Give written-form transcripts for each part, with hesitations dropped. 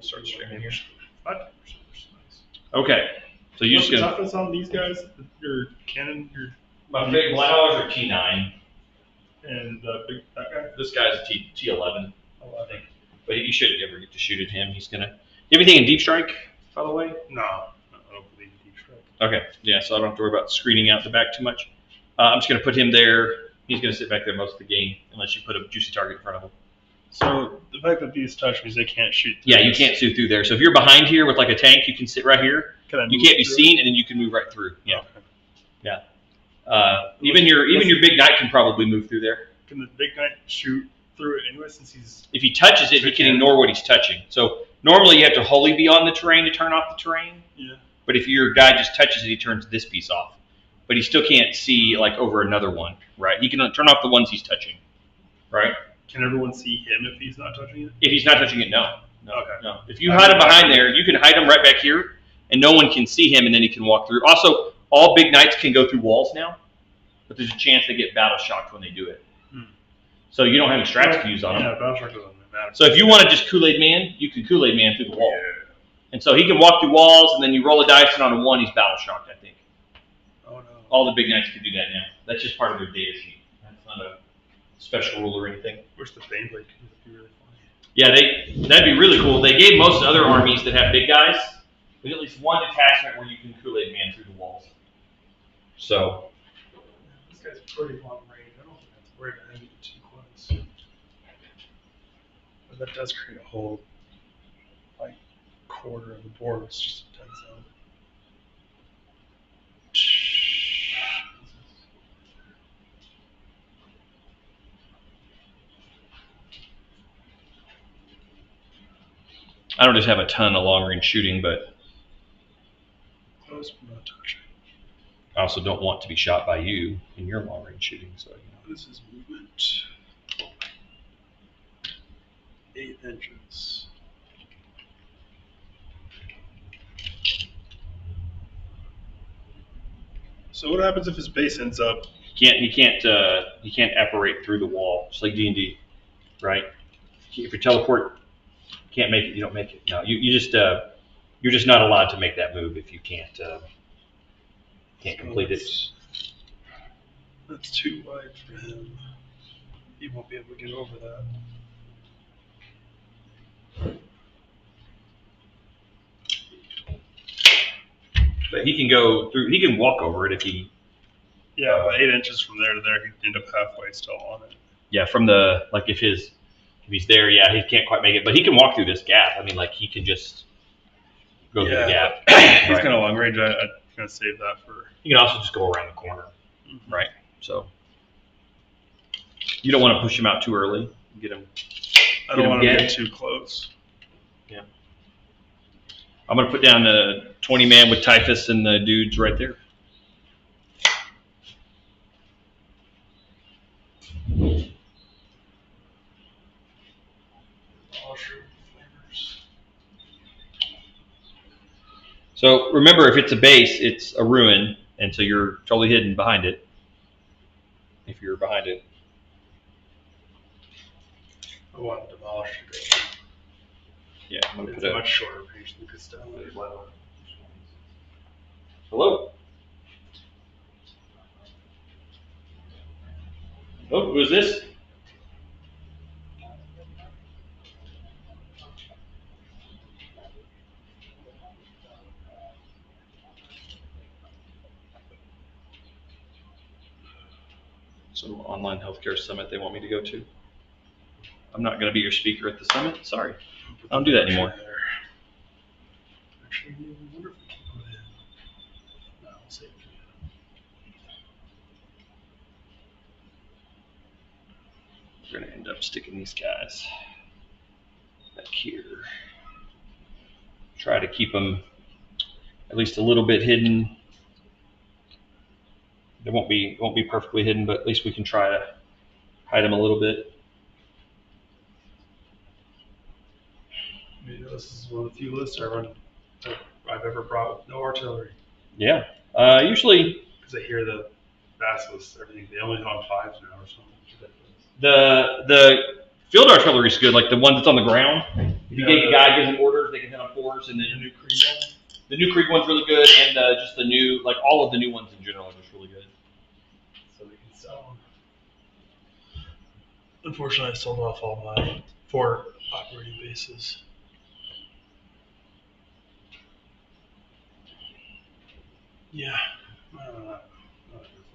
Start streaming here. 5%. Okay, so you What's just the gonna. toughness on these guys? Your cannon, your My big Blowers are T9. and the big that guy. This guy's a T11, Oh, I think. But you shouldn't ever get to shoot at him. He's gonna. You have anything in deep strike, by the way? No, I don't believe deep strike. Okay, yeah, so I don't have to worry about screening out the back too much. I'm just gonna put him there. He's gonna sit back there most of the game, unless you put a juicy target in front of him. So the fact that these touch means they can't shoot. Yeah, you can't see through there. So if you're behind here with like a tank, you can sit right here. You can't be seen, and then you can move right through. Yeah, okay. yeah. Even your big knight can probably move through there. Can the big knight shoot through it anyway? Since he's if he touches it, he can ignore what he's touching. So normally you have to wholly be on the terrain to turn off the terrain. Yeah. But if your guy just touches it, he turns this piece off. But he still can't see like over another one, right? He can turn off the ones he's touching, right? Can everyone see him if he's not touching it? If he's not touching it, no. Okay. No. If you hide him behind there, you can hide him right back here, and no one can see him, and then he can walk through. Also, all big knights can go through walls now, but there's a chance they get battle shocked when they do it. So you don't have any strats to use on him. Yeah, battle shock doesn't matter. So if you want to just Kool-Aid Man, you can Kool-Aid Man through the wall. Yeah. And so he can walk through walls, and then you roll a dice, and on a 1, he's battle shocked, I think. Oh, no. All the big knights can do that now. That's just part of their data sheet. That's not a special rule or anything. Wish the Baneblade could be really funny. Yeah, that'd be really cool. They gave most other armies that have big guys, there's at least one detachment where you can Kool-Aid Man through the walls. So. This guy's pretty long range. I don't think that's worried about him getting too close. But that does create a whole, like, quarter of the board. It's just a dead zone. I don't just have a ton of long-range shooting, but close but not touching. I also don't want to be shot by you in your long-range shooting. So this is movement. 8 inches. So what happens if his base ends up? He can't apparate through the wall, just like D&D, right? If you teleport, can't make it. You don't make it. No, you're just not allowed to make that move if you can't complete it. That's too wide for him. He won't be able to get over that. But he can go through. He can walk over it if he. Yeah, but 8 inches from there to there, he'd end up halfway still on it. Yeah, from the if he's there, yeah, he can't quite make it, but he can walk through this gap. I mean, he can just go through the gap. He's kind of long range. I'm gonna save that for. You can also just go around the corner, right? So you don't want to push him out too early. Get him. I don't want to get too close. Yeah. I'm gonna put down the 20 man with Typhus and the dudes right there. So remember, if it's a base, it's a ruin, and so you're totally hidden behind it. If you're behind it. I want to demolish it. Yeah, I'm gonna it's put a much shorter range than Costello. Hello. Oh, who is this? Some online healthcare summit they want me to go to. I'm not going to be your speaker at the summit. Sorry. I don't do that anymore. Actually, I wonder if we can put in. No, I'll save it. We're going to end up sticking these guys back here. Try to keep them at least a little bit hidden. They won't be perfectly hidden, but at least we can try to hide them a little bit. You know, this is one of the few lists I've ever brought with no artillery. Yeah. Usually, because I hear the basilisks, everything they only on 5s now or something. The field artillery is good, like the one that's on the ground. If you get a guy gives them orders, they can hit on 4s, and then The new Krieg one? the new Krieg one's really good, and just the new, like all of the new ones in general are just really good. So we can sell them. Unfortunately, I sold off all my 4 operating bases. Yeah. We're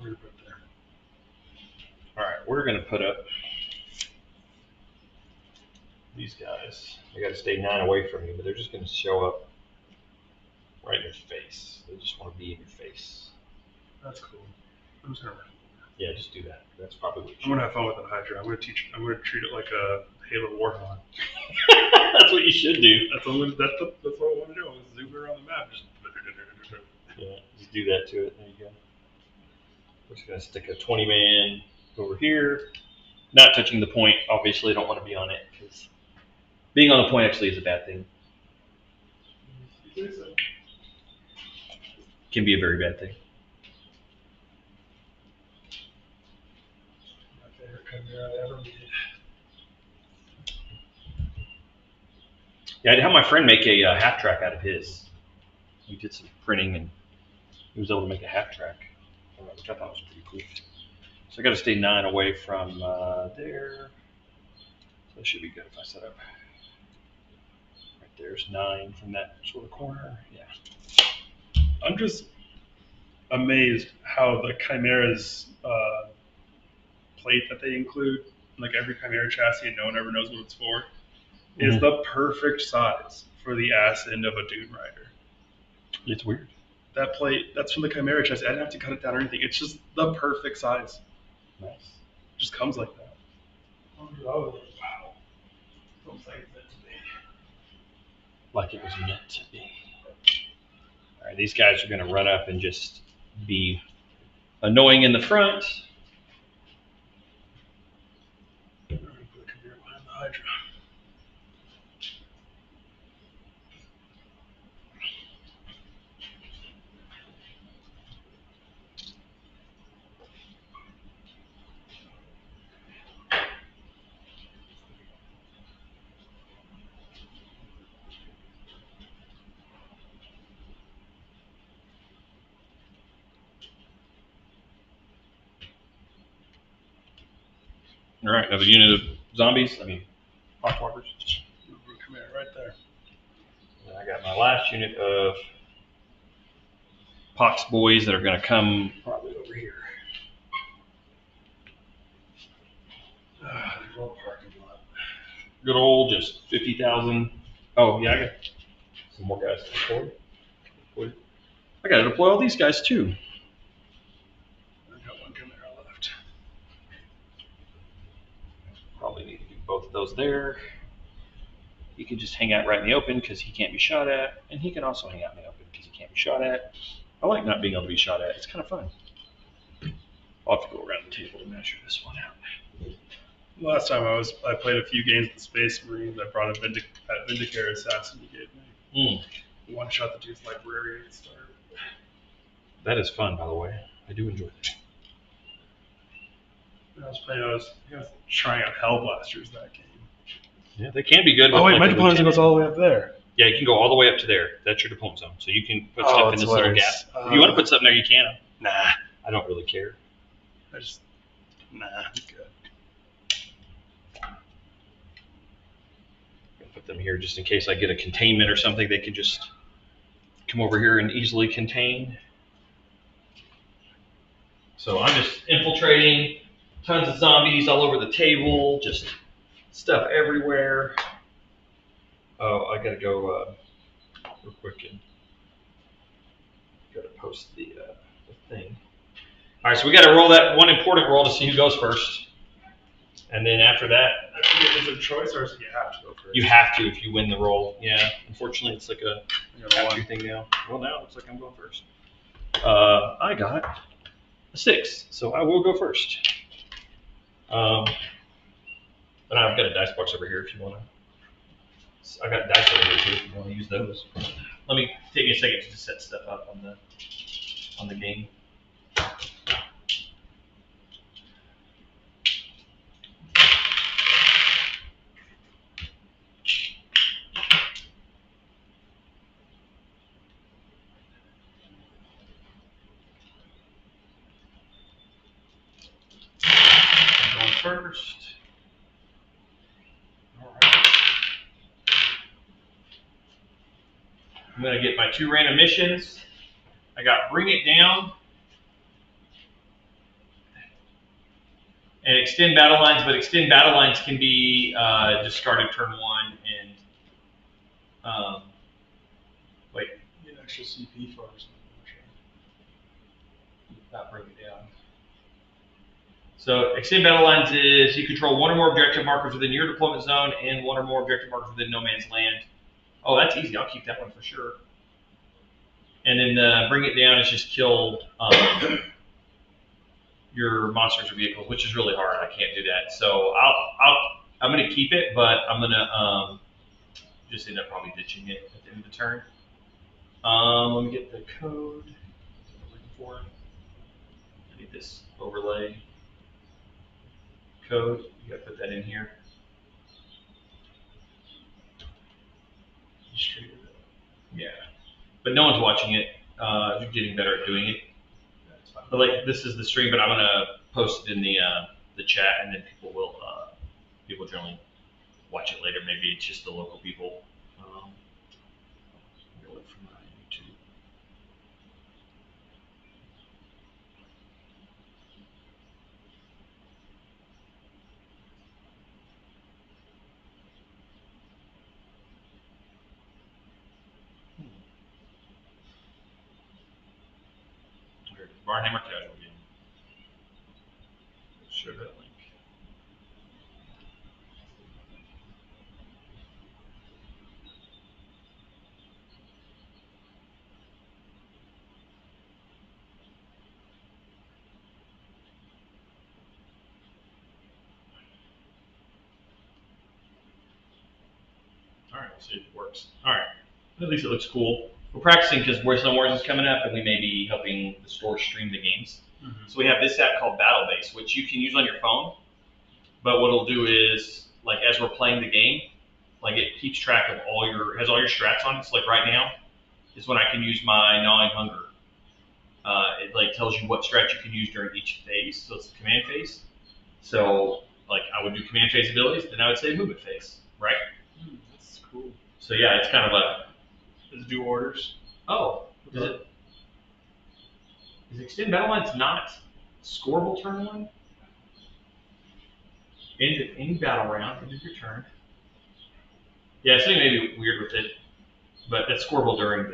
gonna put it there. All right, we're gonna put up these guys. They got to stay 9 away from you, but they're just gonna show up right in your face. They just want to be in your face. That's cool. I'm just gonna. Yeah, just do that. That's probably what you should. I'm gonna have fun with the Hydra. I'm gonna treat it like a Halo Warhawk. That's what you should do. That's what I want to do. I'm gonna zoom around the map. Just. Yeah, just do that to it. There you go. We're just gonna stick a 20-man over here. Not touching the point. Obviously, I don't want to be on it because being on the point actually is a bad thing. Can be a very bad thing. My favorite chimera I ever made. Yeah, I had my friend make a half track out of his. He did some printing and he was able to make a half track, which I thought was pretty cool. So I got to stay 9 away from there. So that should be good if I set up. Right there's 9 from that sort of corner. Yeah. I'm just amazed how the Chimera's plate that they include, like every Chimera chassis, and no one ever knows what it's for, is the perfect size for the ass end of a Dune Rider. It's weird. That plate, that's from the Chimera chassis. I didn't have to cut it down or anything. It's just the perfect size. Nice. It just comes like that. Oh, wow. Looks like it's meant to be. Like it was meant to be. All right, these guys are going to run up and just be annoying in the front. I'm going to put a Chimera behind the Hydra. All right, another unit of zombies. Poxwalkers. Chimera right there. And I got my last unit of Pox boys that are going to come probably over here. There's a little parking lot. Good old, just 50,000. Oh, yeah, I got some more guys to deploy. I got to deploy all these guys too. I've got 1 Chimera left. Probably need to do both of those there. He can just hang out right in the open because he can't be shot at, and he can also hang out in the open because he can't be shot at. I like not being able to be shot at. It's kind of fun. I'll have to go around the table to measure this one out. Last time I played a few games with the Space Marines. I brought a Vindicator Assassin you gave me. One shot the dude's librarian at the start. That is fun, by the way. I do enjoy that. I was trying out Hellblasters that game. Yeah, they can be good. Oh wait, my deployment zone goes all the way up there. Yeah, you can go all the way up to there. That's your deployment zone. So you can put stuff in this little gap. If you want to put something there, you can. Nah. I don't really care. I'm good. Put them here just in case I get a containment or something. They can just come over here and easily contain. So I'm just infiltrating. Tons of zombies all over the table. Just stuff everywhere. Oh, I gotta go real quick and gotta post the thing. All right, so we gotta roll that one important roll to see who goes first. And then after that, is it a choice or is it you have to go first? you have to if you win the roll. Yeah, unfortunately, it's like a capture thing now. Well, now it looks like I'm going first. I got a 6, so I will go first. But I've got a dice box over here if you want to. I got dice over here too if you want to use those. Let me take a second to set stuff up on the game. first. Alright. I'm going to get my 2 random missions. I got Bring It Down and Extend Battle Lines, but Extend Battle Lines can be discarded turn 1 and wait. Get extra CP for us. Not Bring It Down. So Extend Battle Lines is you control 1 or more objective markers within your deployment zone and 1 or more objective markers within no man's land. Oh, that's easy. I'll keep that one for sure. And then Bring It Down is just kill your monsters or vehicles, which is really hard. I can't do that. So I'm going to keep it, but I'm going to just end up probably ditching it at the end of the turn. Let me get the code. What I'm looking for. I need this overlay code. You got to put that in here. Yeah, but no one's watching it. You're getting better at doing it. But like this is the stream, but I'm gonna post it in the chat, and then people generally watch it later. Maybe it's just the local people. I'm gonna look for my YouTube. Barnhammer casual game. Share that link. All right, we'll see if it works. All right, at least it looks cool. We're practicing because Warzone Wars is coming up, and we may be helping the store stream the games. So we have this app called Battle Base, which you can use on your phone. But what it'll do is, like, as we're playing the game, like it keeps track of has all your strats on it. So like right now is when I can use my Gnawing Hunger. It like tells you what strat you can use during each phase. So it's a command phase. So like I would do command phase abilities, then I would say movement phase, right? That's cool. So yeah, it's kind of Does it do orders? Is Extend Battle Lines not scoreable turn 1? End of any battle round, end of your turn. Yeah, something may be weird with it, but that's scoreable during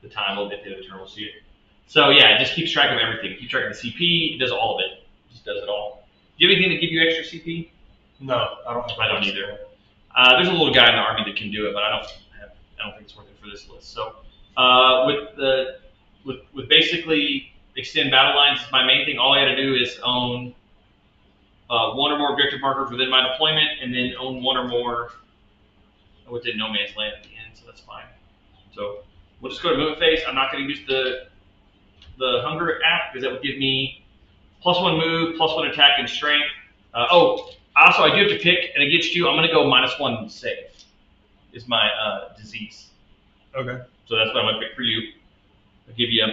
the time. We'll get to the end of the turn, we'll see it. So yeah, it just keeps track of everything. It keeps track of the CP, it does all of it. It just does it all. Do you have anything to give you extra CP? No, I don't have. I don't either. There's a little guy in the army that can do it, but I don't think it's worth it for this list. So with basically Extend Battle Lines is my main thing. All I got to do is own 1 or more objective markers within my deployment, and then own 1 or more within no man's land at the end. So that's fine. So we'll just go to movement phase. I'm not going to use the Hunger app because that would give me +1 move, +1 attack and strength. Also, I do have to pick, and against you, I'm going to go -1 save. Is my disease. Okay. So that's what I'm going to pick for you. I'll give you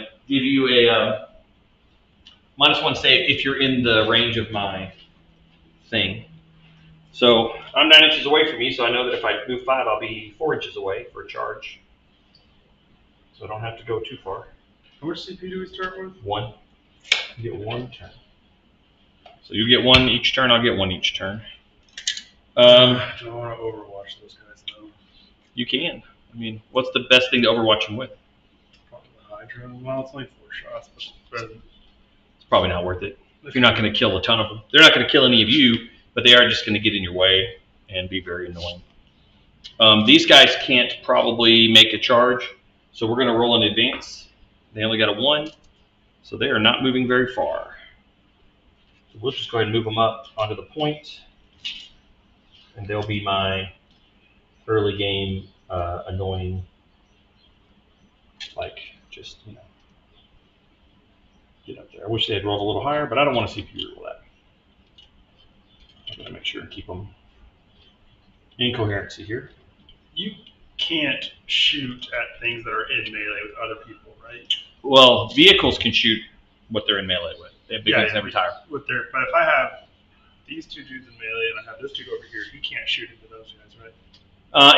a -1 save if you're in the range of my thing. So I'm 9 inches away from you, so I know that if I move 5, I'll be 4 inches away for a charge. So I don't have to go too far. How much CP do we start with? 1. You get 1 turn. So you get 1 each turn. I'll get 1 each turn. I don't want to overwatch those guys though. You can. I mean, what's the best thing to overwatch them with? Probably the Hydra. Well, it's only 4 shots, but It's probably not worth it. If you're not going to kill a ton of them, they're not going to kill any of you, but they are just going to get in your way and be very annoying. These guys can't probably make a charge, so we're going to roll in advance. They only got a 1, so they are not moving very far. So we'll just go ahead and move them up onto the point, and they'll be my early game annoying, like just, get up there. I wish they had rolled a little higher, but I don't want to CP roll that. I'm going to make sure and keep them in coherency here. you can't shoot at things that are in melee with other people, right? Well, vehicles can shoot what they're in melee with. They have big guns and they retire. But if I have these two dudes in melee, and I have this dude over here. He can't shoot into those guys, right?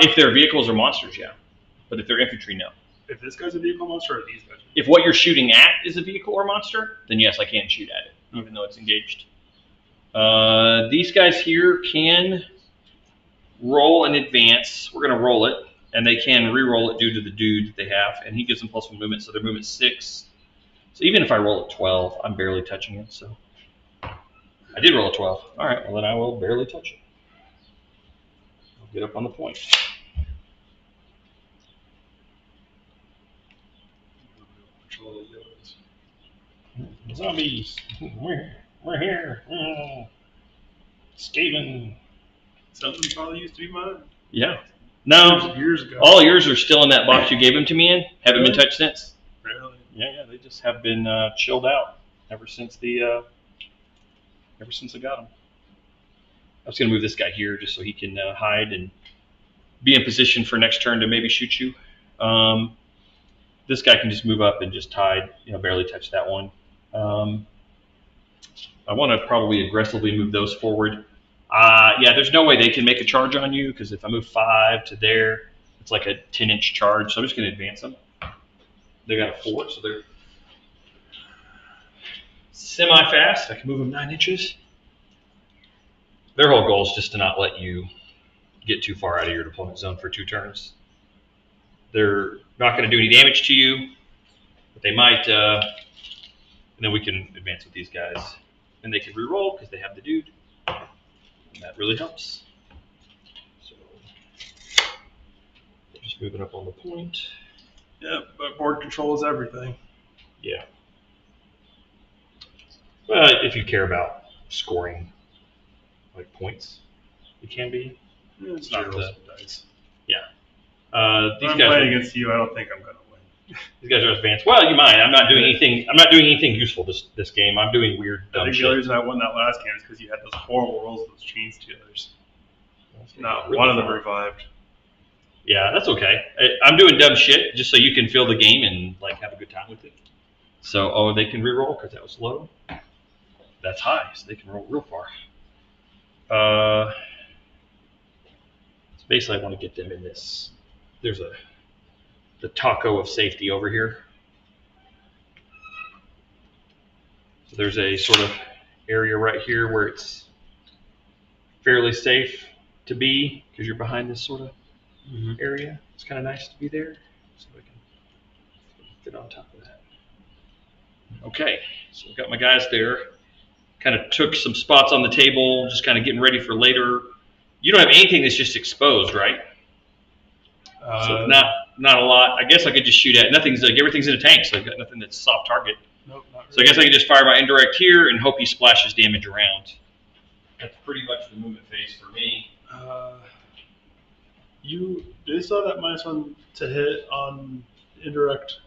If they're vehicles or monsters, yeah. But if they're infantry, no. If this guy's a vehicle monster, or these guys? If what you're shooting at is a vehicle or monster, then yes, I can shoot at it, even though it's engaged. These guys here can roll and advance. We're going to roll it, and they can re-roll it due to the dude that they have, and he gives them +1 movement, so their movement's 6. So even if I roll a 12, I'm barely touching it. So I did roll a 12. All right, well then I will barely touch it. I'll get up on the point. Zombies, we're here. Skaven. Something probably used to be mine. Yeah. No, years ago. All yours are still in that box you gave them to me in. Haven't been touched since. Really? Yeah, they just have been chilled out ever since I got them. I was gonna move this guy here just so he can hide and be in position for next turn to maybe shoot you. This guy can just move up and just hide, barely touch that one. I want to probably aggressively move those forward. Yeah, there's no way they can make a charge on you because if I move 5 to there, it's like a 10-inch charge. So I'm just going to advance them. They got a 4, so they're semi-fast. I can move them 9 inches. Their whole goal is just to not let you get too far out of your deployment zone for 2 turns. They're not going to do any damage to you, but they might, and then we can advance with these guys. And they can re-roll because they have the dude. And that really helps. So, just moving up on the point. Yeah, but board control is everything. Yeah. Well, if you care about scoring, like points, it can be. Yeah, it's not the dice. Yeah. These I'm guys playing against you. I don't think I'm gonna win. These guys are advanced. Well, you might. I'm not doing anything useful this game. I'm doing weird I dumb think shit. the only reason I won that last game is because you had those horrible rolls of those chain stealers. Not really one of them far. revived. Yeah, that's okay. I'm doing dumb shit just so you can feel the game and like have a good time with it. So, they can re-roll because that was low. That's high, so they can roll real far. So basically, I want to get them in this. There's the taco of safety over here. So there's a sort of area right here where it's fairly safe to be because you're behind this sort of area. It's kind of nice to be there, so I can get on top of that. Okay, so I've got my guys there. Kind of took some spots on the table, just kind of getting ready for later. You don't have anything that's just exposed, right? So not a lot. I guess I could just shoot at nothing's like everything's in a tank, so I've got nothing that's soft target. Nope, not really. So I guess I can just fire my indirect here and hope he splashes damage around. That's pretty much the movement phase for me. You saw that -1 to hit on indirect.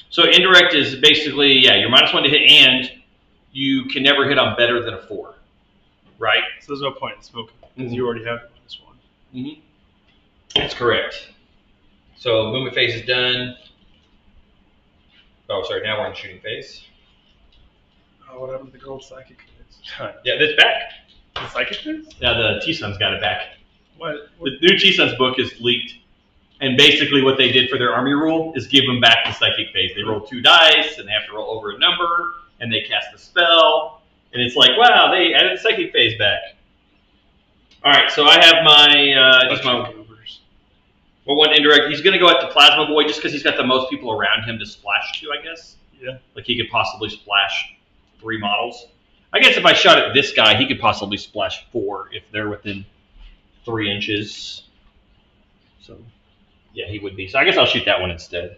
So indirect is basically, you're -1 to hit, and you can never hit on better than a 4, right? So there's no point in smoking because you already have -1. Mm-hmm. That's correct. So movement phase is done. Oh, sorry. Now we're in shooting phase. Oh, what happened to the gold psychic phase? Yeah, that's back. The psychic phase? Yeah, the T-Sun's got it back. What? The new T-Sun's book is leaked, and basically what they did for their army rule is give them back the psychic phase. They roll 2 dice, and they have to roll over a number, and they cast a spell, and it's like, wow, they added the psychic phase back. All right, so I have my one indirect. He's going to go at the Plasma Boy just because he's got the most people around him to splash to, I guess. Yeah. Like he could possibly splash 3 models. I guess if I shot at this guy, he could possibly splash 4 if they're within 3 inches. So, yeah, he would be. So I guess I'll shoot that one instead.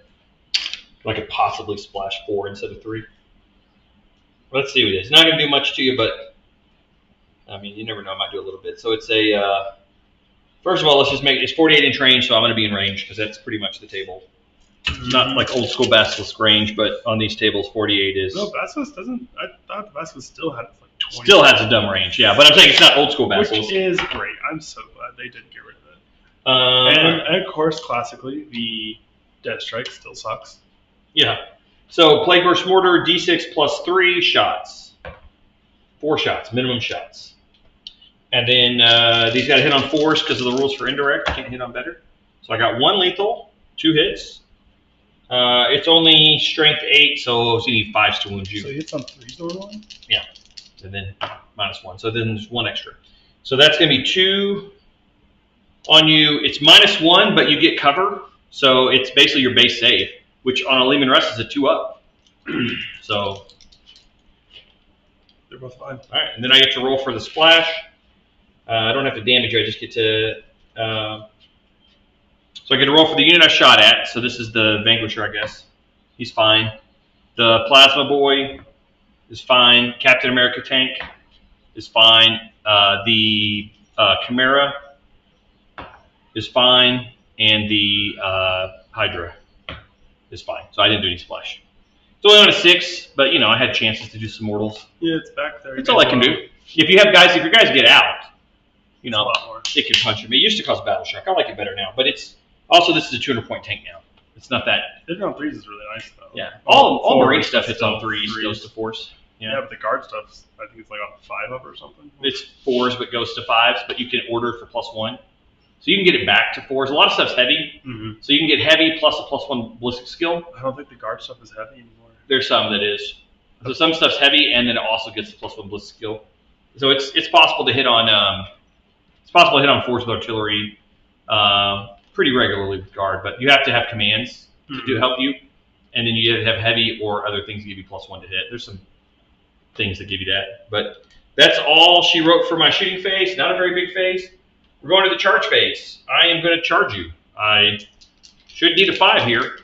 I could possibly splash 4 instead of 3. Let's see what it is. Not going to do much to you, but I mean, you never know. I might do a little bit. So it's a, first of all, let's just make it's 48-inch range, so I'm going to be in range because that's pretty much the table. Not like old school Basilisk range, but on these tables, 48 is. No, Basilisk doesn't. I thought the Basilisk still had like 20. Still has a dumb range, yeah. But I'm saying it's not old school Basilisk. Which is great. I'm so glad they did get rid of it. And of course, classically, the Death Strike still sucks. Yeah. So Plague Burst Mortar, D6 plus 3 shots. 4 shots, minimum shots. And then these got to hit on 4s because of the rules for indirect. Can't hit on better. So I got 1 lethal, 2 hits. It's only strength 8, so you need 5s to wound you. So he hits on 3s normally? Yeah. And then -1. So then there's 1 extra. So that's going to be 2 on you. It's -1, but you get cover. So it's basically your base save, which on a Lehman Russ is a 2-up. So they're both fine. All right, and then I get to roll for the splash. I don't have to damage you. I just get to. So I get to roll for the unit I shot at. So this is the Vanquisher, I guess. He's fine. The Plasma Boy is fine. Captain America tank is fine. The Chimera is fine, and the Hydra is fine. So I didn't do any splash. It's only on a 6, but I had chances to do some mortals. Yeah, it's back there. That's all I can do. If your guys get out, a lot more. it can punch him. It used to cause battle shock. I like it better now, but it's also this is a 200-point tank now. It's not that. Hitting on 3s is really nice though. Yeah, all Marine stuff hits on 3s, goes to 4s. Yeah, but the guard stuff, I think it's like on a 5-up or something. It's 4s, but goes to 5s. But you can order it for +1, so you can get it back to 4s. A lot of stuff's heavy, so you can get heavy plus a +1 ballistic skill. I don't think the guard stuff is heavy anymore. There's some that is. So some stuff's heavy, and then it also gets a +1 ballistic skill. So it's possible to hit on 4s with artillery pretty regularly with guard, but you have to have commands to help you, and then you have heavy or other things that give you +1 to hit. There's some things that give you that, but that's all she wrote for my shooting phase. Not a very big phase. We're going to the charge phase. I am going to charge you. I should need a 5 here.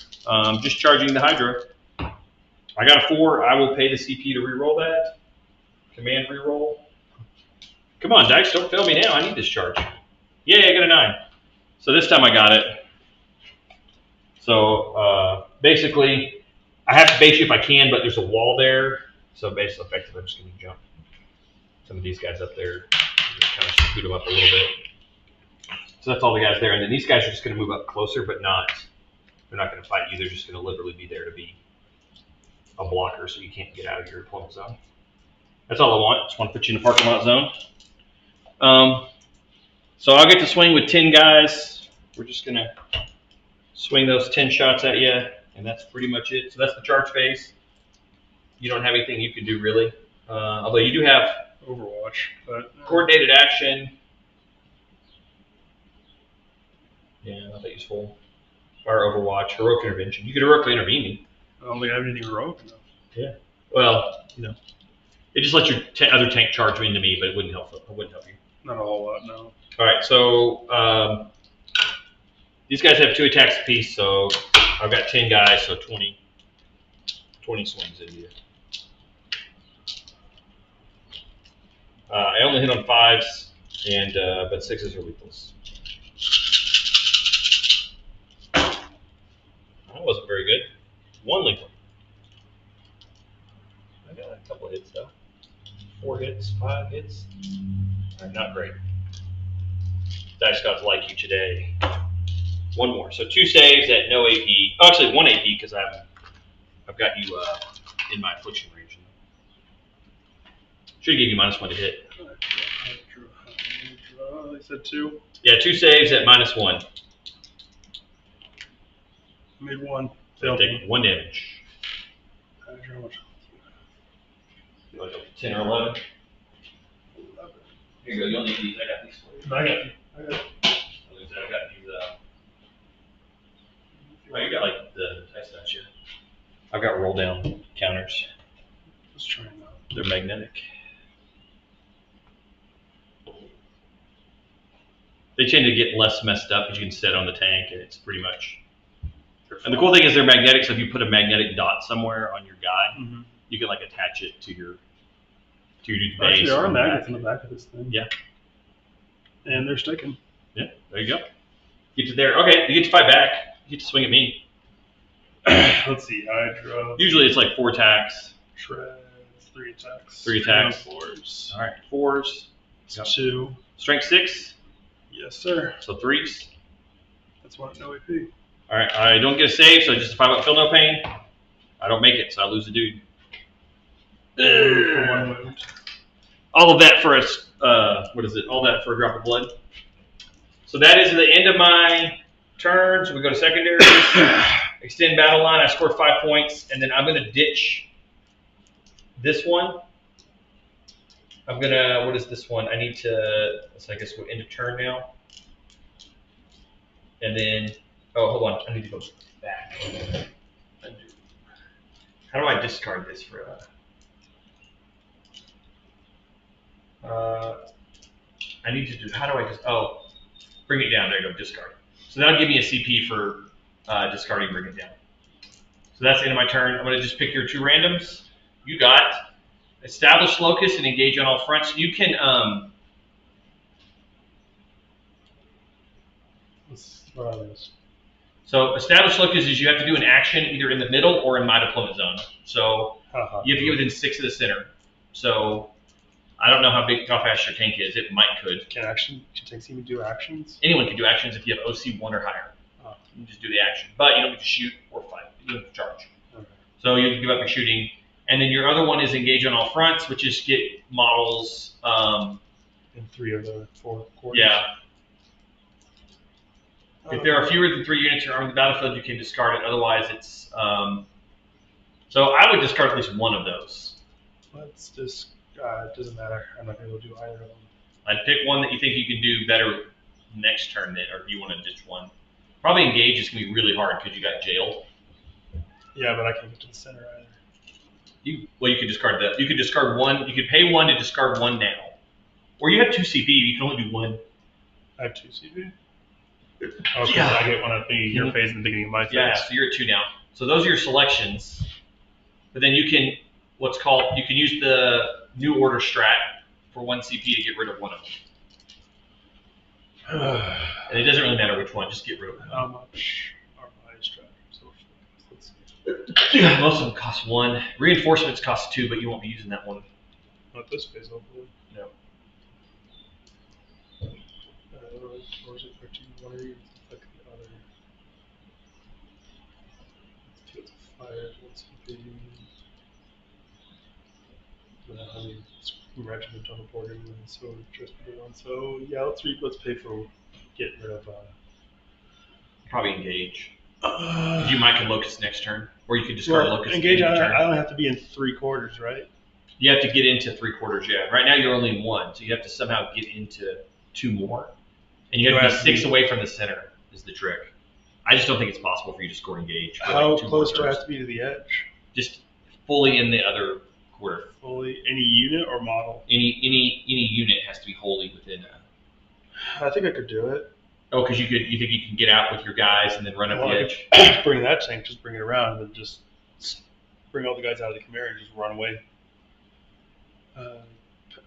Just charging the Hydra. I got a 4. I will pay the CP to reroll that. Command reroll. Come on, dice, don't fail me now. I need this charge. Yay, I got a 9. So this time I got it. So basically, I have to base you if I can, but there's a wall there. So basically, effectively, I'm just going to jump some of these guys up there. Kind of scoot them up a little bit. So that's all the guys there. And then these guys are just going to move up closer, but they're not going to fight you. They're just going to literally be there to be a blocker so you can't get out of your opponent's zone. That's all I want. Just want to put you in a parking lot zone. So I'll get to swing with 10 guys. We're just going to swing those 10 shots at you, and that's pretty much it. So that's the charge phase. You don't have anything you can do, really. Although you do have Overwatch, but coordinated action. Yeah, not that useful. Or Overwatch, heroic intervention. You could heroically intervene me. I don't think I have anything heroic enough. Yeah. Well, it just lets your other tank charge into me, but it wouldn't help. You. Not a whole lot, no. All right, so these guys have 2 attacks apiece, so I've got 10 guys, so 20 swings into you. I only hit on 5s, and but 6s are lethals. That wasn't very good. 1 lethal. I got a couple of hits though. 4 hits, 5 hits. All right, not great. Dice gods like you today. 1 more. So 2 saves at no AP. Oh, actually 1 AP because I've got you in my affliction range. Should have given you -1 to hit. They said 2. Yeah, 2 saves at -1. Made 1. So take 1 damage. How much? You want to go 10 or 11? 11. Here you go. You'll need these. I got these for you. I got you. I got these. Oh, you got like the dice, don't you? I've got roll down counters. Let's try them out. They're magnetic. They tend to get less messed up because you can set on the tank, and it's pretty much. And the cool thing is they're magnetic, so if you put a magnetic dot somewhere on your guy, you can like attach it to your dude's base. Actually, there are magnets in the back of this thing. Yeah. And they're sticking. Yeah, there you go. Get to there. Okay, you get to fight back. You get to swing at me. Let's see, Hydra. Usually it's like 4 attacks. Shreds, 3 attacks. 3 attacks. 4s. All right, 4s. Yep. 2. Strength 6. Yes, sir. So 3s. That's one at no AP. All right, I don't get a save, so just 5 up, feel no pain. I don't make it, so I lose a dude. For 1 wound. all of that for us. What is it? All that for a drop of blood. So that is the end of my turn. So we go to secondaries. Extend battle line. I score 5 points, and then I'm gonna ditch this one. I'm gonna. What is this one? I need to. So I guess we're end of turn now. And then, oh, hold on. I need to go back. How do I discard this for I need to do, how do I just, oh, bring it down. There you go, discard. So that'll give me a CP for discarding, bring it down. So that's the end of my turn. I'm going to just pick your 2 randoms. You got establish locus and engage on all fronts. You can, so establish locus is you have to do an action either in the middle or in my deployment zone. So you have to get within 6 of the center. So I don't know how fast your tank is. It could. Can tanks even do actions? Anyone can do actions if you have OC 1 or higher. You just do the action. But you don't get to shoot or fight. You don't get to charge. Okay. So you have to give up your shooting. And then your other one is engage on all fronts, which is get models. In 3 of the 4 quarters? Yeah. If there are fewer than 3 units armed in the battlefield, you can discard it. Otherwise, it's... so I would discard at least one of those. Let's just... it doesn't matter. I'm not going to do either of them. I'd pick one that you think you can do better next turn, then, or if you want to ditch one. Probably engage is going to be really hard because you got jailed. Yeah, but I can't get to the center either. You could discard that. You could discard one. You could pay 1 to discard 1 now. Or you have 2 CP. You can only do 1. I have 2 CP? Okay, yeah. I get one at your phase in the beginning of my phase. Yeah, so you're at 2 now. So those are your selections. But then you can, you can use the new order strat for 1 CP to get rid of one of them. And it doesn't really matter which one, just get rid of one. How much are my strat? Let's see. Most of them cost 1. Reinforcements cost 2, but you won't be using that one. Not this phase, hopefully. No. Or is it 13? What are you like the other? Field of Fire, what's the big? I mean, it's regiment on the border, and so just one. So yeah, let's pay for getting rid of. Probably engage. You might can locust next turn, or you could discard locust. Engage. I only have to be in 3 quarters, right? You have to get into 3 quarters. Yeah. Right now you're only in 1, so you have to somehow get into 2 more, and you have to be 6 away from the center. Is the trick. I just don't think it's possible for you to score engage. How close do I have to be to the edge? Just fully in the other quarter. Fully, any unit or model? Any unit has to be wholly within. I think I could do it. Oh, because you think you can get out with your guys and then run up the edge? Bring that tank, just bring it around, and then just bring all the guys out of the Chimera and just run away.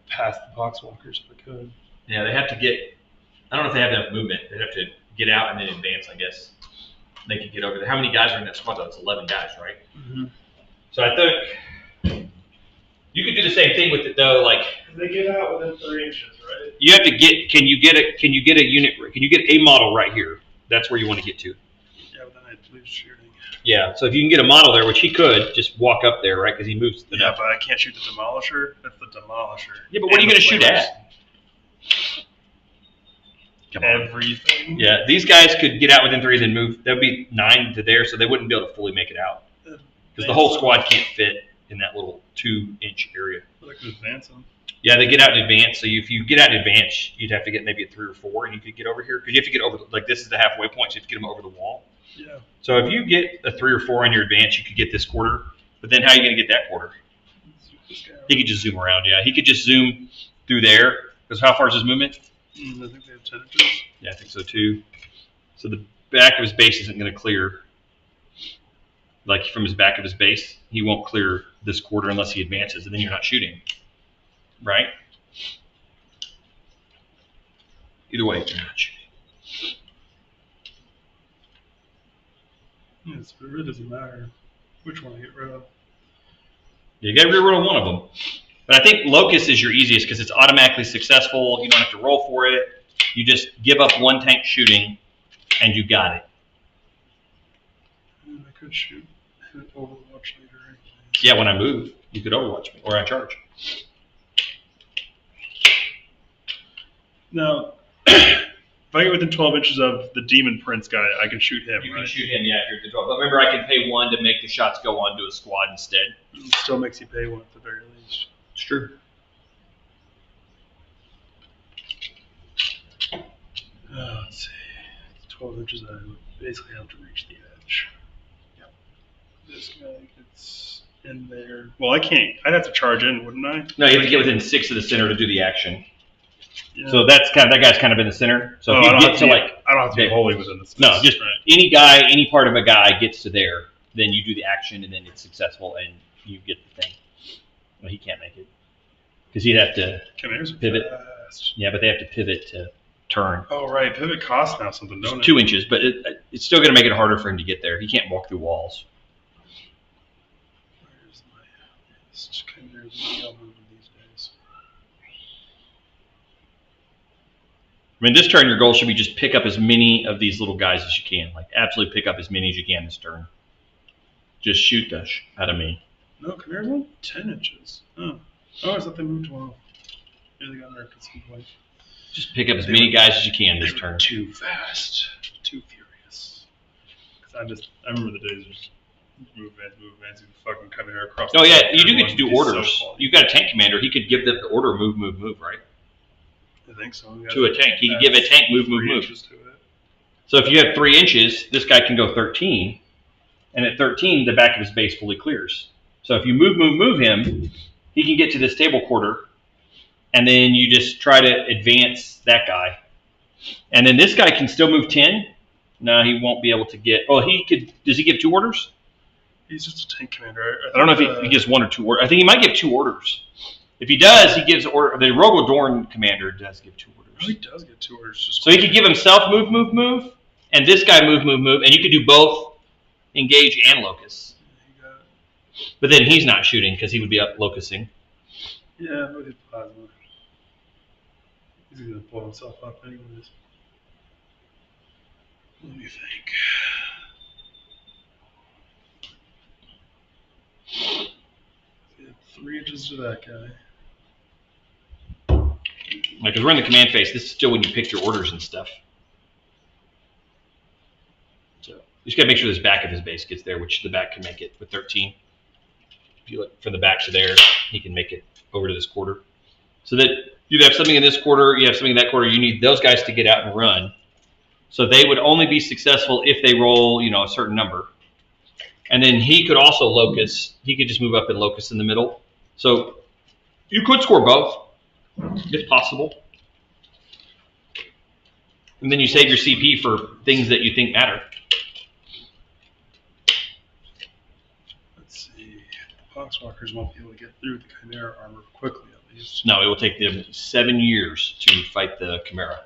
Past the Poxwalkers if I could. Yeah, they have to get. I don't know if they have enough movement. They have to get out and then advance, I guess. They could get over there. How many guys are in that squad, though? It's 11 guys, right? Mm-hmm. So I think you could do the same thing with it, though. Like they get out within 3 inches, right? You have to get. Can you get a unit? Can you get a model right here? That's where you want to get to. Yeah, but then I'd lose shooting. Yeah. So if you can get a model there, which he could, just walk up there, right? Because he moves. Yeah, but I can't shoot the Demolisher. That's the Demolisher. Yeah, but what are you going to shoot at? Come on. Everything. Yeah, these guys could get out within 3 and then move. That would be 9 to there, so they wouldn't be able to fully make it out. Because the whole squad can't fit in that little 2-inch area. But I could advance them. Yeah, they get out in advance. So if you get out in advance, you'd have to get maybe a 3 or 4, and you could get over here. Because you have to get over, like this is the halfway point, so you have to get them over the wall. Yeah. So if you get a 3 or 4 on your advance, you could get this quarter. But then how are you going to get that quarter? He could just zoom around, yeah. He could just zoom through there. Because how far is his movement? I think they have 10 inches. Yeah, I think so too. So the back of his base isn't going to clear. Like from his back of his base, he won't clear this quarter unless he advances, and then you're not shooting. Right? Either way, you're not shooting. Yes, but it really doesn't matter which one I get rid of. You got to get rid of one of them. But I think Locust is your easiest because it's automatically successful. You don't have to roll for it. You just give up 1 tank shooting, and you got it. I could shoot Overwatch later. Yeah, when I move, you could Overwatch me, or I charge. Now, if I get within 12 inches of the demon prince guy, I can shoot him, You right? can shoot him, yeah, if you're at the 12. But remember, I can pay 1 to make the shots go on to a squad instead. It still makes you pay 1 at the very least. It's true. Let's see. 12 inches, I would basically have to reach the edge. Yep. This guy gets in there. Well, I can't. I'd have to charge in, wouldn't I? No, you have to get within 6 of the center to do the action. Yeah. So that guy's kind of in the center. So if I you don't get to like, I don't have to be wholly within the space. no, just any guy, any part of a guy gets to there, then you do the action, and then it's successful, and you get the thing. Well, he can't make it because he'd have to pivot. Fast. Yeah, but they have to pivot to turn. Oh right, pivot costs now something, don't it? 2 inches, but it's still going to make it harder for him to get there. He can't walk through walls. Where's my list? Chimeras are moving these days. I mean, this turn, your goal should be just pick up as many of these little guys as you can. Like, absolutely pick up as many as you can this turn. Just shoot the out of me. No, Chimeras went 10 inches. Oh, I thought they moved 12. Yeah, they got nerfed at some point. Just pick up as many guys as you can this turn. Too fast, too furious. Cause I remember the days of just move advance, and fucking coming across. Oh yeah, you do get to do Everyone orders. is so You've got a tank commander. He could give the order move, right? I think so. To a tank. He could give a tank move. So if you have 3 inches, this guy can go 13. And at 13, the back of his base fully clears. So if you move him, he can get to this table quarter. And then you just try to advance that guy. And then this guy can still move 10. No, he won't be able to get... Oh, he could... Does he give 2 orders? He's just a tank commander. I don't know if he gives 1 or 2 orders. I think he might give 2 orders. If he does, he gives order. The Rogodorn commander does give 2 orders. Oh, he does get 2 orders. Just So he could give himself move, and this guy move, and you could do both engage and locus. But then he's not shooting because he would be up locusing. Yeah, with his plasma. He's going to blow himself up anyways. Let me think. Yeah, 3 inches to that guy. Like, because we're in the command phase, this is still when you pick your orders and stuff. So you just got to make sure this back of his base gets there, which the back can make it with 13. If you look from the back to there, he can make it over to this quarter. So that you'd have something in this quarter, you have something in that quarter, you need those guys to get out and run. So they would only be successful if they roll, a certain number. And then he could also locus. He could just move up and locus in the middle. So you could score both. It's possible. And then you save your CP for things that you think matter. Let's see. The Poxwalkers won't be able to get through the Chimera armor quickly, at least. No, it will take them 7 years to fight the Chimera.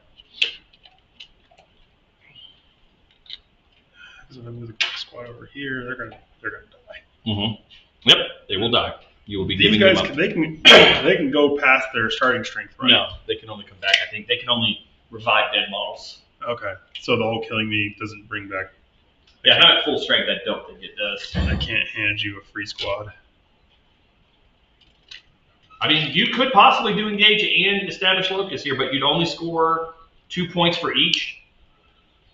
Because if I move the squad over here, they're gonna die. Mm-hmm. Yep, they will die. You will be These giving guys them up. they can go past their starting strength, right? No, they can only come back. I think they can only revive dead models. Okay, so the whole killing me doesn't bring back. Yeah, not at full strength. I don't think it does. I can't hand you a free squad. I mean, you could possibly do engage and establish locus here, but you'd only score 2 points for each.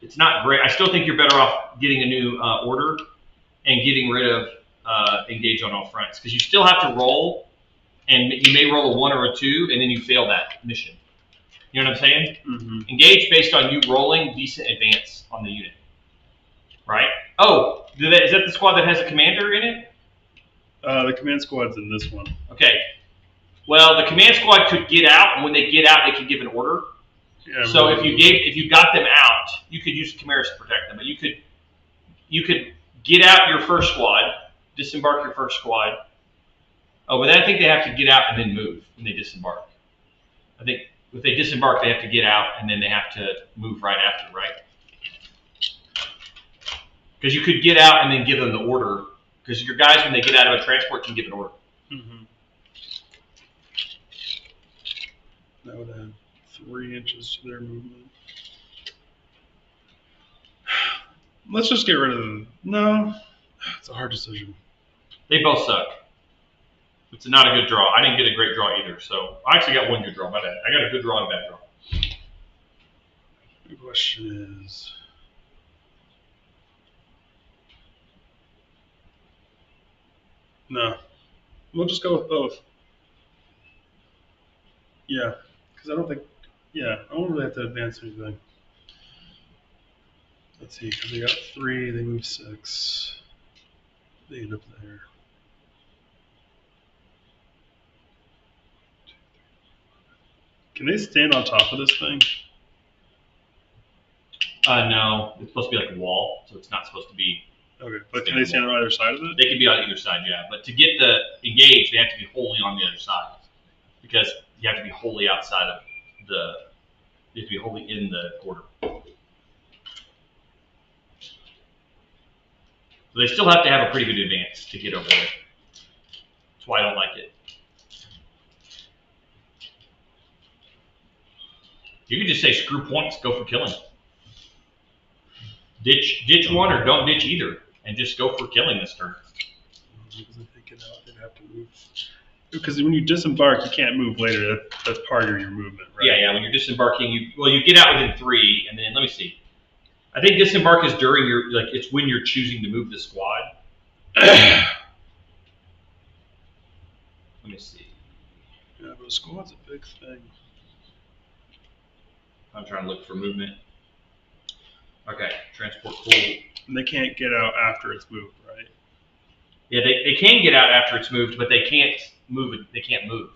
It's not great. I still think you're better off getting a new order and getting rid of engage on all fronts, because you still have to roll, and you may roll a 1 or a 2, and then you fail that mission. You know what I'm saying? Mm-hmm. Engage based on you rolling decent advance on the unit, right? Oh, is that the squad that has a commander in it? The command squad's in this one. Okay. Well, the command squad could get out, and when they get out, they can give an order. Yeah, So really. if you got them out, you could use chimeras to protect them. But you could get out your first squad, disembark your first squad. Oh, but then I think they have to get out and then move when they disembark. I think if they disembark, they have to get out and then they have to move right after, right? Because you could get out and then give them the order. Because your guys, when they get out of a transport, can give an order. Mm-hmm. That would add 3 inches to their movement. Let's just get rid of them. No, it's a hard decision. They both suck. It's not a good draw. I didn't get a great draw either. So I actually got one good draw. My bad. I got a good draw and a bad draw. The question is, no, we'll just go with both. Yeah, because I don't think, yeah, I don't really have to advance anything. Let's see, because they got 3, they move 6, they end up there. Can they stand on top of this thing? No, it's supposed to be like a wall, so it's not supposed to be. Okay, but can they stand on either side of it? They can be on either side, yeah. But to get the engage, they have to be wholly on the other side because you have to be wholly outside of the. You have to be wholly in the quarter. So they still have to have a pretty good advance to get over there. That's why I don't like it. You could just say screw points, go for killing. Ditch one or don't ditch either, and just go for killing this turn. Because if they get out, they'd have to move. Because when you disembark, you can't move later. That's part of your movement, right? Yeah. When you're disembarking, you get out within 3, and then let me see. I think disembark is during it's when you're choosing to move the squad. Let me see. Yeah, but a squad's a big thing. I'm trying to look for movement. Okay, transport cool. And they can't get out after it's moved, right? Yeah, they can get out after it's moved, but they can't move it. They can't move.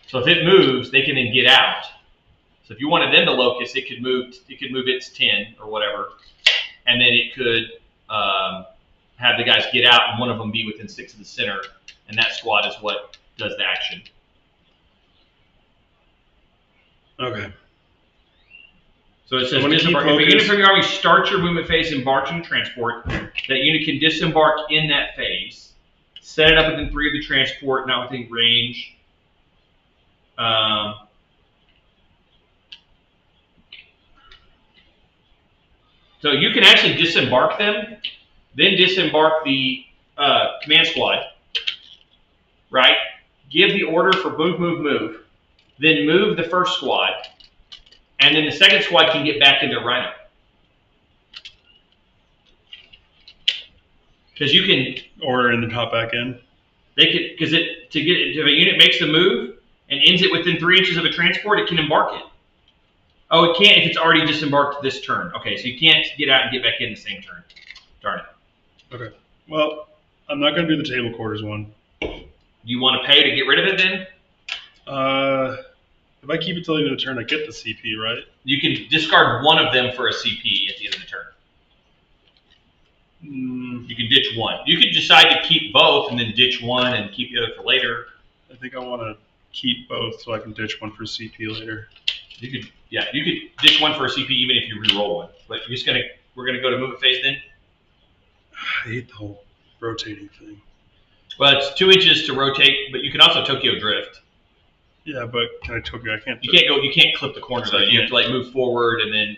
So if it moves, they can then get out. So if you wanted them to locus, it could move. It could move its 10 or whatever, and then it could have the guys get out, and one of them be within 6 of the center, and that squad is what does the action. Okay. So it says disembark. If a unit from your army starts your movement phase embarking transport, that unit can disembark in that phase, set it up within 3 of the transport, not within range. So you can actually disembark them, then disembark the command squad, right? Give the order for move, then move the first squad, and then the second squad can get back into Rhino. Because you can order in the top back in. They could because if a unit makes the move and ends it within 3 inches of a transport, it can embark it. Oh, it can't if it's already disembarked this turn. Okay, so you can't get out and get back in the same turn. Darn it. Okay. Well, I'm not going to do the table quarters one. Do you want to pay to get rid of it then? If I keep it till the end of the turn, I get the CP, right? You can discard one of them for a CP at the end of the turn. You can ditch one. You could decide to keep both and then ditch one and keep the other for later. I think I want to keep both so I can ditch one for CP later. You could ditch one for a CP even if you re-roll one. But we're gonna go to movement phase then. I hate the whole rotating thing. Well, it's 2 inches to rotate, but you can also Tokyo drift. Yeah, but can I Tokyo? I can't. You can't clip the corners of it. You have to move forward and then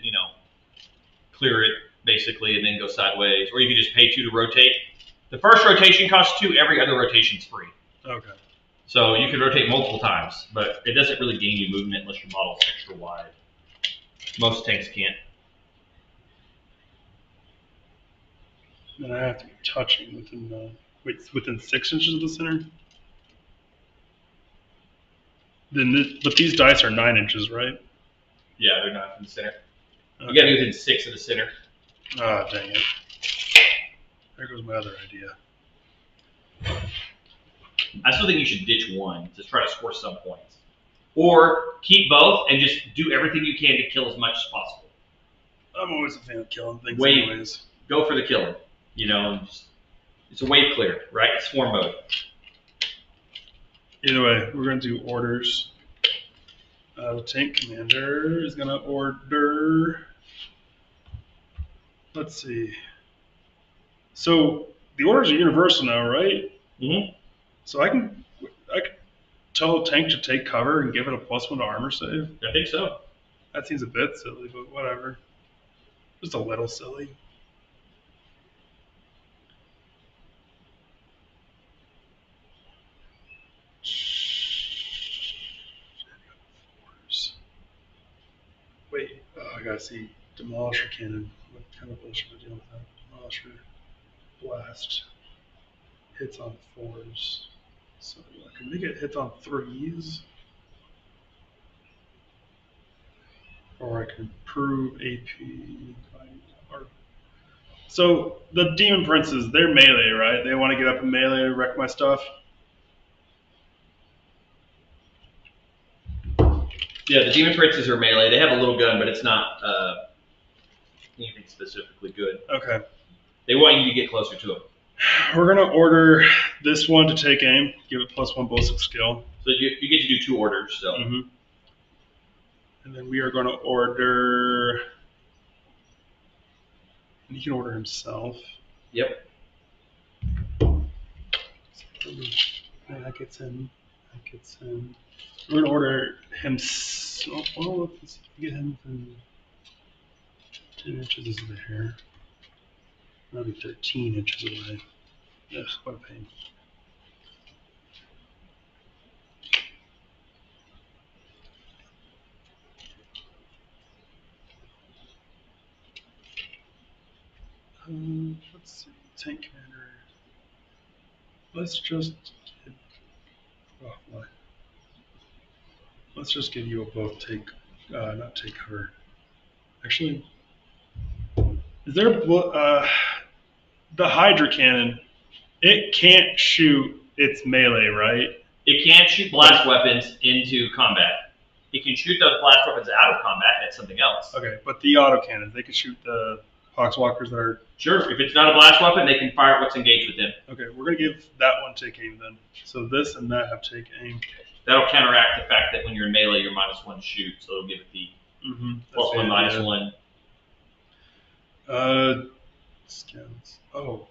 clear it basically, and then go sideways. Or you could just pay 2 to rotate. The first rotation costs 2. Every other rotation's free. Okay. So you can rotate multiple times, but it doesn't really gain you movement unless your model's extra wide. Most tanks can't. Then I have to be touching within 6 inches of the center. But these dice are 9 inches, right? Yeah, they're not in the center. Okay. You got to be within 6 of the center. Ah, dang it. There goes my other idea. I still think you should ditch one to try to score some points. Or keep both and just do everything you can to kill as much as possible. I'm always a fan of killing things anyways. Go for the killing. It's a wave clear, right? It's swarm mode. Either way, we're going to do orders. The tank commander is going to order. Let's see. So the orders are universal now, right? Mm-hmm. So I can tell a tank to take cover and give it a +1 to armor save. I think so. That seems a bit silly, but whatever. Just a little silly. Wait, I gotta see Demolisher Cannon. What kind of bullshit am I dealing with that? Demolisher Blast hits on 4s. So I can make it hits on 3s. Or I can improve AP. So the Demon Princes, they're melee, right? They want to get up in melee and wreck my stuff. Yeah, the Demon Princes are melee. They have a little gun, but it's not anything specifically good. Okay. They want you to get closer to them. We're gonna order this one to take aim, give it +1 ballistic skill. So you get to do 2 orders. So. Mm-hmm. And then we are going to order. And he can order himself. Yep. That gets in. That gets in. We're going to order him. Oh, let's get him from 10 inches is the hair. That'll be 13 inches away. Ugh, what a pain. Let's see. Tank commander. Let's just. Oh, my. Let's just give you a both take. Not take cover. Actually. Is there the Hydra cannon? It can't shoot its melee, right? It can't shoot blast weapons into combat. It can shoot those blast weapons out of combat at something else. Okay, but the autocannons, they can shoot the Poxwalkers that are... Sure, if it's not a blast weapon, they can fire at what's engaged with them. Okay, we're going to give that one take aim then. So this and that have take aim. That'll counteract the fact that when you're in melee, you're -1 to shoot, so it'll give it the +1, -1. Scouts. Oh,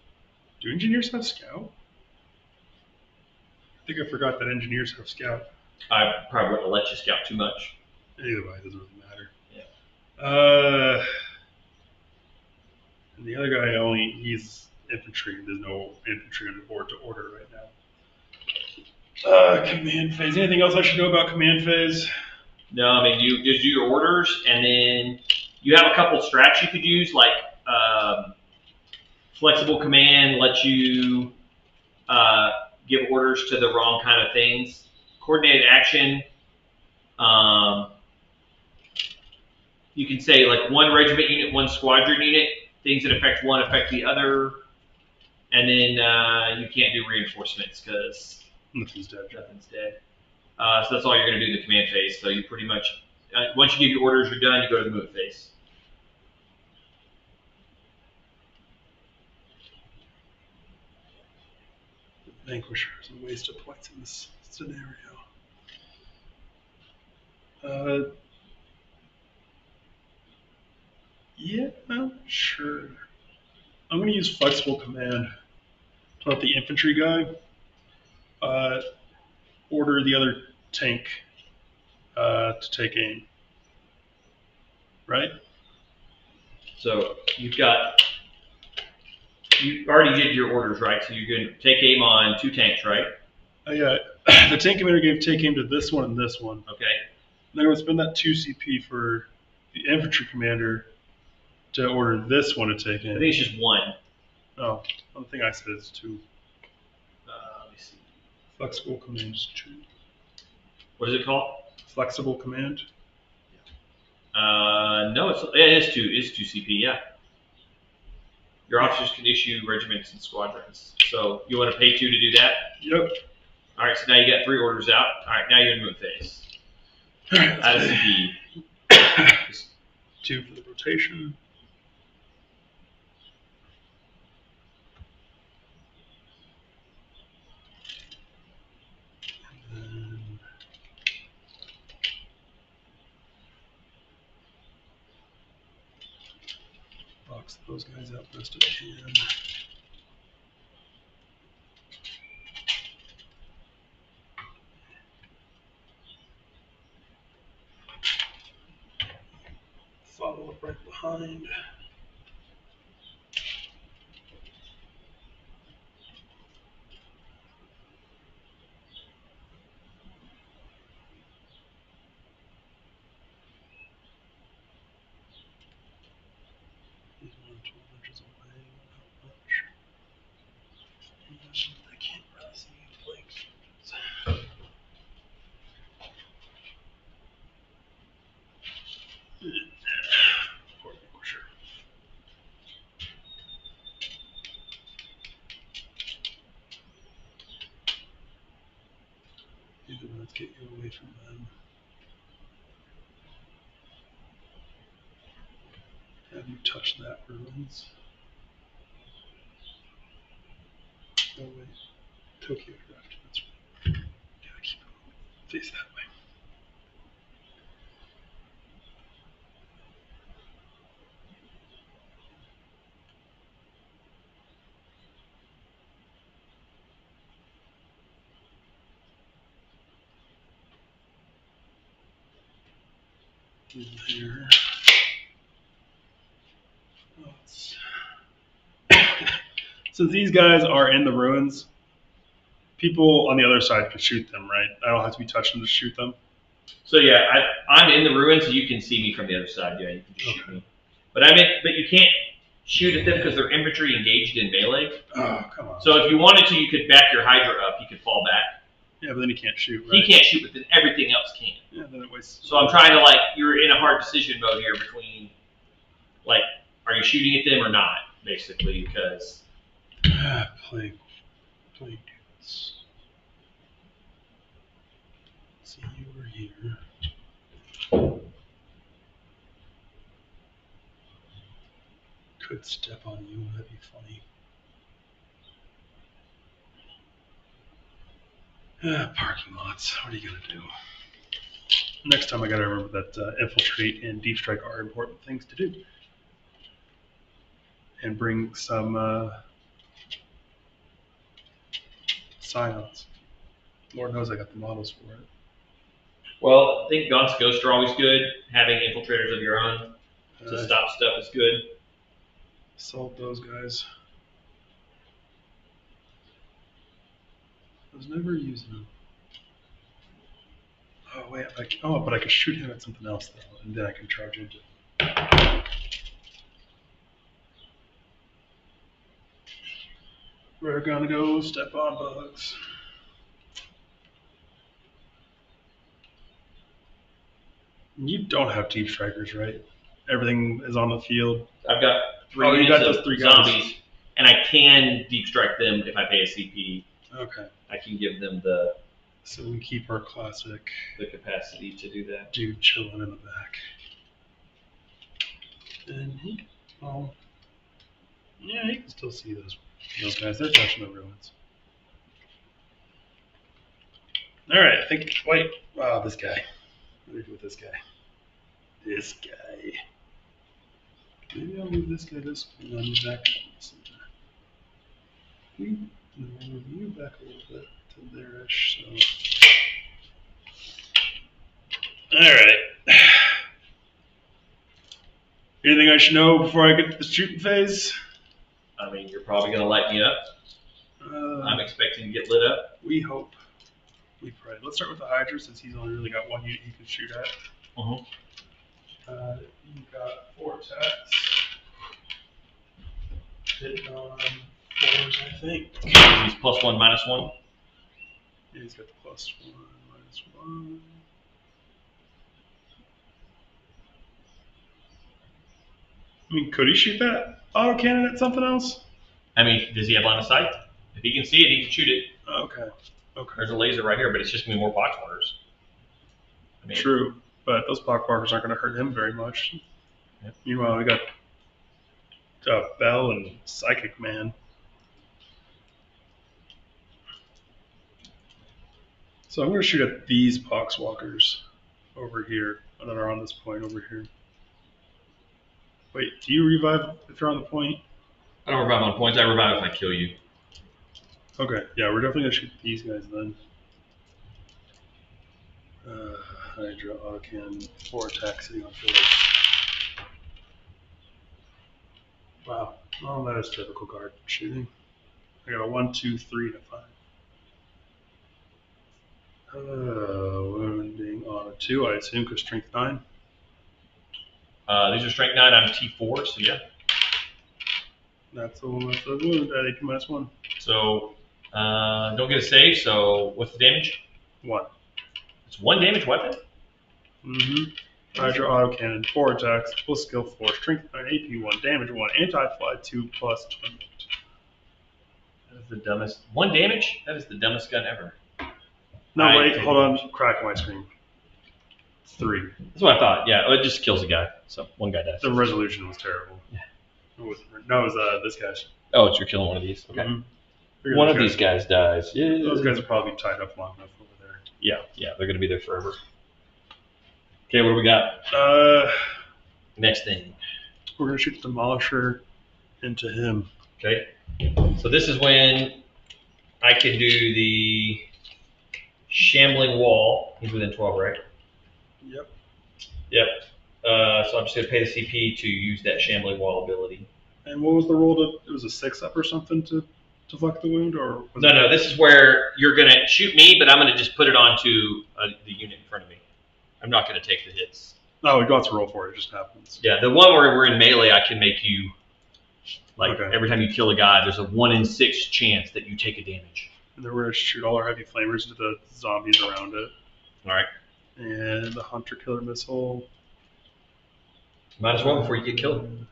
do engineers have scout? I think I forgot that engineers have scout. I probably wouldn't have let you scout too much. Either way, it doesn't really matter. Yeah. And the other guy he's infantry. There's no infantry on the board to order right now. Command phase. Anything else I should know about command phase? No, I mean, you just do your orders, and then you have a couple strats you could use, like flexible command lets you give orders to the wrong kind of things. Coordinated action, you can say like 1 regiment unit, 1 squadron unit. Things that affect one affect the other, and then you can't do reinforcements because nothing's dead. So that's all you're going to do in the command phase. So you pretty much, once you give your orders, you're done. You go to the move phase. Vanquisher is a waste of points in this scenario. Yeah, sure. I'm going to use flexible command to let the infantry guy order the other tank to take aim. Right? So you already did your orders, right? So you're going to take aim on 2 tanks, right? Yeah. The tank commander gave take aim to this one and this one. Okay. And I'm going to spend that 2 CP for the infantry commander to order this one to take aim. I think it's just 1. No, one thing I said is 2. Let me see. Flexible command is 2. What is it called? Flexible command? No, it is 2. It's 2 CP, yeah. Your officers can issue regiments and squadrons. So you want to pay 2 to do that? Yep. All right, so now you got 3 orders out. All right, now you're in move phase. All right, Out of CP. 2 for the rotation. And then box those guys out best I can. Follow up right behind. 12 inches away. Not much. I can't really see flanks. Sure. Let's get you away from them. Have you touched that ruins? Oh wait, Tokyo Drift. That's right. Gotta keep it face that way. Here. Since these guys are in the ruins, people on the other side can shoot them, right? I don't have to be touching to shoot them. So yeah, I'm in the ruins, so you can see me from the other side. Yeah, you can just shoot me. But but you can't shoot at them because they're infantry engaged in melee. Oh, come on. So if you wanted to, you could back your Hydra up. You could fall back. Yeah, but then he can't shoot, right? He can't shoot, but then everything else can. Yeah, then it wastes. So I'm trying to you're in a hard decision mode here between, are you shooting at them or not, basically, because. Plague dudes. See, you were here. Could step on you, that'd be funny. Parking lots. What are you gonna do? Next time I gotta remember that infiltrate and deep strike are important things to do. And bring some scions. Lord knows I got the models for it. Well, I think Gaunt's Ghosts are always good. Having infiltrators of your own to stop stuff is good. Assault those guys. I was never using them. Oh wait, but I could shoot him at something else though, and then I can charge into it. We're gonna go step on bugs. You don't have deep strikers, right? Everything is on the field. I've got three zombies, guys. And I can deep strike them if I pay a CP. Okay. I can give them the. So we keep our classic. The capacity to do that. Dude chilling in the back. And he can still see those guys. They're touching the ruins. All right, I think. Wait, wow, this guy. What do we do with this guy? This guy. Maybe I'll move this guy this way and I'll move that guy this way. We'll move you back a little bit to there-ish. So. All right. Anything I should know before I get to the shooting phase? I mean, you're probably going to light me up. I'm expecting to get lit up. We hope. We pray. Let's start with the Hydra since he's only really got one unit he can shoot at. You've got 4 attacks. Hitting on 4s, I think. He's +1, -1. Yeah, he's got the +1, -1. I mean, could he shoot that autocannon at something else? I mean, does he have line of sight? If he can see it, he can shoot it. Okay. There's a laser right here, but it's just going to be more Poxwalkers. I mean, true, but those Poxwalkers aren't going to hurt him very much. Yep. Meanwhile, we got Bell and Psychic Man. So I'm going to shoot at these Poxwalkers over here that are on this point over here. Wait, do you revive if you're on the point? I don't revive on points. I revive if I kill you. Okay, yeah, we're definitely going to shoot these guys then. Hydra, autocannon, 4 attacks sitting on village. Wow, well, that is typical guard shooting. I got a 1, 2, 3, and a 5. Wounding on a 2, I assume, because strength 9. These are strength 9. I'm T4, so yeah. That's the one with the wound at AP -1. So don't get a save. So what's the damage? 1. It's 1 damage weapon. Mm-hmm. Hydra autocannon, 4 attacks, full skill 4, strength 9, AP 1, damage 1, anti-fly 2 plus torment. That is the dumbest. 1 damage? That is the dumbest gun ever. No, wait, hold on. Crack my screen. 3. That's what I thought. Yeah, it just kills a guy. So 1 guy dies. The resolution was terrible. Yeah. It was this guy's. Oh, it's you're killing one of these. Okay. Mm-hmm. One of these guys dies. Yeah. Those guys are probably tied up long enough over there. Yeah, they're gonna be there forever. Okay, what do we got? Next thing. We're gonna shoot the Demolisher into him. Okay. So this is when I can do the shambling wall. He's within 12, right? Yep. Yep. So I'm just gonna pay the CP to use that shambling wall ability. And what was the roll to? It was a 6-up or something to deflect the wound, or was No. This is where you're gonna shoot me, but I'm gonna just put it onto the unit in front of me. I'm not gonna take the hits. No, we don't have to roll for it. It just happens. Yeah, the one where we're in melee, I can make you Okay. every time you kill a guy, there's a 1 in 6 chance that you take a damage. And then we're gonna shoot all our heavy flamers into the zombies around it. All right. And the hunter killer missile. Might as well before you get killed.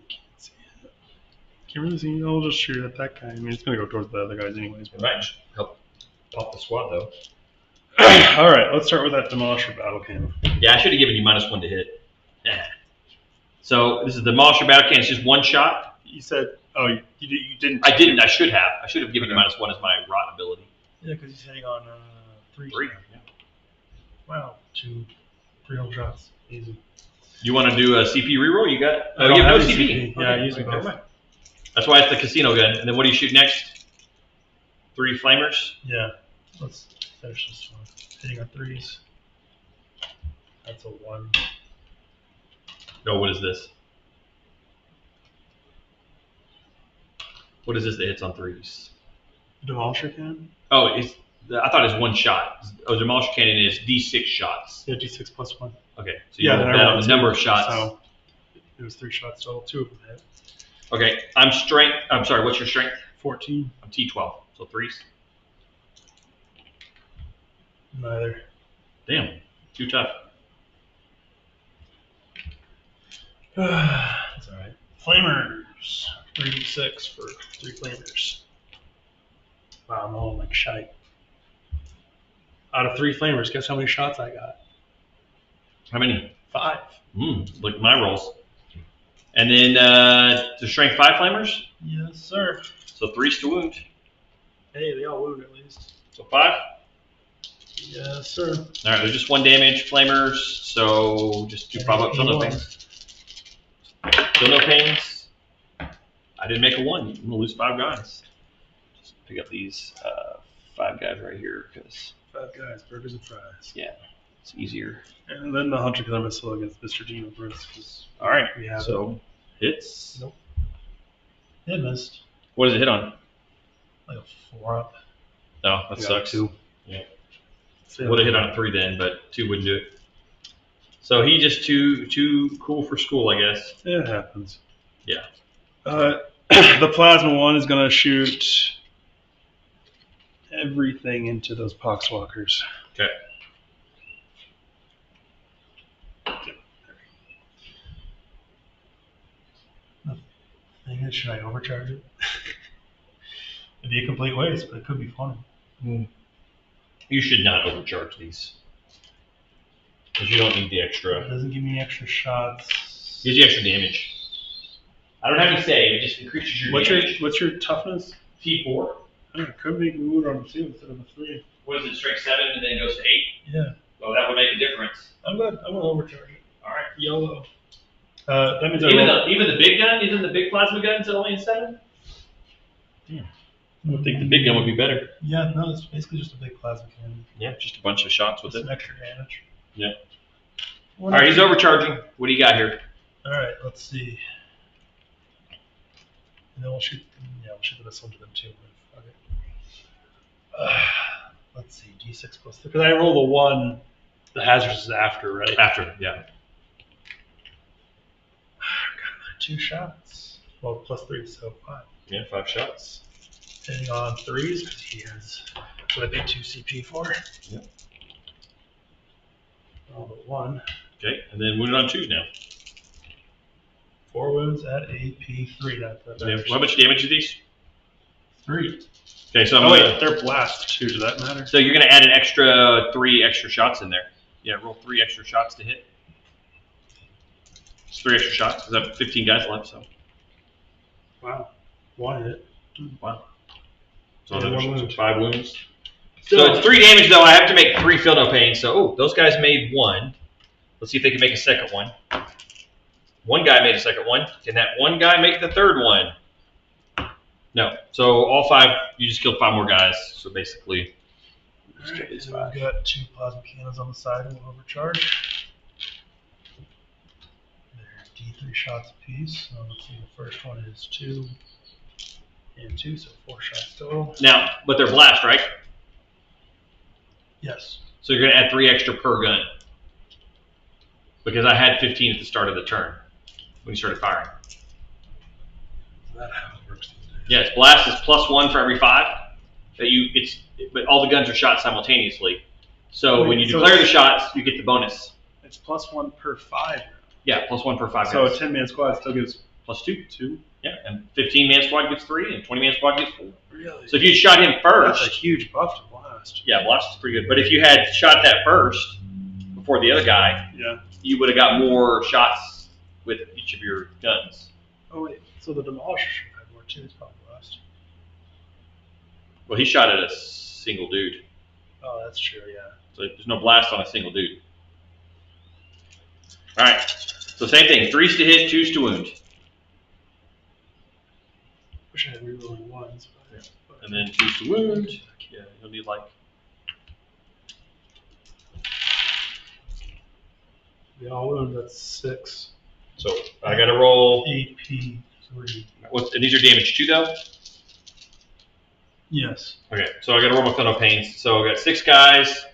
Can't see it. Can't really see it. I'll just shoot at that guy. I mean, it's gonna go towards the other guys anyways. It might just help pop the squad though. All right, let's start with that Demolisher battle cannon. Yeah, I should have given you -1 to hit. So this is the Demolisher battle cannon. It's just 1 shot. You said, oh, you didn't. I didn't. I should have. I should have given you -1 as my rot ability. Yeah, because he's hitting on 3. 3. Yeah. Wow, 3 whole shots. Easy. You want to do a CP reroll? You got? I Oh, don't you have no have any CP. CP. Yeah, I use it never both. mind. That's why it's the casino gun. And then what do you shoot next? 3 flamers. Yeah, let's finish this one. Hitting on 3s. That's a 1. No, what is this? What is this that hits on 3s? Demolisher cannon? Oh, I thought it was 1 shot. Oh, Demolisher cannon is D6 shots. Yeah, D6 plus 1. Okay, so you Yeah, roll then I that rolled on the 2, number of shots. So it was 3 shots total. 2 of them hit. Okay, I'm sorry, what's your strength? 14. I'm T12, so 3s. Neither. Damn, too tough. That's alright. Flamers. 3d6 for 3 flamers. Wow, I'm rolling like shite. Out of 3 flamers, guess how many shots I got? How many? 5. Look at my rolls. And then the strength 5 flamers, Yes, sir. so 3s to wound. Hey, they all wound at least. So 5. Yes, sir. All right, there's just 1 damage, flamers, so just do pop up, feel no pains. Feel no pains. I didn't make a 1. I'm gonna lose 5 guys. Just pick up these 5 guys right here because 5 guys, burgers and fries. it's easier. And then the hunter killer missile against Mr. Dino Bruce. All right, We have so hits. Nope. It missed. What does it hit on? Like a 4 up. No, that sucks. 2. Yeah. So, Would have hit on a 3 then, but 2 wouldn't do it. So he just too cool for school, I guess. It happens. Yeah. The plasma one is going to shoot everything into those Poxwalkers. Okay. Thing is, should I overcharge it? It'd be a complete waste, but it could be fun. You should not overcharge these. Because you don't need the It extra. doesn't give me any extra shots. Gives you extra damage. I don't have any save, it just increases your damage. What's your toughness? T4. Oh, it could make me wound on the 2 instead of the 3. What is it, strength 7 and then goes to 8? Yeah, Well, that would make a difference. I'm good. I'm gonna overcharge it. Alright. YOLO. That means I Even roll. the big gun, isn't the big plasma guns only in 7? I would think the big gun would be better. Yeah, no, it's basically just a big plasma cannon. Yeah, just a bunch of shots with With it. some extra damage. Yeah. Alright, he's overcharging. What do you got here? All right, let's see. And then we'll shoot. We'll shoot the missile to them too. Okay. Let's see, D6 plus 3. Because I roll the 1. The hazard is after, right? After, yeah. 2 shots. Well, plus 3, so 5. Yeah, 5 shots. Hitting on 3s because he has what I paid 2 CP for. Yep. All but 1. Okay, and then wounded on 2s now. 4 wounds at AP3. How much damage are these? 3. Okay, so Oh wait, they're blast too. Does that matter? So you're gonna add an extra 3 extra shots in there. Yeah, roll 3 extra shots to hit. It's 3 extra shots because I have 15 guys left. So Wow. 1 hit. wow. So Yeah, another 1 wound. 5 wounds. So it's 3 damage though. I have to make 3 feel no pain. So those guys made 1. Let's see if they can make a second one. One guy made a second one. Can that one guy make the third one? No. So all 5, you just killed 5 more guys. So basically, Alright, so we've got 2 plasma cannons on the side and we'll overcharge. They're D3 shots apiece. So let's see, the first one is 2 and 2, so 4 shots total. now, but they're blast, right? Yes. So you're gonna add 3 extra per gun. Because I had 15 at the start of the turn when you started firing. Is that how it works these days? Yes, blast is +1 for every 5 that but all the guns are shot simultaneously. So Wait, when you so declare the shots, you get the bonus. It's +1 per 5. Yeah, +1 per 5 So guys. a 10-man squad still gives +2. 2. Yeah, and 15-man squad gets 3, and 20-man squad gets 4. Really? So if you shot him That's a first, huge buff to blast. yeah, blast is pretty good. But if you had shot that first before the other guy, Yeah. you would have got more shots with each of your guns. Oh wait, so the demolisher should have more too. It's probably blast. Well, he shot at a single dude, Oh, that's true. Yeah. so there's no blast on a single dude. All right, so same thing: 3s to hit, 2s to wound, Wish I had rerolling 1s. But and then 2s to wound. Yeah, you'll need like yeah, all wounds. That's 6. so. I got to roll. AP3. And these are damage 2 though. Yes. Okay, so I got to roll my Feel No Pains. So I got 6 guys.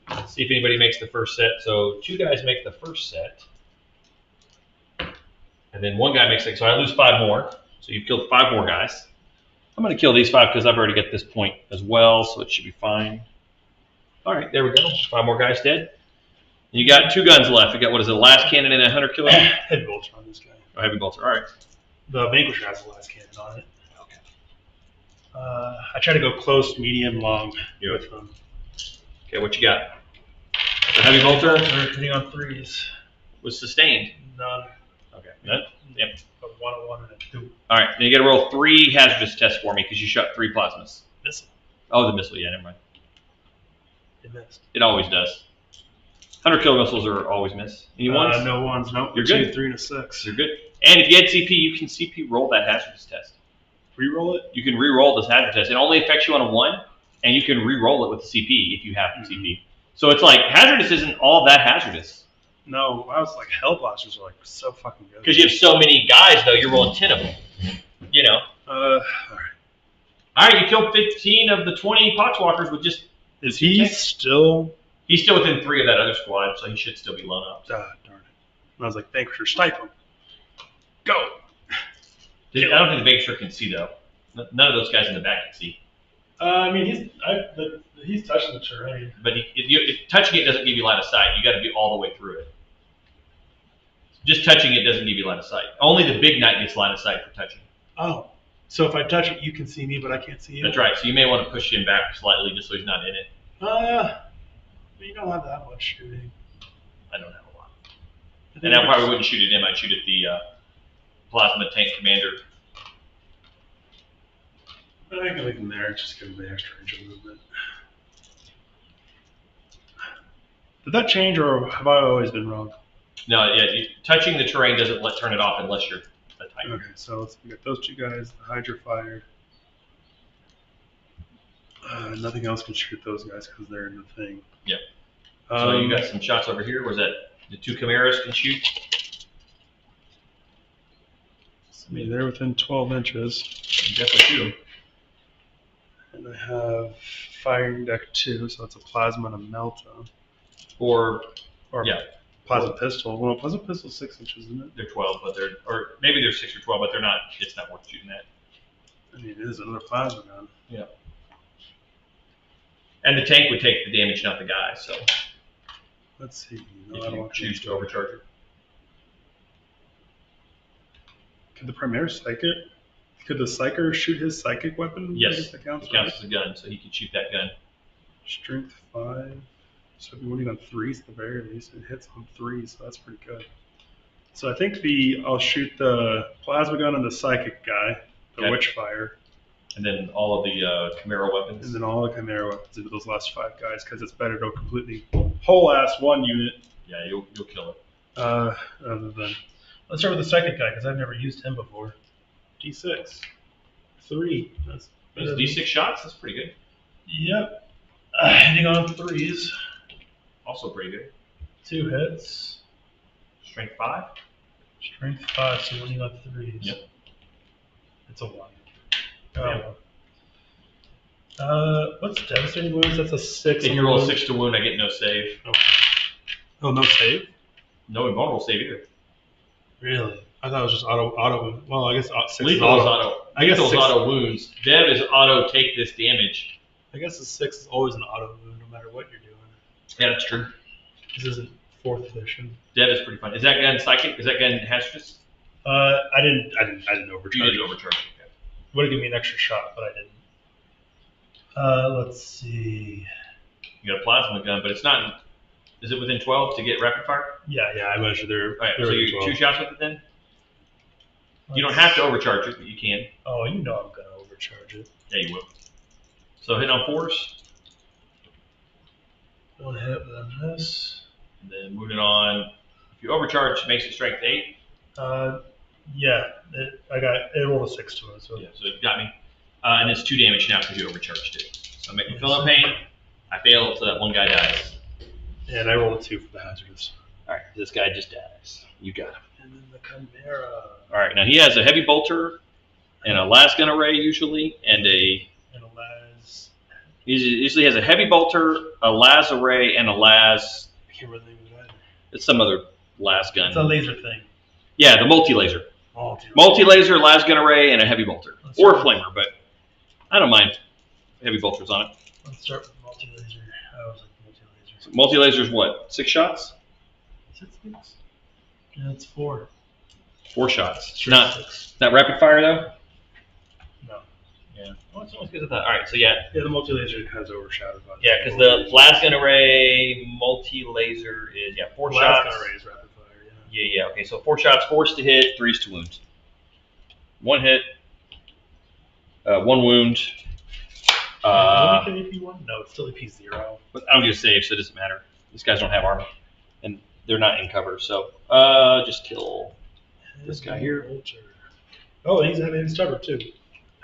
Let's see if anybody makes the first set. So 2 guys make the first set, and then 1 guy makes it. So I lose 5 more. So you've killed 5 more guys. I'm going to kill these 5 because I've already got this point as well, so it should be fine. All right, there we go. 5 more guys dead. And you got 2 guns left. You got, what is it, last cannon and a 100 killer? Heavy bolter on this guy. Oh, heavy bolter. All right. The Vanquisher has the last cannon on it. Okay. I try to go close, medium, long Yeah. with them. Okay, what you got? The heavy bolter They're hitting on 3s. was sustained. None. Okay. Yep. But 1 and 1 and a 2. All right, then you got to roll 3 hazardous tests for me because you shot 3 plasmas. Missile. Oh, the missile. Yeah, never mind. It missed. It always does. 100 kill missiles are always miss. Any ones? No ones. Nope. You're 2, good. 3, and a 6. You're good. And if you had CP, you can CP roll that hazardous test. Reroll it. You can re-roll this hazard test. It only affects you on a 1, and you can re-roll it with a CP if you have CP. So it's like hazardous isn't all that hazardous No, I was like Hellblasters are like so fucking good. because you have so many guys. Though you're rolling 10 of them. You know. All right. All right, you killed 15 of the 20 Poxwalkers with just. Is he still? He's still within 3 of that other squad, so he should still be blown up. Ah, darn it. And I was like, Vanquisher, snipe him. Go. I don't think the Vanquisher can see though. None of those guys in the back can see. I mean, he's touching the terrain. But if touching it doesn't give you line of sight, you got to be all the way through it. Just touching it doesn't give you line of sight. Only the big knight gets line of sight for touching. Oh, so if I touch it, you can see me, but I can't see you. That's right. So you may want to push him back slightly just so he's not in it. You don't have that much shooting. I don't have a lot. And I probably wouldn't shoot at him. I'd shoot at the plasma tank commander. I can leave him there. Just give him the extra inch of movement. Did that change, or have I always been wrong? No, yeah, touching the terrain doesn't turn it off unless you're a type. Okay, so we got those 2 guys. The Hydra fired. Nothing else can shoot those guys because they're in the thing. Yeah. So you got some shots over here. Was that the 2 Chimeras can shoot? I mean, they're within 12 inches. You definitely shoot them. And I have firing deck 2, so it's a plasma and a melta. Or Or yeah, plasma pistol. Well, plasma pistol's 6 inches, isn't it? They're 12, but or maybe they're 6 or 12, but they're not. It's not worth shooting that. I mean, it is another plasma gun. Yeah. And the tank would take the damage, not the guy. So Let's see. No, if I don't you want choose to overcharge it. Could the Primaire psych it? Could the Psyker shoot his psychic weapon? Yes, That counts, it counts as a gun, so he can shoot that gun. Strength 5. So if you're winning on 3s at the very least, it hits on 3s, so that's pretty good. So I think I'll shoot the plasma gun and the psychic guy, the Witchfire. And then all of the Chimera weapons. And then all the Chimera weapons into those last 5 guys, because it's better to go completely whole ass 1 unit. Yeah, you'll kill it. Other than Let's start with the second guy because I've never used him before. D6. 3. That's Those D6 shots, that's pretty good. Yep. Hitting on 3s. Also pretty good. 2 hits. Strength 5. Strength 5, so winning on 3s. Yep. It's a 1. Yeah. What's devastating wounds? That's a 6. If you roll 6 to wound, I get no save. Okay. Oh, no save? No invulnerable save either. Really? I thought it was just auto. Well, I guess 6 is Lethal is auto. auto. I guess Lethal is 6 auto wounds. Dev is auto take this damage. I guess the 6 is always an auto wound, no matter what you're doing. Yeah, that's true. This isn't 4th edition. Dev is pretty fun. Is that gun psychic? Is that gun hazardous? I didn't overcharge. You didn't overcharge. Okay. Would have given me an extra shot, but I didn't. Let's see. You got a plasma gun, but it's not. Is it within 12 to get rapid fire? Yeah, I measured their. All right, their so you 2 shots with it then? You don't have to overcharge it, but you can. Oh, you know I'm gonna overcharge it. Yeah, you will. So hit on 4s. 1 hit with a miss. And then moving on. If you overcharge, it makes it strength 8. Yeah, it rolled a 6 to it. So Yeah, so it got me. And it's 2 damage now because you overcharged it. So make me feel no pain. I fail, so that one guy dies. and I rolled a 2 for the hazardous. All right, this guy just dies. You got him. And then the Chimera. All right, now he has a heavy bolter and a las gun array usually, and And a las. he usually has a heavy bolter, a las array, and a las. I can't remember the name of that. It's some other las gun. It's a laser thing. Yeah, the multi-laser. Oh, dude. Multi-laser, las gun array, and a heavy bolter. Let's Or a start- flamer, but I don't mind heavy bolters on it. Let's start with multi-laser. I was like multi-laser. Multi-laser's what? 6 shots? Is it 6? Yeah, it's 4. 4 shots. Sure, Not 6. rapid fire though? No. Yeah. Well, it's almost good at that. All right, so yeah. Yeah, the multi-laser kind of overshadowed by Yeah, because the las gun array multi-laser is, 4 shots. Blast gun array is rapid fire, yeah. Yeah. Okay, so 4 shots, 4s to hit, 3s to wound. 1 hit, 1 wound. Can AP 1? No, it's still AP 0. But I don't get a save, so it doesn't matter. These guys don't have armor, and they're not in cover, so just kill this guy here. Oh, he's having heavy stubber too.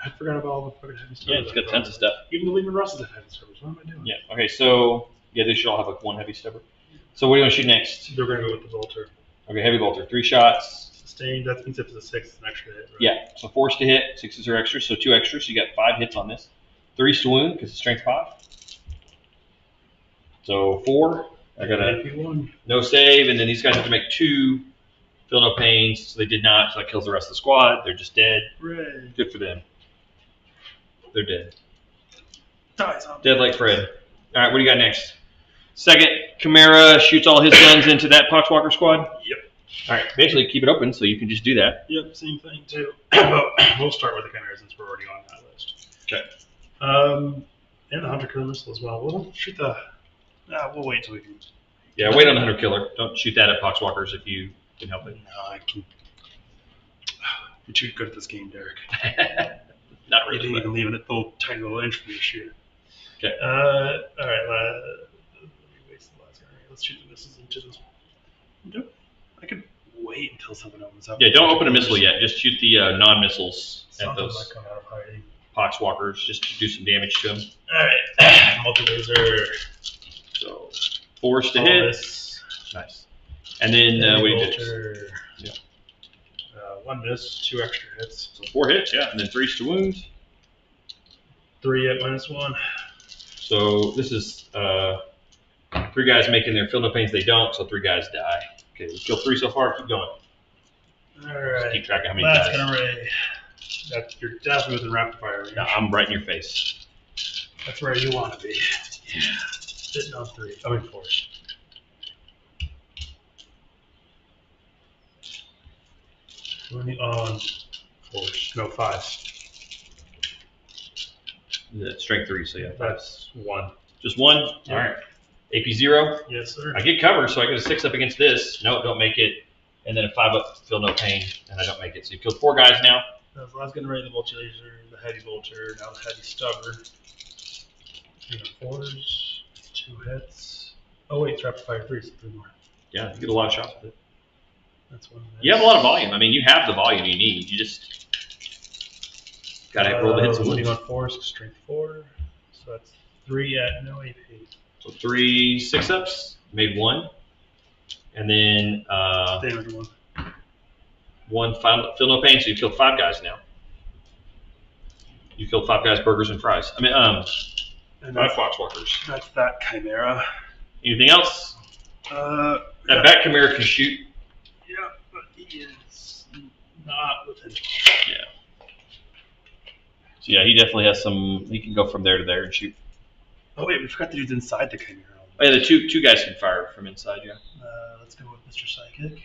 I forgot about all the fucking heavy stubber. Yeah, it's got tons of stuff. Even the Lehman Russes have heavy stubbers. What am I doing? Yeah. Okay, so they should all have like 1 heavy stubber. So what do you want to shoot next? They're gonna go with the bolter. Okay, heavy bolter, 3 shots. Sustained. That means if it's a 6, it's an extra hit. Right? Yeah. So 4s to hit, 6s are extras, so 2 extras. So you got 5 hits on this. 3s to wound because it's strength 5. So 4. I got a AP 1. no save, and then these guys have to make 2. Feel no pains, so they did not. So that kills the rest of the squad. They're just dead. Red. Good for them. They're dead. Dies on. Dead like Fred. All right, what do you got next? Second, Chimera shoots all his guns into that Poxwalker squad. Yep. All right, basically keep it open so you can just do that. Yep. Same thing too. We'll start with the Chimera since we're already on that list. Okay. And the Hunter Killer Missile as well. We'll shoot the. We'll wait till we can. Yeah, wait on the Hunter Killer. Don't shoot that at Poxwalkers if you can help it. No, I can. You're too good at this game, Derek. Not You really. didn't But even leave it a little tiny little inch for me to shoot. Okay. All right. Waste the last guy. Let's shoot the missiles into this. Nope. I could wait until something opens up. yeah, don't open a missile yet. Just shoot the non-missiles at Something those might come out of hiding. Poxwalkers. Just to do some damage to them. All right. Multi-laser. So 4s to hit. Nice. And then what do you do? Yeah. 1 miss, 2 extra hits. So 4 hits, yeah, and then 3s to wound. 3 at -1. So this is 3 guys making their feel no pains. They don't, so 3 guys die. Okay, we killed 3 so far. Keep going. All right. Keep track of how many Last guys. gun array. You're definitely within rapid fire range. No, I'm right in your face. That's where you want to be. Yeah. Sitting on 3. I mean 4. Running on 4s. No, 5s. Yeah, strength 3, so yeah. That's 1. Just 1? Yeah. All right. AP 0. Yes, sir. I get cover, so I get a 6 up against this. No, don't make it. And then a 5 up, feel no pain, and I don't make it. So you killed 4 guys now. That was gonna raid the Vulture, the Heavy Vulture, now the Heavy Stubber. 3 on 4s, 2 hits. Oh wait, it's rapid fire 3, so 3 more. Yeah, you get a lot of shots with it. That's 1 hit. You have a lot of volume. I mean, you have the volume you need. You just gotta roll the hits. Winning on 4s, strength 4. So that's 3 at no AP. So 3 6-ups, made 1. And then Damage 1. 1 final, feel no pain, so you killed 5 guys now. You killed 5 guys, burgers and fries. I mean, And 5 Poxwalkers. that's that Chimera. Anything else? Yeah, That Bat Chimera can shoot. but he is not within. Yeah. So yeah, he definitely has some. He can go from there to there and shoot. Oh wait, we forgot the dude's inside the Chimera. Oh yeah, the two guys can fire from inside. Yeah. Let's go with Mr. Psychic.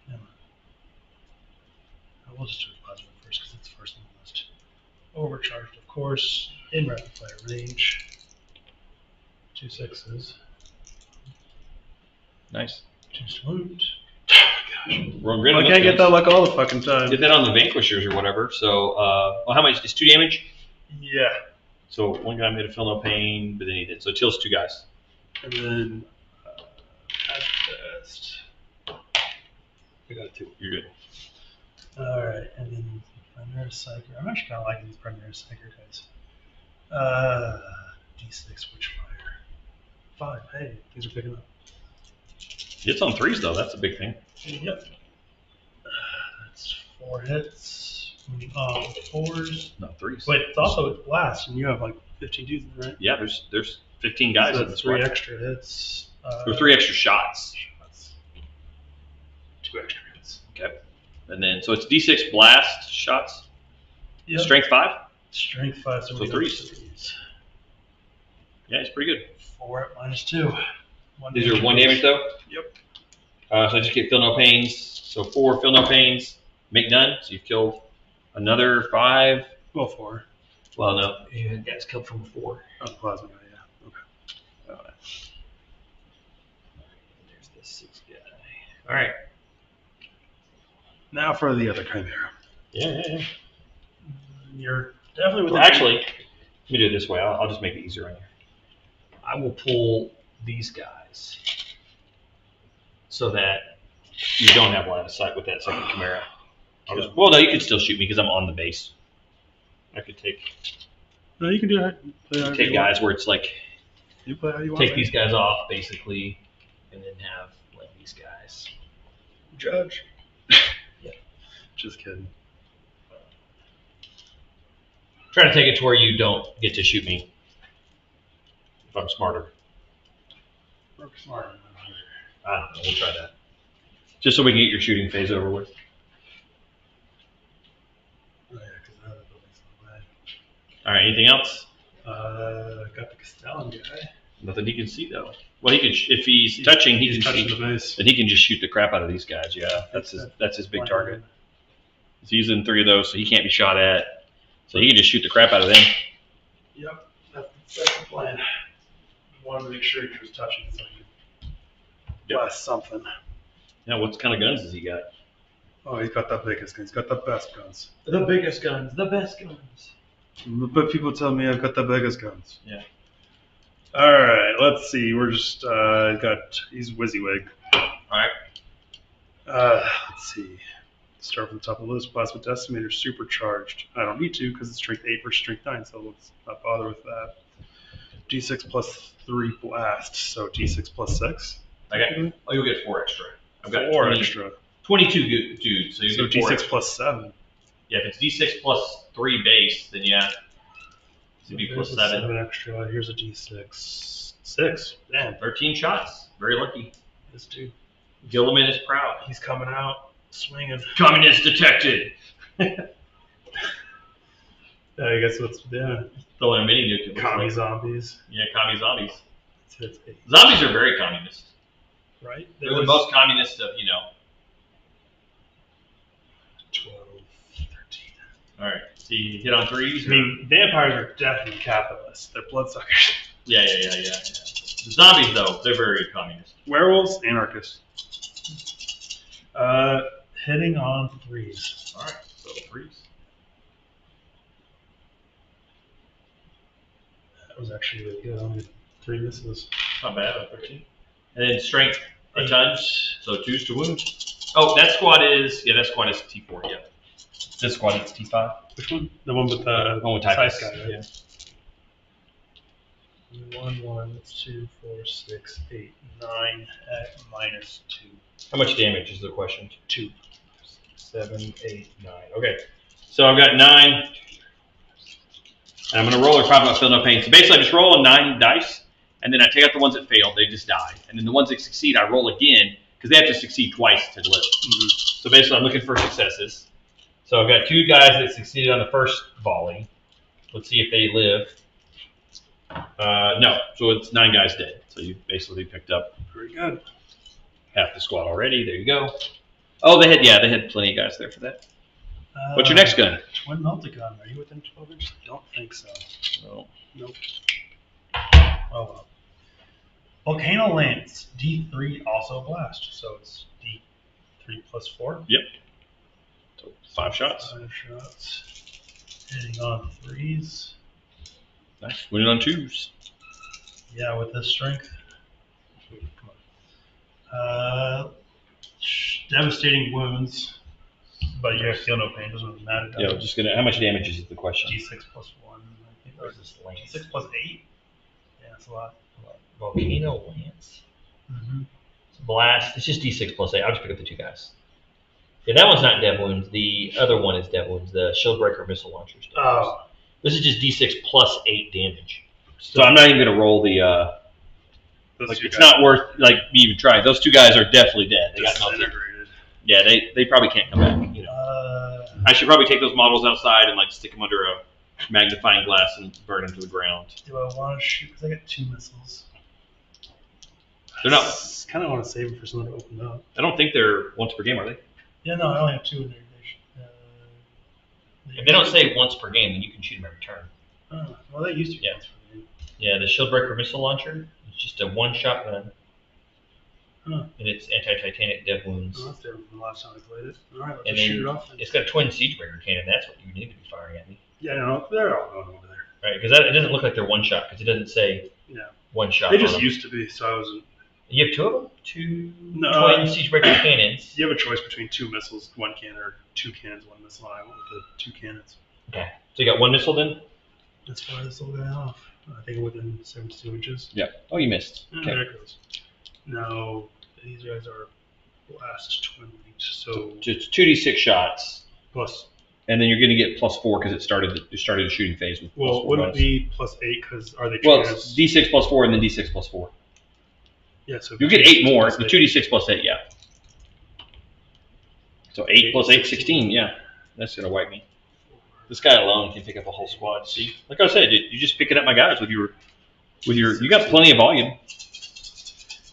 No. I will just do a positive first because it's first on the list. Overcharged, of course, in rapid fire range. 2 6s. Nice. 2 salute. We're I can't get that luck all the fucking time. Did that on the Vanquishers or whatever. So, well, how much? It's 2 damage. Yeah. So 1 guy made a feel no pain, but then he did. So it kills 2 guys. And then at best, I got 2. You're good. Alright, and then Primera Psyker. I'm actually kind of liking these Primera Psyker guys. D6 Witchfire. 5. Hey, things are picking up. It's on 3s though. That's a big thing. Yep. That's 4 hits. 4s. No 3s. Wait, it's also with blast, and you have like 15 dudes, right? Yeah, there's 15 guys So in this 3 one. extra hits. There were 3 extra shots. 2 extra hits. Okay. And then so it's D6 blast shots. Yep. Strength 5. Strength 5. So, So we got 3s. Yeah, it's pretty good. 4 at -2. These are 1 damage though. Yep. So I just get feel no pains. So 4 feel no pains, make none. So you've killed another 5. Well, 4. Well, no, you had guys killed from 4. Oh, the plasma guy, yeah. Okay. There's the 6 guy. All right. Now for the other Chimera. Yeah. You're definitely with Well, actually, let me do it this way. I'll just make it easier on you. I will pull these guys so that you don't have line of sight with that second Chimera. Well, no, you can still shoot me because I'm on the base. I could take No, you can do that. Play however take you guys where it's like You play how you want. take man. these guys off basically, and then have like these guys. Judge. Yeah. Just kidding. Try to take it to where you don't get to shoot me. If I'm smarter. Work smart. I don't know. We'll try that. Just so we can get your shooting phase over with. Oh, yeah, because now the building's not bad. All right. Anything else? Got the Castellan guy. Nothing he can see though. Well, he can. If he's touching, he He's can touching shoot. the base. Then he can just shoot the crap out of these guys. Yeah, that's his big target. He's using 3 of those, so he can't be shot at. So he can just shoot the crap out of them. Yep, that's the plan. Wanted to make sure he was touching something. Yep. Blast something. Now, what kind of guns does he got? Oh, he's got the biggest guns. He's got the best guns. The biggest guns, the best guns. But people tell me I've got the biggest guns. Yeah. All right, let's see. We're just he's WYSIWYG. All right. Let's see. Start from the top of the list. Plasma Decimator supercharged. I don't need to because it's strength 8 versus strength 9, so let's not bother with that. D6 plus 3 blast, so D6 plus 6. Okay. Oh, you'll get 4 extra. I've got 4 20 extra. 22 dudes, so you So get 4 D6 extra. plus 7. Yeah, if it's D6 plus 3 base, then yeah. So it'd be plus 7. 7 extra. Here's a D6. 6. Damn. 13 shots. Very lucky. This dude. Gilliman is proud. He's coming out swinging. Communist detected. I guess what's Throwing a mini nuke. commie zombies. Yeah, commie zombies. It's 8. Zombies are very communist. Right? They're the most communist of, 12, 13. All right. So you hit on 3s? I mean, vampires are definitely capitalists. They're bloodsuckers. Yeah. The zombies, though, they're very communist. Werewolves, anarchists. Hitting on 3s. All right. So 3s. That was actually really good. Only 3 misses. Not bad on 13. And then strength a ton. So 2s to wound. Oh, that squad is T4, yeah. This squad is T5. Which one? The one with the One with size typhus. guy, right? Yeah. 1, that's 2, 4, 6, 8, 9 at -2. How much damage is the question? 2. 7, 8, 9. Okay. So I've got 9. And I'm going to roll or probably not feel no pain. So basically I just roll 9 dice, and then I take out the ones that failed. They just die. And then the ones that succeed, I roll again, because they have to succeed twice to live. Mm-hmm. So basically I'm looking for successes. So I've got 2 guys that succeeded on the first volley. Let's see if they live. No. So it's 9 guys dead. So you basically picked up Pretty good. half the squad already. There you go. Oh, they had plenty of guys there for that. What's your next gun? Twin melted gun. Are you within 12 inches? Don't think so. No. Nope. Oh well. Volcano Lance. D3 also blast. So it's D3 plus 4. Yep. So 5 shots. 5 shots. Hitting on 3s. Nice. Winning on 2s. Yeah, with this strength. Come on. Devastating wounds. But you feel no pain. Doesn't really matter. Yeah, I'm just gonna. How much damage is the question? D6 plus 1. I think. Or is this lance? D6 plus 8. Yeah, that's a lot. Volcano lance. Mm-hmm. Blast. It's just D6 plus 8. I'll just pick up the 2 guys. Yeah, that one's not dev wounds. The other one is dev wounds. The shield breaker missile launchers. Oh. This is just D6 plus 8 damage. So I'm not even gonna roll the. It's not worth me even trying. Those 2 guys are definitely dead. They got melted. Yeah, they probably can't come back. I should probably take those models outside and stick them under a magnifying glass and burn them to the ground. Do I want to shoot? Because I got 2 missiles. They're not. Kind of want to save them for someone to open up. I don't think they're once per game, are they? Yeah, no, I only have 2 in there. If they don't say once per game, then you can shoot them every turn. Oh, well, they used to be once per game. Yeah, the shield breaker missile launcher is just a 1-shot gun. Huh. And it's anti-titanic dev wounds. Oh, that's different from the last time I played it. All right, And let's shoot it off. It's got a twin siege breaker cannon. That's what you need to be firing at me. Yeah, no, they're all going over there. Right, because it doesn't look like they're 1-shot, because it doesn't say 1-shot. They just used to be, so I wasn't. You have 2 of them? 2 twin siege breaker cannons. You have a choice between 2 missiles, 1 cannon, or 2 cannons, 1 missile. I went with the 2 cannons. Okay. So you got 1 missile then? Let's fire this little guy off. I think within 72 inches. Yeah. Oh, you missed. Okay. There it goes. Now, these guys are blast twin linked, so just 2d6 shots. Plus. And then you're going to get +4 because it started the shooting phase with. Well, wouldn't it be +8 because are they? Well, it's d6 plus 4 and then d6 plus 4. Yeah, so you get 8 more. The 2d6 plus 8, yeah. So 8 plus 8, 16. Yeah, that's gonna wipe me. This guy alone can pick up a whole squad. See, like I said, you just picking up my guys with your. You got plenty of volume.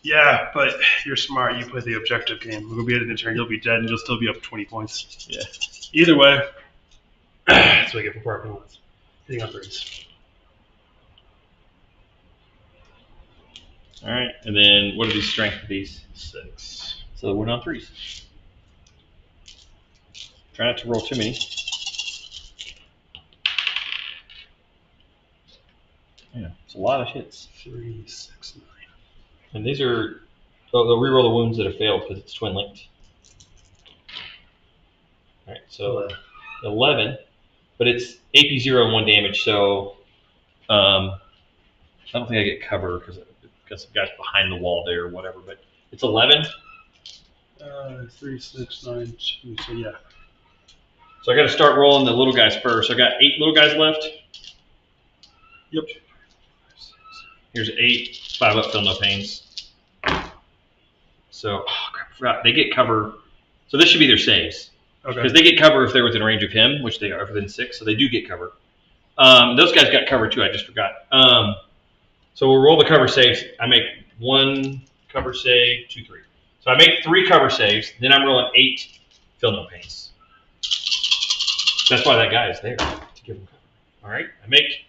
Yeah, but you're smart. You play the objective game. We'll be at an turn. You'll be dead, and you'll still be up 20 points. Yeah. Either way, that's what I get for parking lots. Hitting on 3s. All right, and then what are the strength of these? 6. So we're on 3s. Try not to roll too many. Yeah, it's a lot of hits. 3, 6, 9. And these are, they'll reroll the wounds that have failed because it's twin linked. All right, so 11, but it's AP 0 and 1 damage, so I don't think I get cover because the guy's behind the wall there or whatever, but it's 11. 3, 6, 9, 2, so yeah. So I got to start rolling the little guys first. I got 8 little guys left. Yep. Here's 8, 5 up, feel no pains. So, oh, crap, I forgot. They get cover. So this should be their saves. Okay. Because they get cover if they're within range of him, which they are within 6, so they do get cover. Those guys got cover too, I just forgot. So we'll roll the cover saves. I make 1 cover save, 2, 3. So I make 3 cover saves, then I'm rolling 8 feel no pains. That's why that guy is there, to give him cover. All right, I make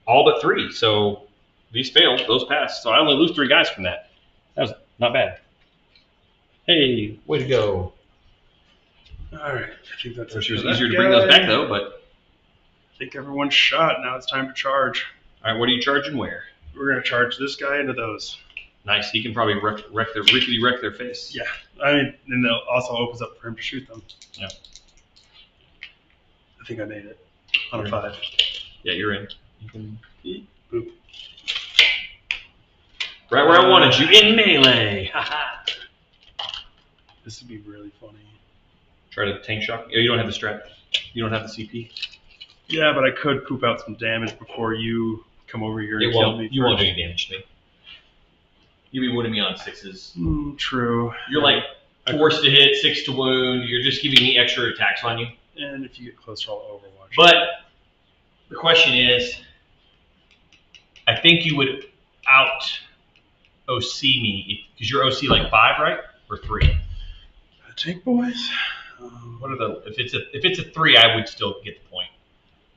all but 3, so these failed, those passed. So I only lose 3 guys from that. That was not bad. Hey, way to go. All right. I think that's It was easier to bring those back though, but. I think everyone's shot. Now it's time to charge. All right, what are you charging where? We're gonna charge this guy into those. Nice. He can probably wreck their face. Yeah. I mean, and it also opens up for him to shoot them. Yeah. I think I made it on a 5. Yeah, you're in. You can Boop. right where I wanted you, in melee. Haha. This would be really funny. Try to tank shock. Oh, you don't have the strap. You don't have the CP. Yeah, but I could poop out some damage before you come over here and kill me. You won't do any damage to me. You'll be wounding me on 6s. True. You're like forced to hit, 6 to wound. You're just giving me extra attacks on you. And if you get closer, I'll overwatch. But the question is, I think you would out OC me because you're OC like 5, right? Or 3? Tank boys. What are the? If it's a 3, I would still get the point,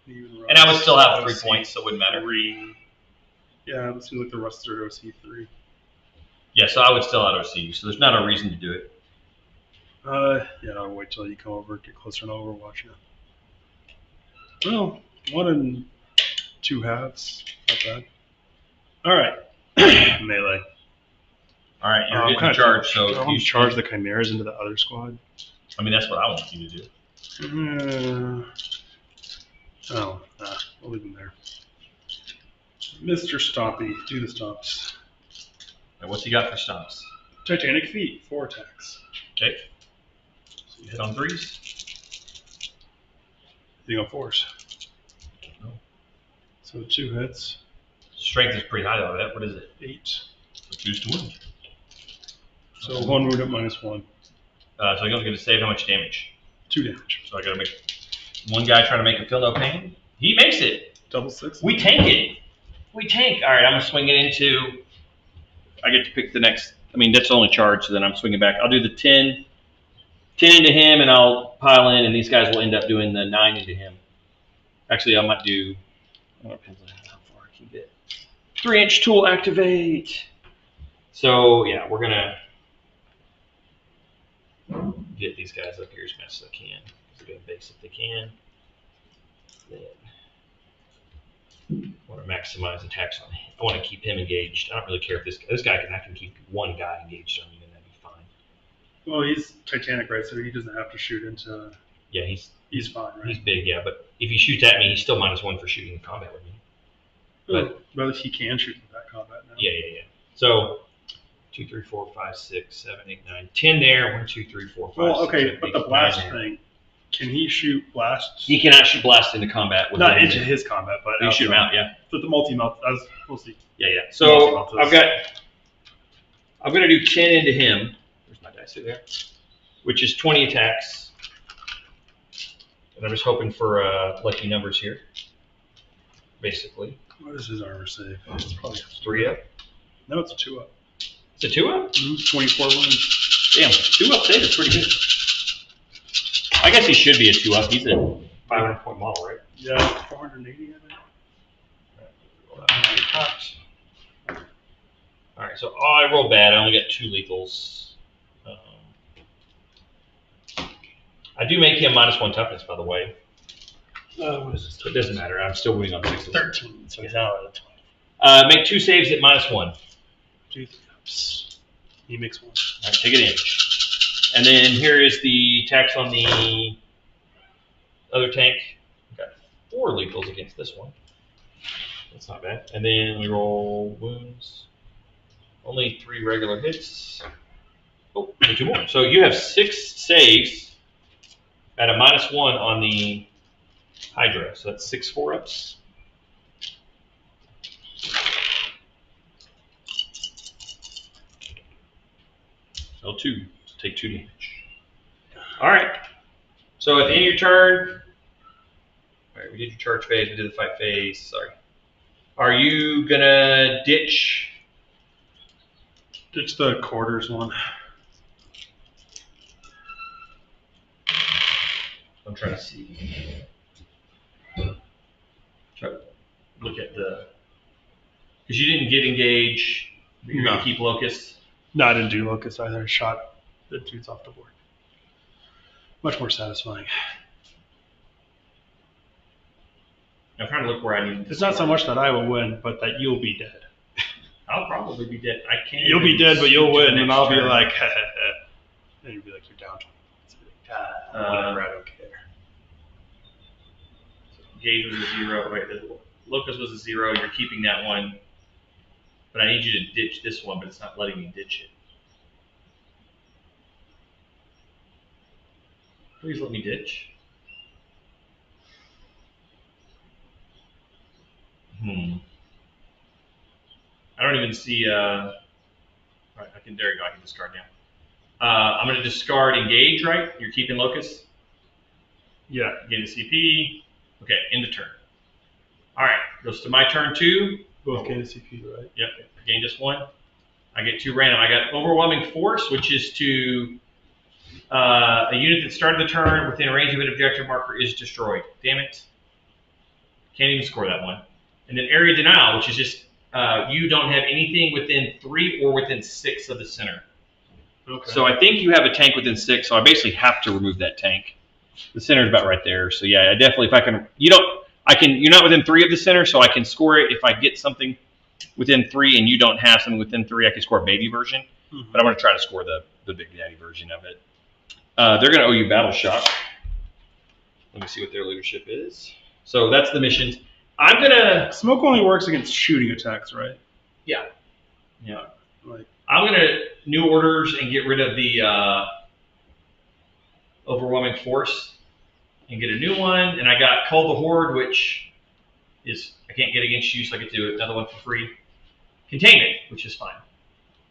Even and I would still have 3 OC points, so it wouldn't matter. 3. Yeah, it seems like the rest are OC 3. Yeah, so I would still out OC you. So there's not a reason to do it. Yeah, I'll wait till you come over, get closer, and overwatch you. Well, 1 and 2 halves, not bad. All right, melee. All right, you're I'm getting charged. So I want to charge the chimeras into the other squad. I mean, that's what I want you to do. We'll leave him there. Mr. Stompy, do the stomps. Now, what's he got for stomps? Titanic feet, 4 attacks. Okay. So you hit on 3s. Hitting on 4s. No. So 2 hits. Strength is pretty high though. That what is it? 8. So 2's to wound. So 1 wound at -1. So I'm going to save how much damage? 2 damage. So I got to make 1 guy trying to make him feel no pain. He makes it. Double 6. We tank it. We tank. All right, I'm going to swing it into. I get to pick the next. I mean, that's only charge, so then I'm swinging back. I'll do the 10 into him, and I'll pile in, and these guys will end up doing the 9 into him. Actually, I might do. It depends on how far I can get. 3-inch tool activate. So yeah, we're gonna get these guys up here as best as I can. They're gonna base if they can. Then I want to maximize attacks on him. I want to keep him engaged. I don't really care if this guy I can keep 1 guy engaged on you, and that'd be fine. Well, he's Titanic, right? So he doesn't have to shoot into. Yeah, He's fine, right? he's big, yeah, but if he shoots at me, he's still -1 for shooting in combat with me. But he can shoot in that combat now. Yeah. So 2, 3, 4, 5, 6, 7, 8, 9, 10 there. 1, 2, 3, 4, 5. Well, 6, okay, 7, but 8, the 9 blast there. thing, can he shoot blasts? He can actually blast into combat with Not him. into his combat, but You shoot him out, yeah. But the multi-melt, we'll see. Yeah. So I'm gonna do 10 into him. There's my dice there, which is 20 attacks. And I'm just hoping for lucky numbers here. Basically, What is his armor save? It's probably 3 up. No, it's a 2 up. It's a 2 up. 24 wounds. Damn, 2 up save is pretty good. I guess he should be a 2 up. He's a 500-point model, right? Yeah, 480, I think. All right, so I roll bad. I only got 2 lethals. I do make him -1 toughness, by the way. What is this? So it doesn't matter. I'm still winning on 6s. 13, so he's out of the 20. Make 2 saves at -1. 2 ups. He makes 1. All right, take a damage. And then here is the attacks on the other tank. Got 4 lethals against this one. That's not bad. And then we roll wounds. Only 3 regular hits. Oh, 2 more. So you have 6 saves at a -1 on the Hydra. So that's 6 4-ups. L2. So take 2 damage. All right. So at the end of your turn, all right, we did your charge phase, we did the fight phase. Sorry. Are you gonna ditch? Ditch the quarters one. I'm trying to see. Try to look at the. Because you didn't get engage, but you're gonna keep locust. No, I didn't do locust either. Shot the dudes off the board. Much more satisfying. I'm trying to look where I need. It's not so much that I will win, but that you'll be dead. I'll probably be dead. I can't. You'll be dead, but you'll win, and I'll be like, and you'll be like, you're down 20. Whatever, I don't care. Gauge was a 0. Wait, the locust was a 0. You're keeping that one, but I need you to ditch this one, but it's not letting me ditch it. Please let me ditch. I don't even see. All right, I can. There you go. I can discard now. I'm going to discard engage. Right? You're keeping locust. Yeah. Gain the CP. Okay, end of turn. All right, goes to my turn 2. Both gain the CP, right? Yep. I gain just 1. I get 2 random. I got overwhelming force, which is to a unit that started the turn within range of an objective marker is destroyed. Damn it. Can't even score that one. And then area denial, which is just you don't have anything within 3 or within 6 of the center. Okay. So I think you have a tank within 6, so I basically have to remove that tank. The center is about right there, so yeah, I definitely. If I can, you're not within 3 of the center, so I can score it. If I get something within 3 and you don't have something within 3, I can score a baby version. But I'm going to try to score the big daddy version of it. They're going to owe you battle shock. Let me see what their leadership is. So that's the missions. I'm gonna. Smoke only works against shooting attacks, right? Yeah. Like, I'm gonna new orders and get rid of the overwhelming force and get a new one. And I got Call the Horde, which is I can't get against you, so I get to do another one for free. Containment, which is fine.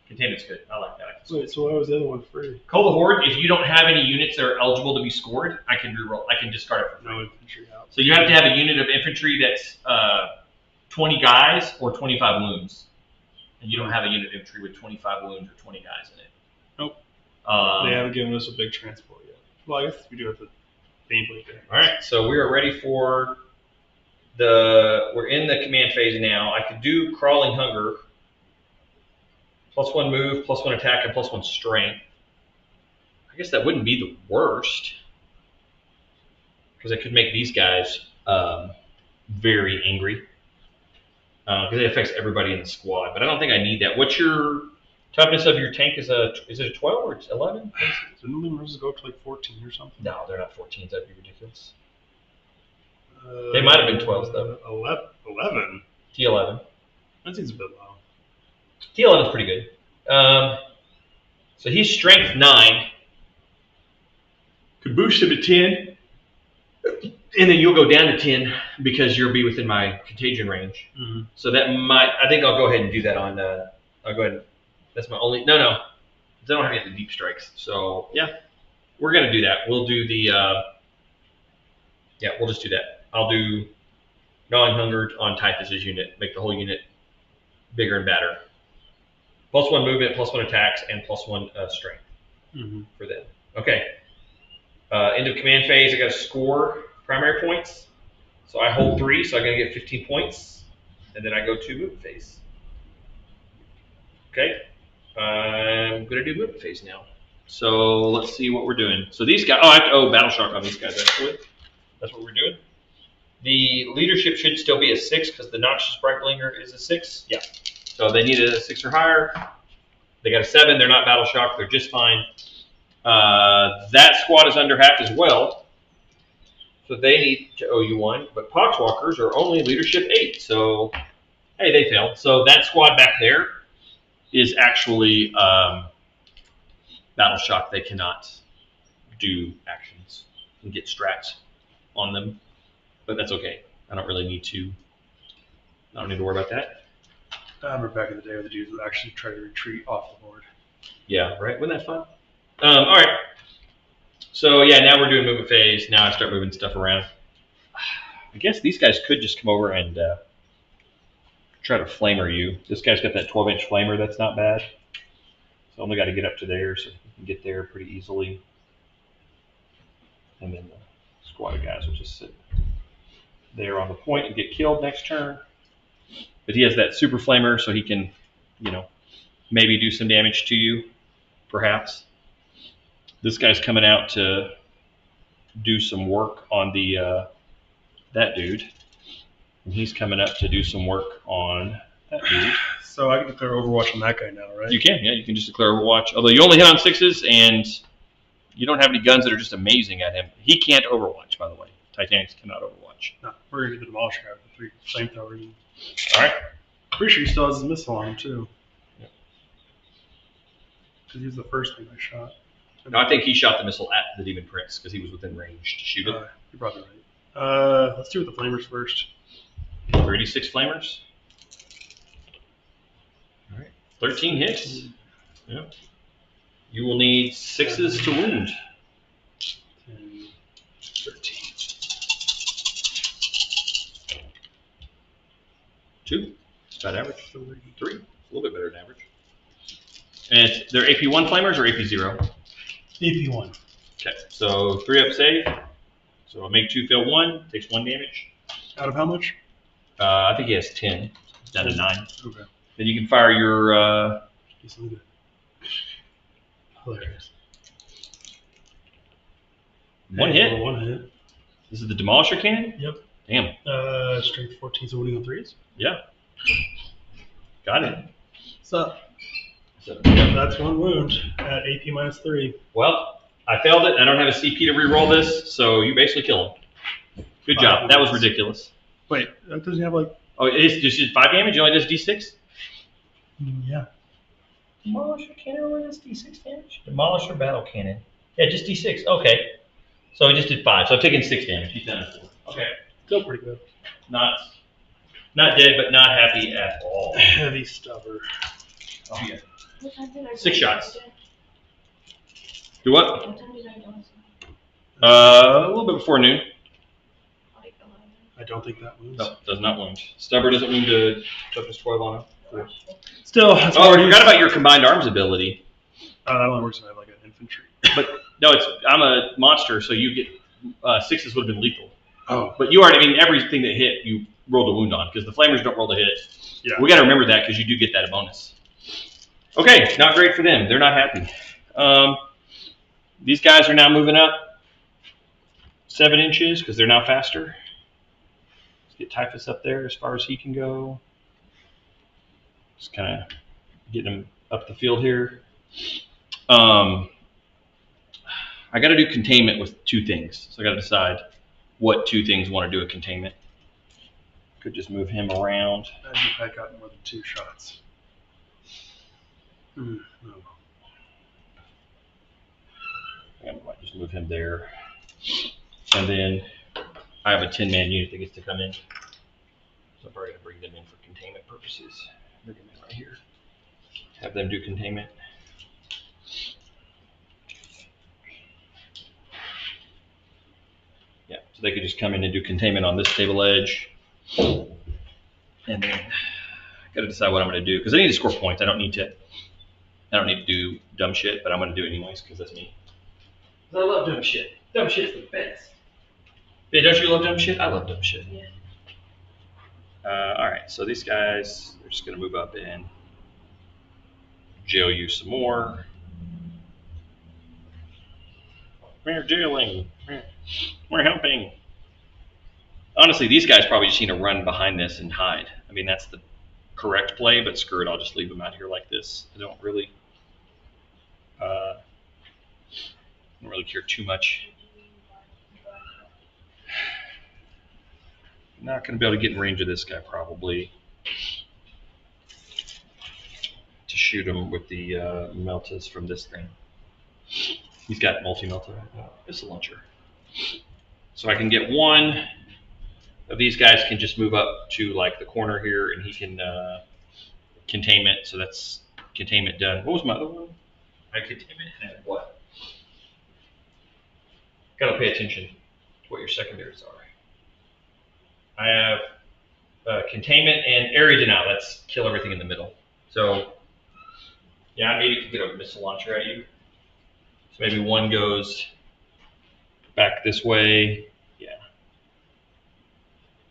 Containment's good. I like that. Wait, so why was the other one free? Call the Horde. If you don't have any units that are eligible to be scored, I can reroll. I can discard it for free. No infantry out. So you have to have a unit of infantry that's 20 guys or 25 wounds. And you don't have a unit of infantry with 25 wounds or 20 guys in it. Nope. They haven't given us a big transport yet. Well, I guess we do have the nameplate there. All right, so we are ready for we're in the command phase now. I could do Crawling Hunger. +1 move, +1 attack, and +1 strength. I guess that wouldn't be the worst. Because I could make these guys very angry. Because it affects everybody in the squad. But I don't think I need that. What's your toughness of your tank? Is it a 12 or 11? Didn't the versus go up to like 14 or something? No, they're not 14s. That'd be ridiculous. They might have been 12s, though. 11? T11. That seems a bit low. T11 is pretty good. So he's strength 9. Could boost him to 10. And then you'll go down to 10 because you'll be within my contagion range. Mm-hmm. So that I think I'll go ahead and do that on, I'll go ahead. That's my only, no. I don't have to get the deep strikes. So yeah, we're going to do that. We'll do the, we'll just do that. I'll do Gnawing Hunger on Typhus's unit, make the whole unit bigger and badder. +1 movement, +1 attacks, and +1 strength for them. Okay. End of command phase, I got to score primary points. So I hold 3, so I'm going to get 15 points. And then I go to movement phase. Okay. I'm going to do movement phase now. So let's see what we're doing. So these guys, I have to owe battle shock on these guys actually. That's what we're doing. The leadership should still be a 6 because the Noxious Brightblinger is a 6. Yeah. So they need a 6 or higher. They got a 7. They're not battle shock. They're just fine. That squad is under half as well. So they need to owe you 1. But Poxwalkers are only leadership 8. So, hey, they failed. So that squad back there is actually battle shock. They cannot do actions and get strats on them. But that's okay. I don't really need to. I don't need to worry about that. I remember back in the day where the dudes would actually try to retreat off the board. Yeah, right. Wasn't that fun? All right. So yeah, now we're doing movement phase. Now I start moving stuff around. I guess these guys could just come over and try to flamer you. This guy's got that 12-inch flamer. That's not bad. So only got to get up to there, so you can get there pretty easily. And then the squad of guys will just sit there on the point and get killed next turn. But he has that super flamer, so he can, maybe do some damage to you, perhaps. This guy's coming out to do some work on the that dude, and he's coming up to do some work on that dude. So I can declare Overwatch on that guy now, right? You can, yeah, you can just declare Overwatch. Although you only hit on 6s, and you don't have any guns that are just amazing at him. He can't Overwatch, by the way. Titanics cannot Overwatch. No, we're gonna get the Demolisher guy with the 3 flamethrowers. All right. Pretty sure he still has his missile on him too. Yep. Because he was the first thing I shot. No, I think he shot the missile at the Demon Prince because he was within range to shoot it. You're probably right. Let's do with the flamers first. 36 flamers. All right. 13 hits. Yep. You will need 6s to wound. 10, 13. 2. It's about average. 3. A little bit better than average. And they're AP1 flamers or AP0? AP1. Okay, so 3 up save. So make 2 fail 1, takes 1 damage. Out of how much? I think he has 10, down to 9. Okay. Then you can fire your. He's so good. Hilarious. One hit. One hit. This is the Demolisher cannon? Yep. Damn. Strength 14, so winning on 3s. Yeah. Got it. So, So, that's 1 wound at AP -3. well, I failed it. I don't have a CP to reroll this, so you basically kill him. Good job. That was ridiculous. Wait, that doesn't have like. Oh, it is just 5 damage? You only does D6? Yeah. Demolisher cannon only does D6 damage? Demolisher battle cannon. Yeah, just D6. Okay. So he just did 5. So I've taken 6 damage. He's done 4. Okay. Still pretty good. Not dead, but not happy at all. Heavy stubber. Oh, yeah. What time did I 6 go? shots. Do what? What time did I go? A little bit before noon. Like 11. I don't think that wounds. No, does not wound. Stubber doesn't wound to toughness 12 on him. Still, that's Oh, I forgot about your combined arms ability. that only works if I have like an infantry. But no, I'm a monster, so you get 6s would have been lethal. Oh. But you already, everything that hit, you rolled a wound on because the flamers don't roll to hit. Yeah. We got to remember that because you do get that bonus. Okay, not great for them. They're not happy. These guys are now moving up 7 inches because they're now faster. Let's get Typhus up there as far as he can go. Just kind of getting him up the field here. I got to do containment with 2 things. So I got to decide what 2 things want to do a containment. Could just move him around. Imagine if I got more than 2 shots. No. I might just move him there. And then I have a 10-man unit that gets to come in. So I'm probably going to bring them in for containment purposes. Bring them in right here. Have them do containment. Yeah, so they could just come in and do containment on this table edge. And then I got to decide what I'm going to do because I need to score points. I don't need to do dumb shit, but I'm going to do it anyways because that's me. I love dumb shit. Dumb shit's the best. Yeah, don't you love dumb shit? I love dumb shit. Yeah. All right, so these guys are just going to move up and jail you some more. We're jailing. We're helping. Honestly, these guys probably just need to run behind this and hide. I mean, that's the correct play, but screw it. I'll just leave them out here like this. I don't really care too much. Not going to be able to get in range of this guy probably to shoot him with the meltas from this thing. He's got multi-melta right now. Missile launcher. So I can get one of these guys can just move up to like the corner here and he can containment. So that's containment done. What was my other one? I containment and what? Gotta pay attention to what your secondaries are. I have containment and area denial. That's kill everything in the middle. So, yeah, maybe you can get a missile launcher at you. So maybe one goes back this way. Yeah.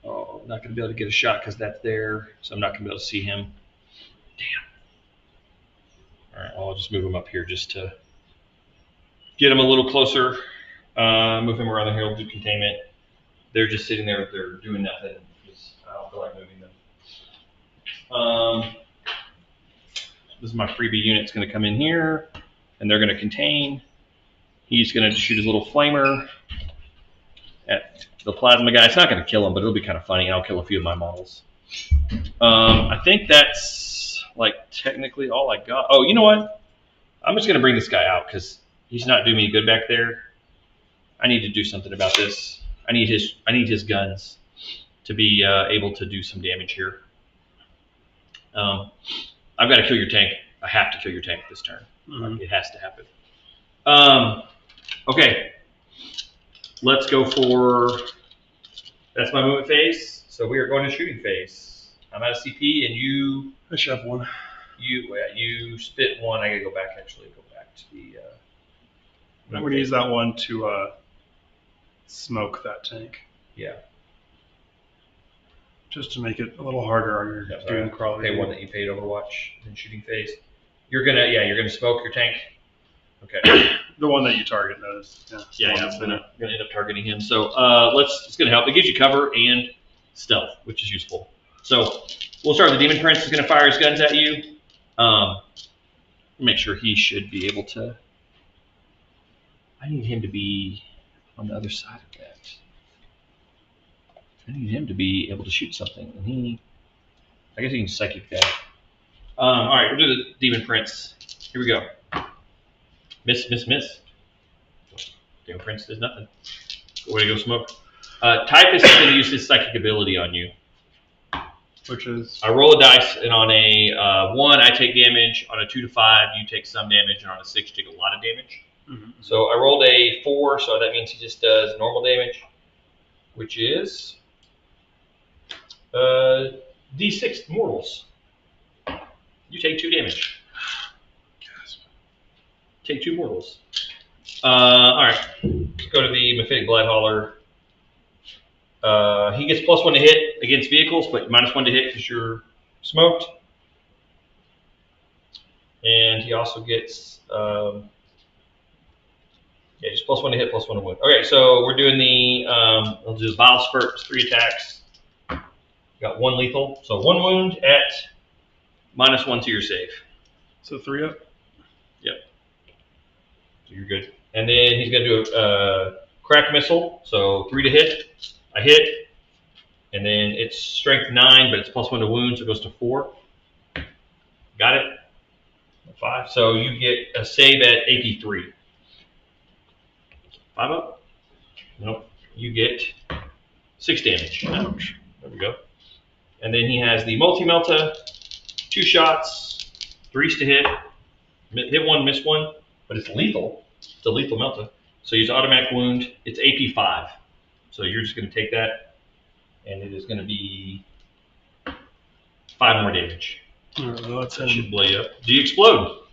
Oh, I'm not going to be able to get a shot because that's there. So I'm not going to be able to see him. Damn. All right, well, I'll just move him up here just to get him a little closer. Move him around the hill, do containment. They're just sitting there. They're doing nothing. I don't feel like moving them. This is my freebie unit. It's going to come in here, and they're going to contain. He's going to shoot his little flamer at the plasma guy. It's not going to kill him, but it'll be kind of funny. I'll kill a few of my models. I think that's like technically all I got. Oh, you know what? I'm just going to bring this guy out because he's not doing me good back there. I need to do something about this. I need his guns to be able to do some damage here. I've got to kill your tank. I have to kill your tank this turn. Mm-hmm. It has to happen. Okay. Let's go for... That's my movement phase. So we are going to shooting phase. I'm at a CP, and you... I should have one. You spit one. I got to go back, actually. Go back to the... I'm going to use that one to smoke that tank. Yeah. Just to make it a little harder on your doom crawler. Okay, one that you paid Overwatch in shooting phase. You're gonna smoke your tank. Okay. The one that you target knows. Yeah. I'm gonna end up targeting him. So it's gonna help. It gives you cover and stealth, which is useful. So we'll start with the Demon Prince. Is gonna fire his guns at you. Make sure he should be able to. I need him to be on the other side of that. I need him to be able to shoot something, and I guess he can psychic that. All right, we'll do the Demon Prince. Here we go. Miss. Demon Prince does nothing. Way to go, smoke. Typhus is going to use his psychic ability on you. Which is? I roll a dice, and on a 1, I take damage. On a 2 to 5, you take some damage, and on a 6, you take a lot of damage. Mm-hmm. So I rolled a 4, so that means he just does normal damage, which is... D6 mortals. You take 2 damage. Take 2 mortals. All right. Let's go to the Mephitic Bloodhauler. He gets +1 to hit against vehicles, but -1 to hit because you're smoked. And he also gets just +1 to hit, +1 to wound. Okay, so we're doing the we'll do Vile Spurt, 3 attacks. Got 1 lethal, so 1 wound at -1 to your save. So 3 up? Yep. So you're good. And then he's going to do a crack missile, so 3 to hit. I hit. And then it's strength 9, but it's +1 to wound, so it goes to 4. Got it? 5. So you get a save at AP 3. 5 up? Nope. You get 6 damage. Ouch. There we go. And then he has the multi-melta, 2 shots, 3s to hit. Hit 1, miss 1, but it's lethal. It's a lethal melta. So use automatic wound. It's AP 5. So you're just going to take that, and it is going to be 5 more damage. That should blow you up. Do you explode?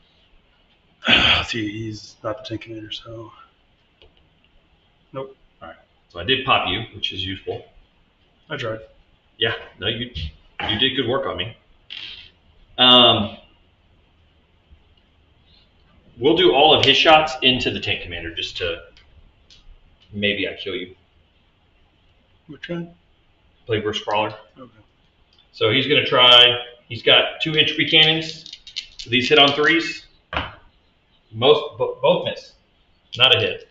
See, he's not the tank commander, so... Nope. All right. So I did pop you, which is useful. I tried. Yeah, no, you did good work on me. We'll do all of his shots into the tank commander just to maybe I kill you. Which one? Plagueburst Crawler. Okay. So he's going to try. He's got 2 entropy cannons. So these hit on 3s. Both miss. Not a hit.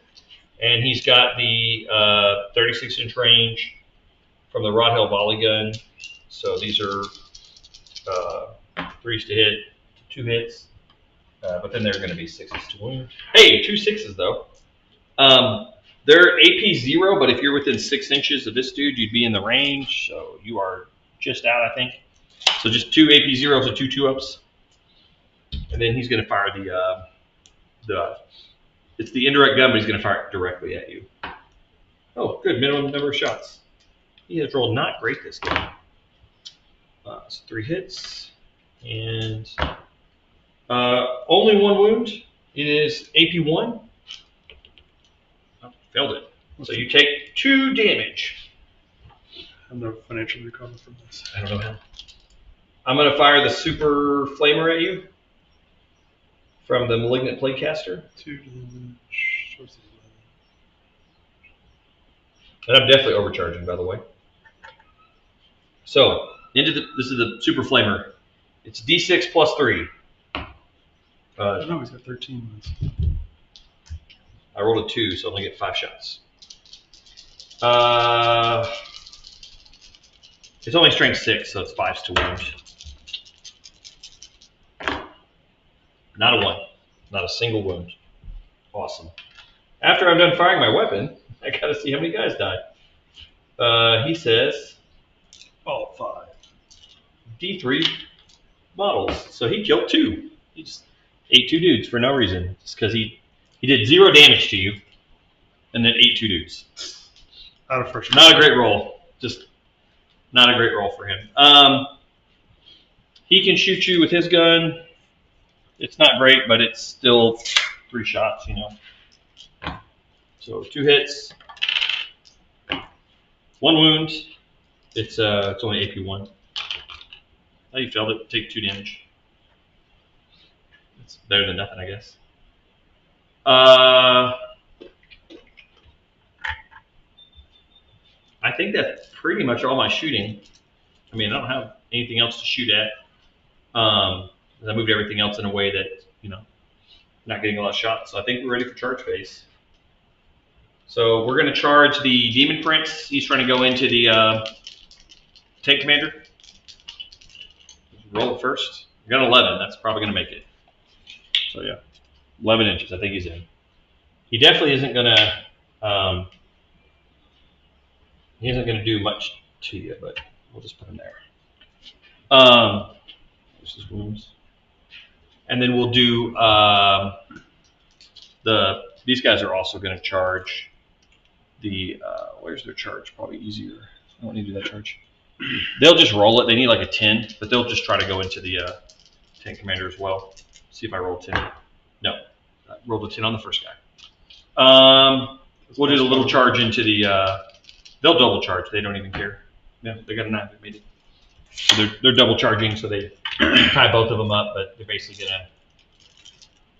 And he's got the 36-inch range from the Rodhill volley gun. So these are 3s to hit, 2 hits. But then they're going to be 6s to wound. Hey, 2 6s though. They're AP 0, but if you're within 6 inches of this dude, you'd be in the range. So you are just out, I think. So just 2 AP 0s and 2 2-ups. And then he's going to fire the it's the indirect gun, but he's going to fire it directly at you. Oh, good. Minimum number of shots. He has rolled not great this game. So 3 hits. And only 1 wound. It is AP1. Oh, failed it. So you take 2 damage. I'm no financial recovery from this. I don't know how. I'm going to fire the super flamer at you from the Malignant Plaguecaster. 2 damage. And I'm definitely overcharging, by the way. So, this is the super flamer. It's D6 plus 3. No, he's got 13 ones. I rolled a 2, so I only get 5 shots. It's only strength 6, so it's 5s to wound. Not a 1. Not a single wound. Awesome. After I'm done firing my weapon, I gotta see how many guys die. He says... Oh, 5. D3 models. So he killed 2. He just ate 2 dudes for no reason. Just because he did 0 damage to you, and then ate 2 dudes. Out of first. Not a great roll. Just not a great roll for him. He can shoot you with his gun. It's not great, but it's still 3 shots, you know. So 2 hits, 1 wound. It's only AP1. Oh, you failed it. Take 2 damage. It's better than nothing, I guess. I think that's pretty much all my shooting. I mean, I don't have anything else to shoot at. I moved everything else in a way that, you know, not getting a lot of shots. So I think we're ready for charge phase. So we're going to charge the Demon Prince. He's trying to go into the tank commander. Roll it first. I got 11. That's probably going to make it. So yeah, 11 inches. I think he's in. He definitely isn't going to. He isn't going to do much to you, but we'll just put him there. There's his wounds, and then we'll do These guys are also going to charge the. Where's their charge? Probably easier. I don't need to do that charge. They'll just roll it. They need like a 10, but they'll just try to go into the tank commander as well. See if I roll 10. No, I rolled a 10 on the first guy. We'll do a little charge into the. They'll double charge. They don't even care. Yeah, they got a 9. They made it. So they're double charging, so they tie both of them up, but they're basically gonna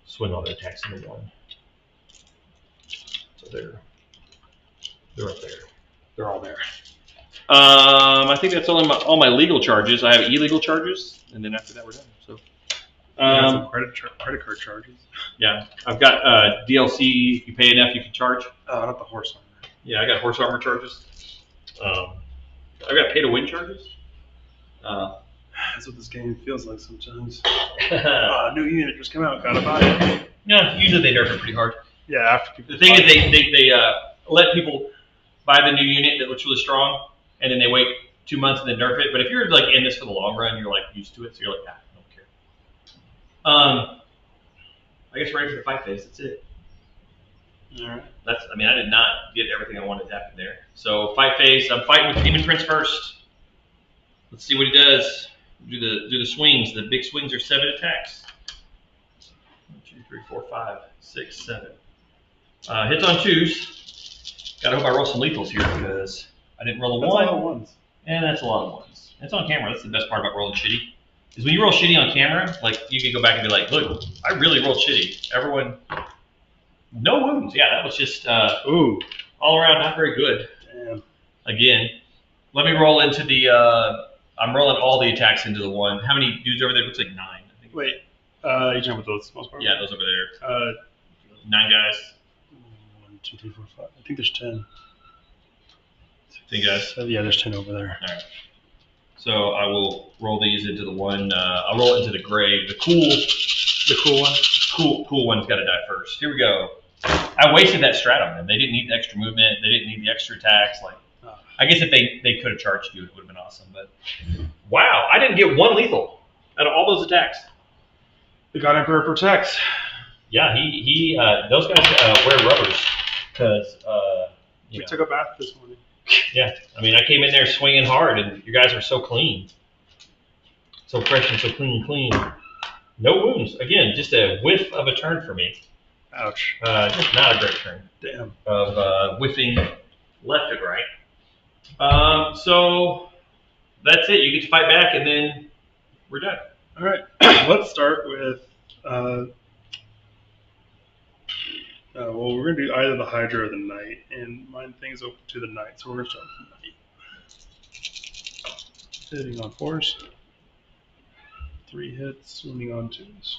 swing all their attacks into 1. So they're up there. They're all there. I think that's all my legal charges. I have illegal charges, and then after that we're done. So, some credit card charges. Yeah, I've got DLC. If you pay enough, you can charge. Oh, not the horse armor. Yeah, I got horse armor charges. I've got pay to win charges. That's what this game feels like sometimes. New unit just came out, gotta buy it. Yeah, usually they nerf it pretty hard. Yeah, after The thing is, they let people buy the new unit that looks really strong, and then they wait 2 months and then nerf it. But if you're like in this for the long run, you're like used to it, so you're like, I don't care. I guess ready for the fight phase. That's it. All right. I did not get everything I wanted to happen there. So fight phase. I'm fighting with Demon Prince first. Let's see what he does. Do the swings. The big swings are 7 attacks. 1, 2, 3, 4, 5, 6, 7. Hits on 2s. Gotta hope I roll some lethals here because I didn't roll a 1. That's a lot of ones. And that's a lot of 1s. It's on camera. That's the best part about rolling shitty. Is when you roll shitty on camera, like you can go back and be like, look, I really rolled shitty. Everyone, no wounds. Yeah, that was just all around not very good. Damn. Again, let me roll into the. I'm rolling all the attacks into the 1. How many dudes over there? It looks like 9. I think. Wait, you talking about those most part? Yeah, those over there. 9 guys. 1, 2, 3, 4, 5. I think there's 10. 10 guys. Yeah, there's 10 over there. All right. So I will roll these into the 1. I'll roll it into the gray. The cool one. Cool one's got to die first. Here we go. I wasted that strat on them. They didn't need the extra movement. They didn't need the extra attacks. Like, I guess if they could have charged you, it would have been awesome. But wow, I didn't get 1 lethal out of all those attacks. The God Emperor protects. Yeah, he those guys wear rubbers because We took a bath this morning. yeah. I mean, I came in there swinging hard, and you guys are so clean, so fresh and so clean. No wounds. Again, just a whiff of a turn for me. Ouch. Just not a great turn Damn. of whiffing left and right. So that's it. You get to fight back, and then we're done. All right. Let's start with. Well, we're gonna do either the Hydra or the Knight, and mine thing's open to the Knight, so we're gonna start with the Knight. Hitting on 4s. 3 hits, wounding on 2s.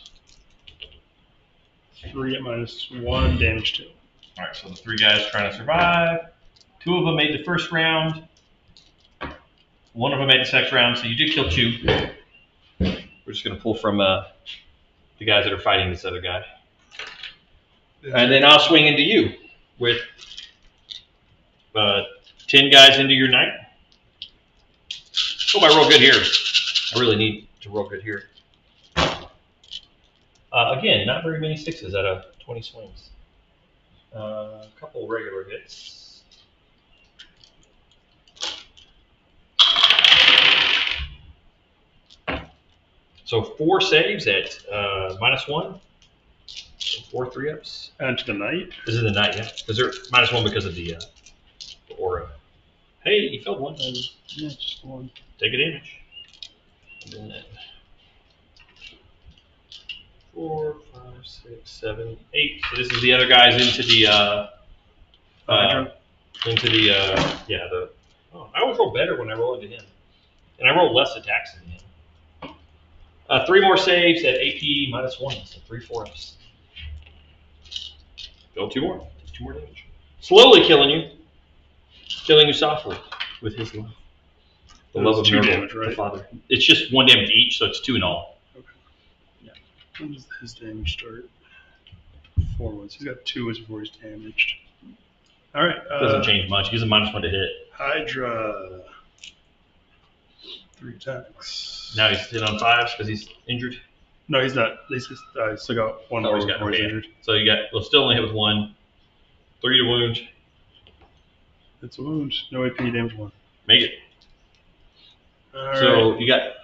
3 at -1, damage 2. All right, so the 3 guys trying to survive. 2 of them made the first round. 1 of them made the second round, so you did kill 2. We're just going to pull from the guys that are fighting this other guy. And then I'll swing into you with 10 guys into your knight. Hope I roll good here. I really need to roll good here. Again, not very many 6s out of 20 swings. A couple regular hits. So 4 saves at -1. So 4 3-ups. And to the Knight. This is the knight, yeah. Because they're -1 because of the aura. Hey, you filled 1. Yeah, just 1. Take a damage. And then 4, 5, 6, 7, 8. So this is the other guys into the Oh, I always roll better when I roll into him, and I roll less attacks than him. 3 more saves at AP -1, so 3 4-ups. Go 2 more. Take 2 more damage. Slowly killing you softly with his love. The love of 2 Nurgle, damage, right? the father. It's just 1 damage each, so it's 2 in all. Okay. Yeah. When does his damage start? 4 ones. He's got 2 before he's damaged. All right. Doesn't change much. He gives a -1 to hit. Hydra. 3 attacks. Now he's hit on 5s because he's injured. No, he's not. He's still got 1 Oh, more he's got before he's okay. injured. So we'll still only hit with 1. 3 to wound. It's a wound. No AP, damage 1. Make it. All So right. you got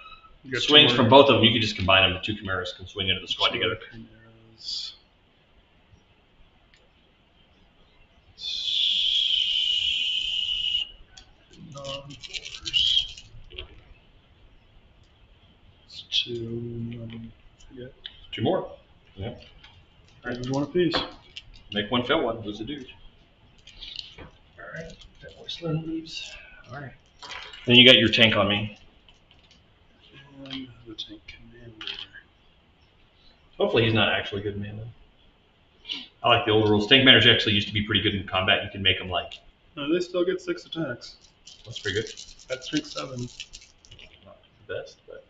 You got 2 swings more. from both of them. You can just combine them. The 2 chimeras can swing into the squad together. Chimeras. Non-force. It's 2. Forget. 2 more. There's 1 apiece. Make 1 fail 1. Lose a dude. All right. That Wasteland leaves. All right. Then you got your tank on me. And the tank commander. Hopefully he's not actually good in mana. I like the old rules. Tank commanders actually used to be pretty good in combat. You can make them like. No, they still get 6 attacks. That's pretty good. That's strength 7. Not the best, but.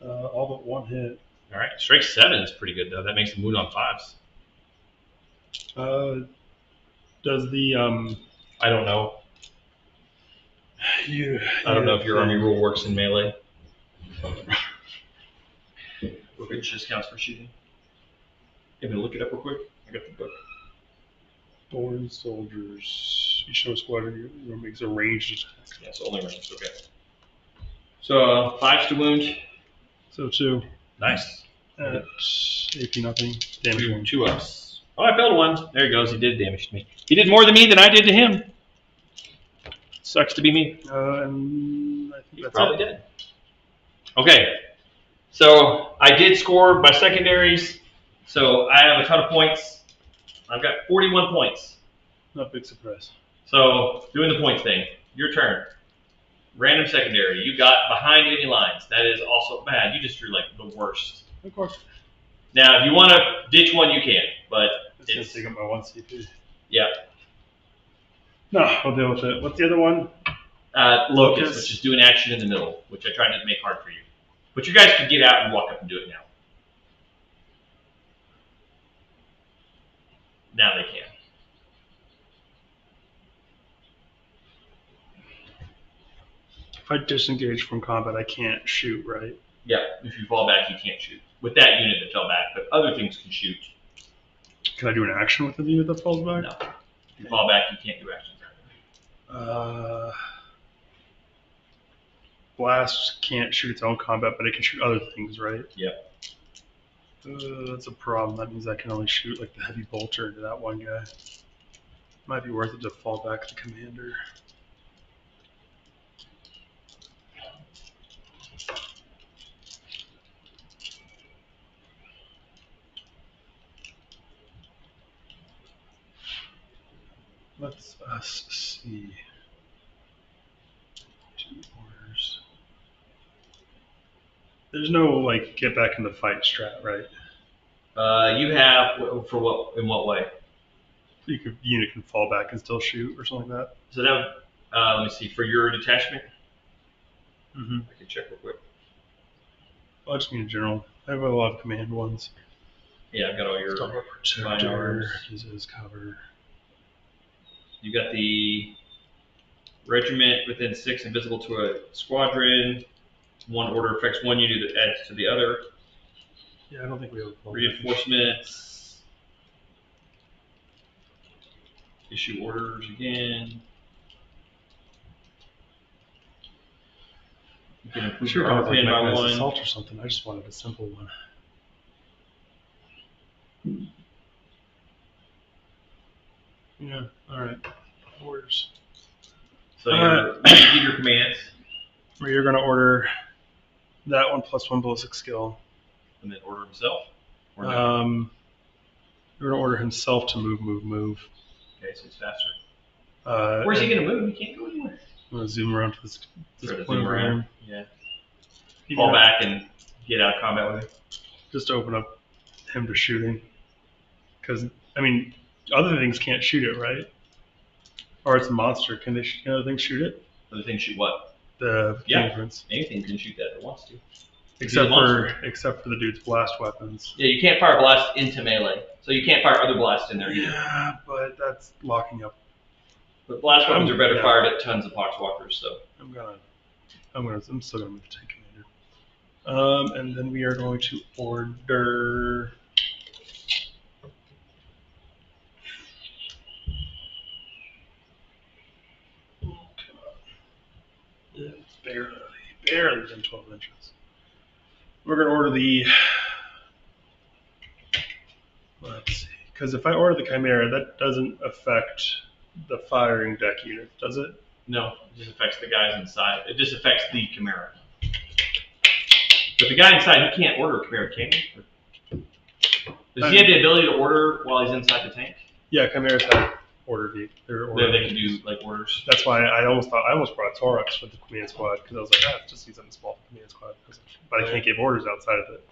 All but 1 hit. All right. Strength 7 is pretty good though. That makes them wound on 5s. Does the I don't know. I don't know if your army rule works in melee. Which just counts for shooting. You want me to look it up real quick? I got the book. Born soldiers. You show a squadron you makes a ranged attack. Yeah, so only ranged. Okay. So 5s to wound. So 2. Nice. AP nothing. Damage 1. 2 ups. Oh, I failed 1. There he goes. He did damage to me. He did more to me than I did to him. Sucks to be me. And I think He's that's probably it. dead. Okay. So I did score my secondaries. So I have a ton of points. I've got 41 points. Not a big surprise. So doing the points thing. Your turn. Random secondary. You got behind enemy lines. That is also bad. You just drew like the worst. Of course. Now, if you want to ditch one, you can. But It's going to take up my 1 CP. yeah. No, I'll deal with it. What's the other one? Locust, which is doing action in the middle, which I tried to make hard for you. But you guys can get out and walk up and do it now. Now they can. If I disengage from combat, I can't shoot, right? Yeah, if you fall back, you can't shoot. With that unit that fell back, but other things can shoot. Can I do an action with the unit that falls back? No. If you fall back, you can't do actions. Blast can't shoot its own combat, but it can shoot other things, right? Yep. That's a problem. That means I can only shoot like the heavy bolter into that one guy. Might be worth it to fall back the commander. Let's us see. 2 orders. There's no like get back in the fight strat, right? You have for what? In what way? Unit can fall back and still shoot or something like that. So that. Let me see. For your detachment, Mm-hmm. I can check real quick. I just mean in general. I have a lot of command ones. Yeah, I've got all your. Protector uses cover. You got the regiment within 6, invisible to a squadron. 1 order affects 1 unit that adds to the other. Yeah, I don't think we have a Reinforcements. Issue orders again. You can improve Sure, your armor like pin by mechanized 1. assault or something. I just wanted a simple one. Yeah, alright. Orders. So you give your commands, Where you're going to order that one plus 1 ballistic skill. and then order himself. Or no? You're going to order himself to move. Okay, so it's faster. Where's Where's he going to move? He can't go anywhere. I'm going to zoom around to this Try to point zoom over around. here. Yeah. Fall back and get out of combat with him. Just to open up him to shooting. Because, I mean, other things can't shoot it, right? Or it's a monster. Can other things shoot it? Other things shoot what? The Yeah. Prince. Anything can shoot that if it wants to. Except monster. for the dude's blast weapons. Yeah, you can't fire a blast into melee. So you can't fire other blasts in there either. Yeah, but that's locking up. But blast weapons are better Yeah. fired at tons of Poxwalkers, so. I'm still gonna move the tank commander. And then we are going to order. Yeah, barely within 12 inches. We're gonna order the. Let's see, because if I order the Chimera, that doesn't affect the firing deck unit, does it? No, it just affects the guys inside. It just affects the Chimera. But the guy inside, he can't order a Chimera, can he? Does he have the ability to order while he's inside the tank? Yeah, Chimeras have order. They can do like orders. That's why I almost brought Torux for the command squad because I was like, just use something small for command squad. But I can't give orders outside of it.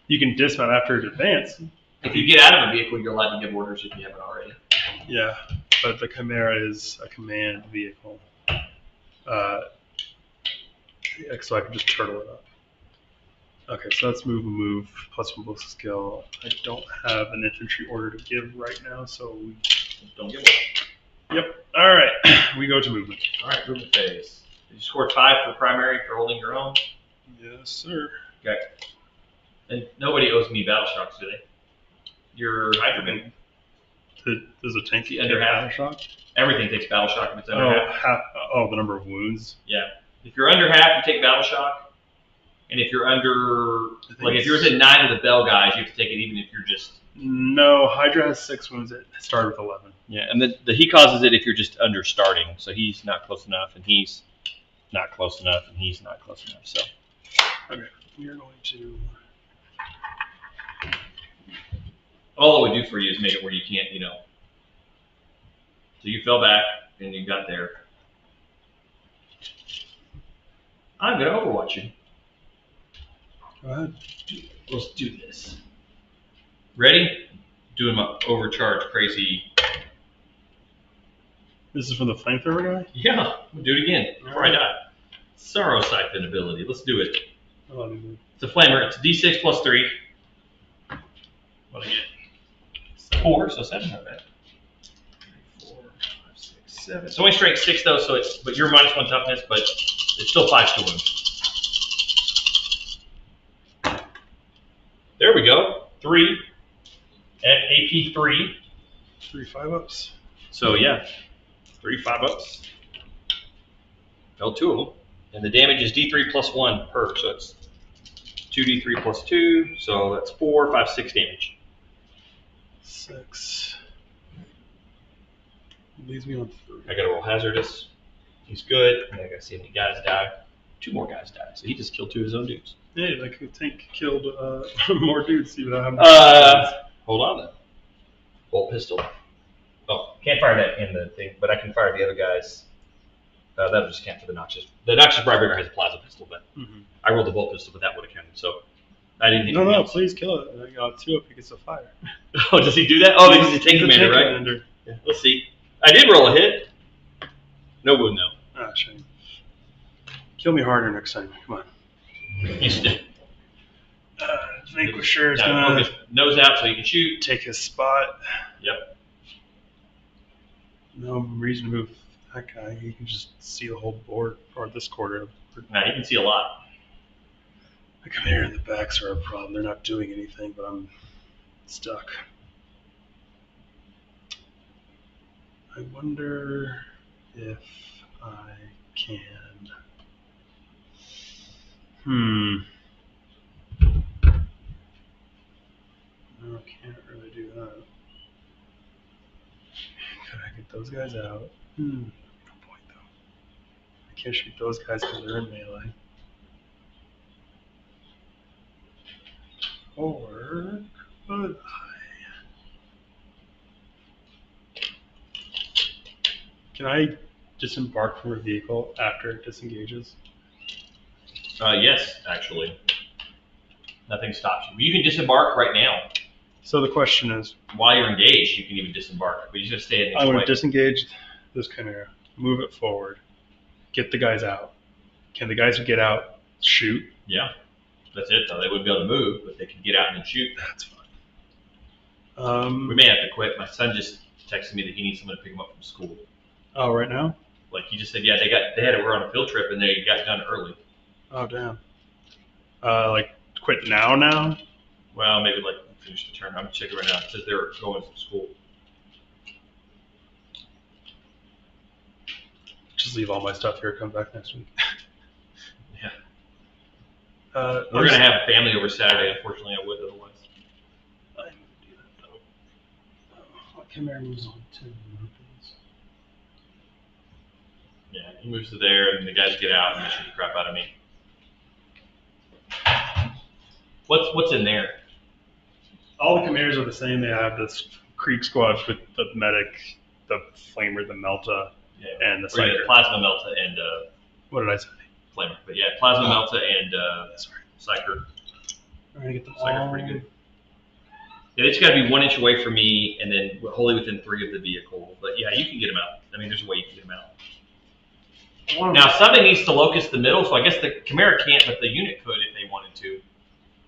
You can dismount after it advance. If you get out of a vehicle, you're allowed to give orders if you haven't already. Yeah, but the Chimera is a command vehicle. So I can just turtle it up. Okay, so that's move plus 1 ballistic skill. I don't have an infantry order to give right now, so we Don't give one. Yep. All right, we go to movement. All right, movement phase. You scored 5 for primary for holding your own. Yes, sir. Okay. And nobody owes me battle shocks, do they? Your Hydroman. Does a tank The under take half. battle shock? Everything takes battle shock if it's under half. The number of wounds. Yeah. If you're under half, you take battle shock. And if you're under, like if you're within 9 of the bell guys, you have to take it even if you're just. No, Hydra has 6 wounds. It started with 11. Yeah, and he causes it if you're just under starting. So he's not close enough, and he's not close enough, and he's not close enough. So. Okay, we are going to. All it would do for you is make it where you can't, So you fell back, and you got there. I'm going to overwatch you. Go ahead. Let's do this. Ready? Doing my overcharge crazy. This is from the flamethrower guy? Yeah, we'll do it again before I die. Sorrow Siphon ability. Let's do it. It's a flamer. It's D6 plus 3. What do I get? 4, so 7, not bad. 4, 5, 6, 7. It's only strength 6 though, but you're minus 1 toughness, but it's still 5 to wound. There we go. 3. at AP 3. 3 5-ups. So yeah, 3 5-ups. Fell 2 of them. And the damage is D3 plus 1 per, so it's 2D3 plus 2, so that's 4, 5, 6 damage. 6. Leaves me on 3. I gotta roll hazardous. He's good. And I gotta see how many guys die. 2 more guys die, so he just killed 2 of his own dudes. Hey, like the tank killed more dudes. Even though I'm Hold on then. Bolt pistol. Oh, can't fire that in the thing, but I can fire the other guys. That'll just count for the Noxious. The Noxious Bribearer has a plasma pistol, but I rolled the bolt pistol, but that would have counted. So I didn't. No, please kill it. I got 2 up. He gets a fire. Oh, does he do that? Oh, because he's a tank He's a commander, tank right? commander. Yeah. Let's see. I did roll a hit. No wound though. Ah, shame. Kill me harder next time. Come on. He's still. Vanquisher is Now, gonna focus nose out so you can shoot. take his spot. Yep. No reason to move that guy. He can just see the whole board or this quarter. Now you can see a lot. The commander and the backs are a problem. They're not doing anything, but I'm stuck. I wonder if I can. No, I can't really do that. Could I get those guys out? No point though. I can't shoot those guys because they're in melee. Or could I? Can I disembark from a vehicle after it disengages? Yes, actually. Nothing stops you. You can disembark right now. So the question is, While you're engaged, you can even disembark, but you just stay in the I want way. to disengage this Chimera, move it forward, get the guys out. Can the guys who get out shoot? Yeah. That's it, though. They wouldn't be able to move, but they can get out and shoot. That's fine. We may have to quit. My son just texted me that he needs someone to pick him up from school. Oh, right now? Like he just said, yeah, they had to go on a field trip and they got done early. Oh, damn. Like quit now? Well, maybe like finish the turn. I'm checking right now. It says they're going to school. Just leave all my stuff here. Come back next week. Yeah. We're We're gonna have a family over Saturday. Unfortunately, I would otherwise. I would do that though. What Chimera moves on 10 minutes? Yeah, he moves to there, and the guys get out and they shoot the crap out of me. What's in there? All the Chimeras are the same. They have this Creek squad with the medic, the flamer, the melta, and the Or yeah, psyker. plasma melta and What did I say? flamer. But yeah, plasma melta and Sorry. psyker. I'm gonna get them Psyker's all. pretty good. Yeah, it's got to be 1 inch away from me, and then wholly within 3 of the vehicle. But yeah, you can get them out. I mean, there's a way you can get them out. Now, something needs to locus the middle, so I guess the Chimera can't, but the unit could if they wanted to.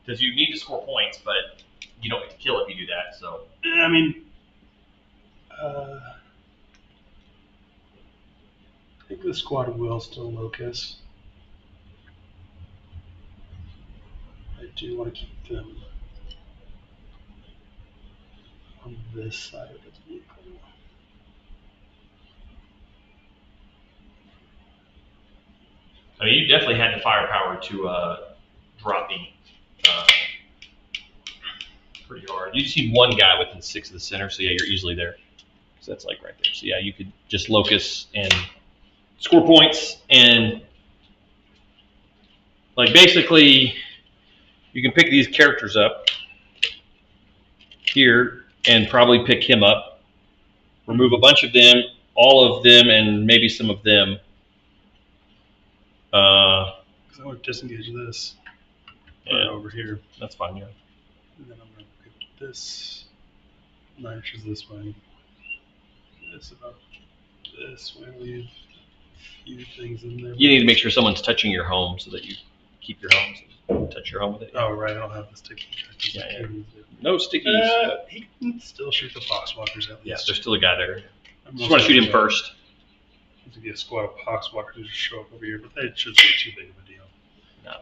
Because you need to score points, but you don't get to kill if you do that. So I mean, I think the squad will still locus. I do want to keep them on this side of the vehicle. I mean, you definitely had the firepower to drop me pretty hard. You just need one guy within 6 of the center, so yeah, you're easily there. So that's like right there. So yeah, you could just locus and score points, and like basically you can pick these characters up here and probably pick him up, remove a bunch of them, all of them, and maybe some of them. Because I want to disengage this right over here. That's fine, yeah. And then I'm going to get this 9 inches this way. This about this way. Leave a few things in there. You need to make sure someone's touching your home so that you keep your home. So touch your home with it. Oh, right. I don't have the sticky characters. Yeah, I yeah. can't use it. No stickies. He can still shoot the Poxwalkers at least. Yes, there's still a guy there. I'm Just want to shoot him first. To get a squad of Poxwalkers to just show up over here, but that should be too big of a deal. No,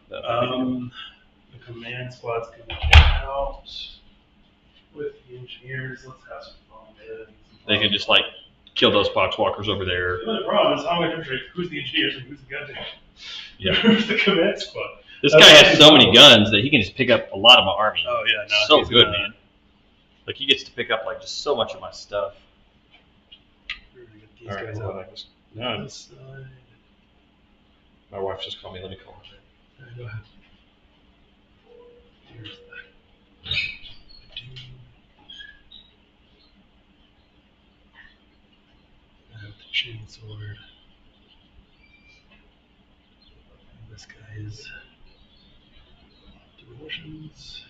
The command squad's going to get out. With the engineers, let's have some fun, man. They could just like kill those Poxwalkers over there. The only problem is how I demonstrate who's the engineers and who's the gun team. Yeah. Who's the command squad? This guy has so many guns that he can just pick up a lot of my army. Oh yeah, no, So he's good, gonna- man. Like he gets to pick up like just so much of my stuff. We're gonna get these All right, guys hold out. on, no, This side. my wife just called me. Let me call her. All right, go ahead. Here's the I have the chainsword. This guy is devotions.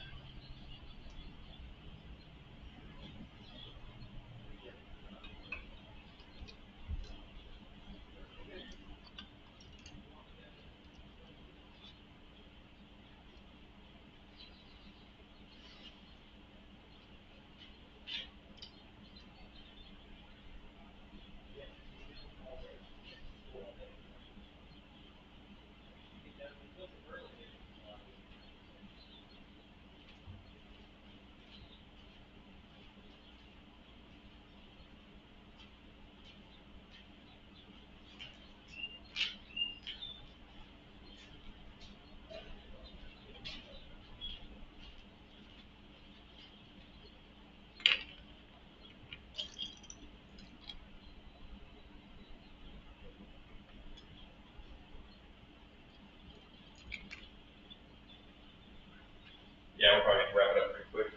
Yeah, we're probably gonna wrap it up pretty quick.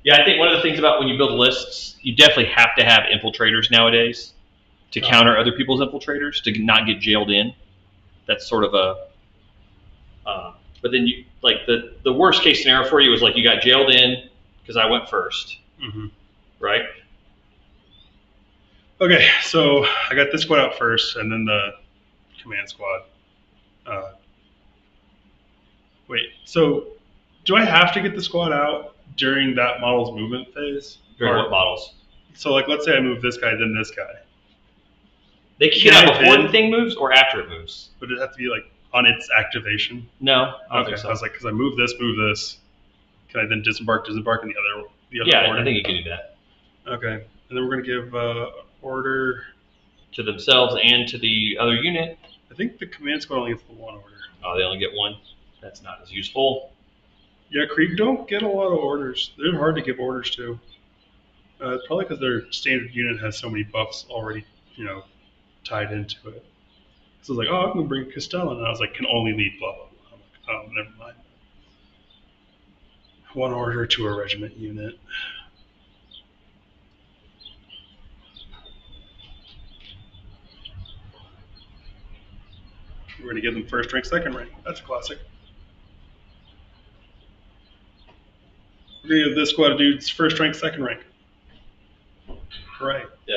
Yeah, I think one of the things about when you build lists, you definitely have to have infiltrators nowadays to counter other people's infiltrators to not get jailed in. That's sort of a. But then you like the worst case scenario for you is like you got jailed in because I went first, Mhm. right? Okay, so I got this squad out first, and then the command squad. Wait, so do I have to get the squad out during that model's movement phase? During Or- what models? So, like, let's say I move this guy, then this guy. They can Can get out I before then- the thing moves or after it moves. But it have to be, like, on its activation? No, I don't Okay, think so. I was like, because I move this. Can I then disembark in the other Yeah, order? I think you can do that Okay, and then we're going to give order. to themselves and to the other unit. I think the command squad only gets the one order. Oh, they only get one. That's not as useful. Yeah, Creep don't get a lot of orders. They're hard to give orders to. Probably because their standard unit has so many buffs already, tied into it. So I was like, oh, I'm going to bring Castellan. And I was like, can only lead blah, blah, blah. I'm like, oh, never mind. One order to a regiment unit. We're going to give them first rank, second rank. That's a classic. We're going to give this squad of dudes first rank, second rank. Right. Yeah,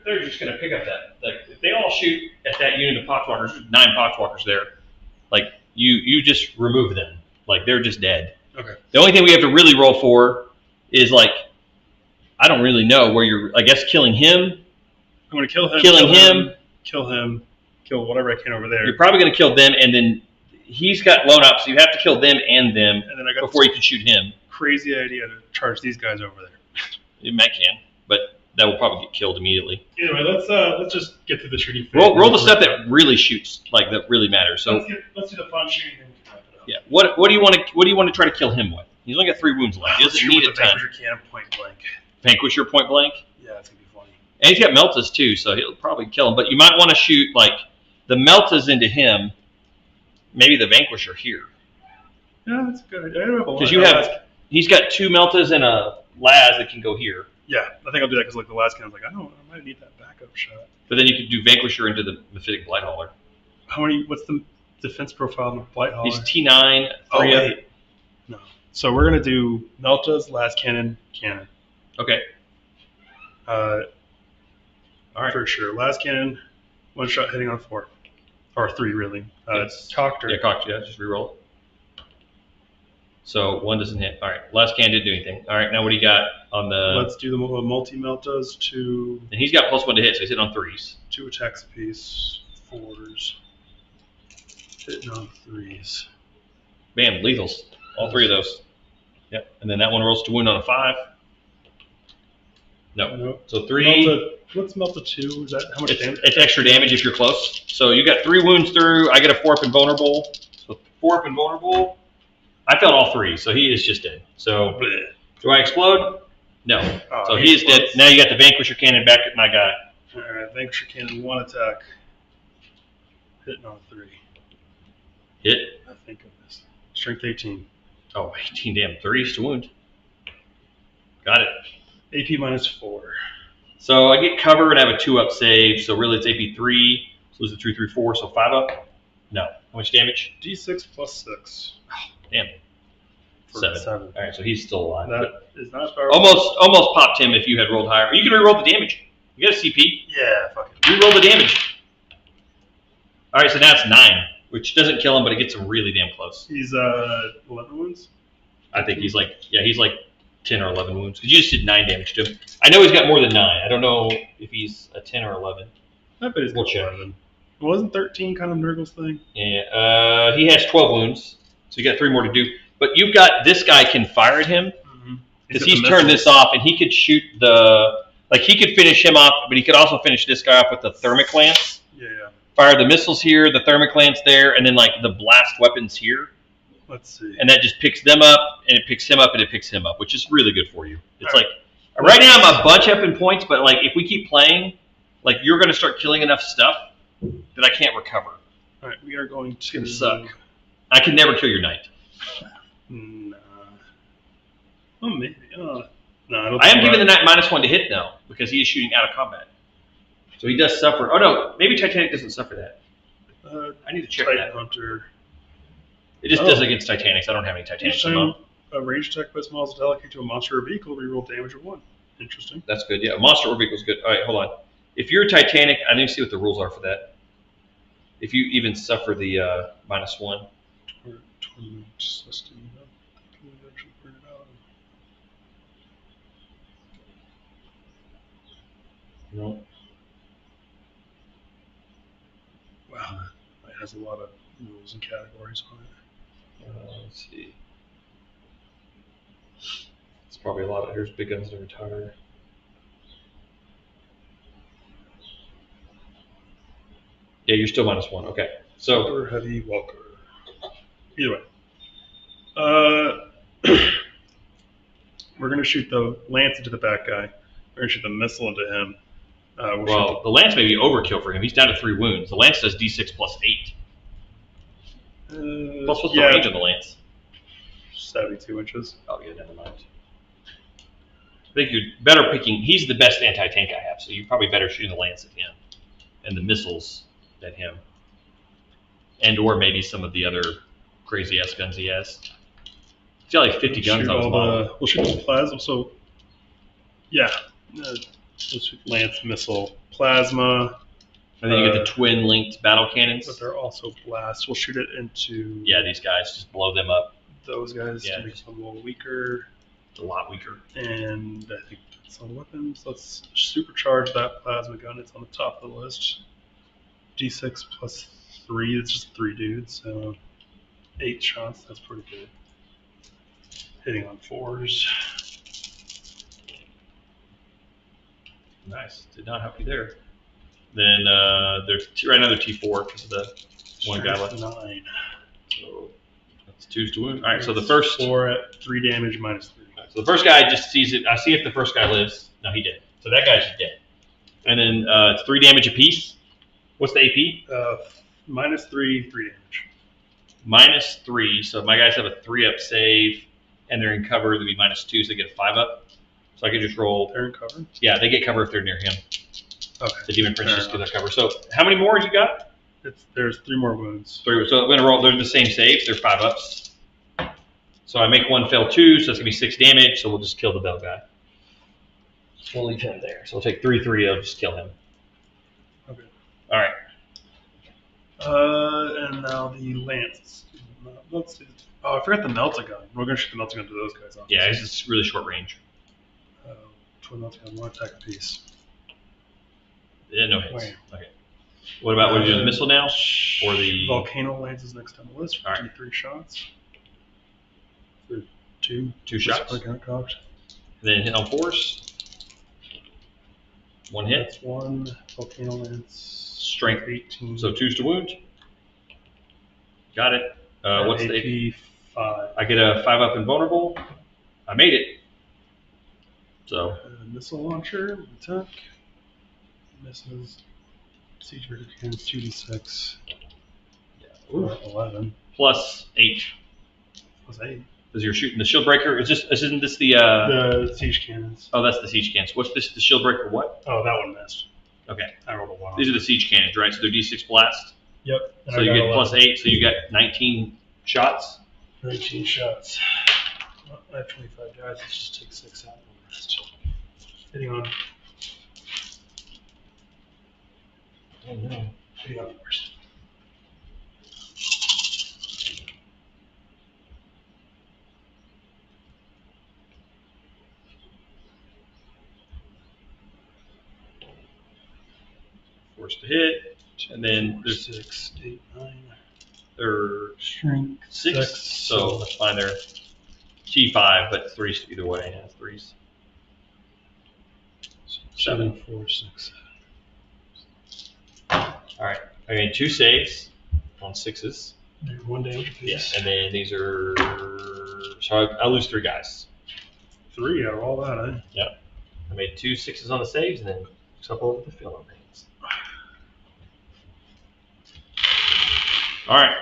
they're just gonna pick up that. Like if they all shoot at that unit of Poxwalkers, there's 9 Poxwalkers there. Like you just remove them. Like they're just dead. Okay. The only thing we have to really roll for is like I don't really know where you're. I guess killing him, I'm going to kill him. killing him. Kill whatever I can over there. You're probably gonna kill them, and then he's got blown up, so you have to kill them and them And then I got before you this can shoot him. crazy idea to charge these guys over there. You might can, but that will probably get killed immediately. Anyway, let's just get to the shooting phase. Roll the stuff that really shoots, like that really matters. So let's do the fun shooting and wrap it up. yeah, what do you want to try to kill him with? He's only got 3 wounds left. He doesn't Shoot need with a the ton. Vanquisher cannon point blank. Vanquisher point blank, Yeah, it's gonna be funny. and he's got Meltas too, so he'll probably kill him. But you might want to shoot like the Meltas into him, maybe the Vanquisher here, Yeah, that's a good idea. I don't have a lot. because he's got 2 Meltas and a Laz that can go here. Yeah, I think I'll do that because like the last cannon's like I might need that backup shot. But then you could do Vanquisher into the Mephitic Blighthauler. How many? What's the defense profile of the Blight Hauler? He's T9, Oh, 3 up. wait. No. So we're gonna do Melta's last cannon. Okay, All right. For sure. Last cannon, one shot hitting on 4 or 3 really. Yes. Coctor. Yeah, cocked. Yeah, just reroll. So 1 doesn't hit. All right, last can didn't do anything. All right, now what do you got on the? Let's do the multi Meltas to And he's got +1 to hit, so he's hitting on 3s. 2 attacks apiece, 4s, hitting on 3s. Bam, lethals. All 3 of those. Yep. And then that one rolls to wound on a 5. No. Nope. So 3. What's Melta 2? Is that how much damage? It's extra damage if you're close. So you got 3 wounds through. I get a 4 up and vulnerable. So 4 up and vulnerable. I failed all 3, so he is just dead. So do I explode? No. Oh, So he is dead. Now you got the Vanquisher Cannon back at my guy. Alright, Vanquisher Cannon, 1 attack. Hitting on 3. Hit. I think of this. Strength 18. Oh, 18 damn. 3 to wound. Got it. AP minus 4. So I get cover and I have a 2-up save. So really it's AP 3. So lose the 3, 3, 4. So 5 up. No. How much damage? D6 plus 6. Damn. For 7. 7. All right, so he's still alive. That is not powerful. Almost popped him if you had rolled higher. You can reroll the damage. You got a CP. Yeah, fuck it. Reroll the damage. All right, so now it's 9, which doesn't kill him, but it gets him really damn close. He's 11 wounds. I think he's like 10 or 11 wounds because you just did 9 damage to him. I know he's got more than 9. I don't know if he's a 10 or 11. I bet he's We'll got check. 11. Wasn't 13 kind of Nurgle's thing? Yeah, he has 12 wounds, so you got 3 more to do. But you've got this guy can fire at him because he's turned this off, and he could shoot he could finish him off, but he could also finish this guy off with the thermic lance. Yeah. Fire the missiles here, the thermic lance there, and then like the blast weapons here. Let's see. And that just picks them up, and it picks him up, and it picks him up, which is really good for you. It's right now I'm a bunch up in points, but like if we keep playing, like you're going to start killing enough stuff that I can't recover. All right, we are going to. It's going to suck. I can never kill your knight. Nah. Oh, maybe. No, I don't. I am giving the knight -1 to hit now because he is shooting out of combat. So he does suffer. Oh no, maybe Titanic doesn't suffer that. I need to check Titan that. Hunter. It just does against Titanics. I don't have any Titanics. A range attack by small is allocated to a monster or vehicle. Reroll damage of 1. Interesting. That's good. Yeah, a monster or vehicle is good. All right, hold on. If you're Titanic, I need to see what the rules are for that. If you even suffer the -1. Torment system. Can we actually print it out? No. Wow, it has a lot of rules and categories on it. Let's see. It's probably a lot of. Here's big guns to retire. Yeah, you're still -1. Okay. So Or heavy walker. Either way. We're gonna shoot the lance into the back guy. We're gonna shoot the missile into him. well, the lance may be overkill for him. He's down to 3 wounds. The lance does D6 plus 8. Plus what's the range of the lance? 72 inches. Oh yeah, never mind. I think you're better picking. He's the best anti-tank I have, so you're probably better shooting the lance at him and the missiles at him, and or maybe some of the other crazy ass guns he has. He's got like 50 guns on his model. We'll shoot his plasma. So, yeah, let's shoot lance, missile, plasma. And then you get the twin linked battle cannons. But they're also blasts. We'll shoot it into Yeah, these guys just blow them up. those guys Yeah. to make them a little weaker. It's a lot weaker. And I think that's on weapons. Let's supercharge that plasma gun. It's on the top of the list. D6 plus 3. It's just 3 dudes. So 8 shots. That's pretty good. Hitting on 4s. Nice. Did not help you there. Then there's right now they're T4 because of the one guy left. 9. So that's 2 to wound. All right. So the first. 4 at 3 damage minus 3. So the first guy just sees it. I see if the first guy lives. No, he did. So that guy's just dead. And then it's 3 damage apiece. What's the AP? Minus 3, 3 damage. -3. So my guys have a 3-up save, and they're in cover. They'd be -2, so they get a 5-up. So I could just roll. They're in cover? Yeah, they get cover if they're near him. Okay. The demon prince just gives that cover. So how many more you got? There's 3 more wounds. 3. So I'm going to roll. They're the same saves. They're 5-ups. So I make 1 fail 2, so it's going to be 6 damage. So we'll just kill the bell guy. We'll leave him there. So we'll take 3/3 of just kill him. Okay. All right. And now the lance. Let's see. Oh, I forgot the melta gun. We're gonna shoot the melta gun to those guys. Yeah, it's just really short range. Twin melta gun, 1 attack apiece. Yeah, no hits. Wait. Okay. What about what are you doing? The missile now, or the volcano lance is next on the list for All right. 3 shots. 2. 2 shots. Then hit on force. 1 hit. That's 1. Volcano Lance. Strength. 18. So 2's to wound. Got it. What's the AP? 5. I get a 5 up invulnerable. I made it. So Missile launcher. Attack. Misses. Siege breaker cannons 2d6. yeah. Ooh. 11. Plus 8. Plus 8. Because you're shooting the shield breaker. Isn't this the? The siege cannons. Oh, that's the siege cannons. What's this? The shield breaker? What? Oh, that one missed. Okay. I rolled a 1. These are the siege cannons, right? So they're D6 blast. Yep. And So I you got get 11. plus 8. So you got 19 shots. 19 shots. Well, I have 25 guys. Let's just take 6 out of the rest. Hitting on. Oh no. Hitting on first. Forced to hit, and then there's 6, 8, 9. They're Strength 6. So that's fine. They're T5, but 3's either way. Yeah, 3's. 7, 4, 6. All right. I made 2 saves on 6s. They're 1 damage apiece. And then these are. So I lose 3 guys. 3 out of all that, eh? Yep. I made 2 6s on the saves, and then a couple of the fill-up pains. All right.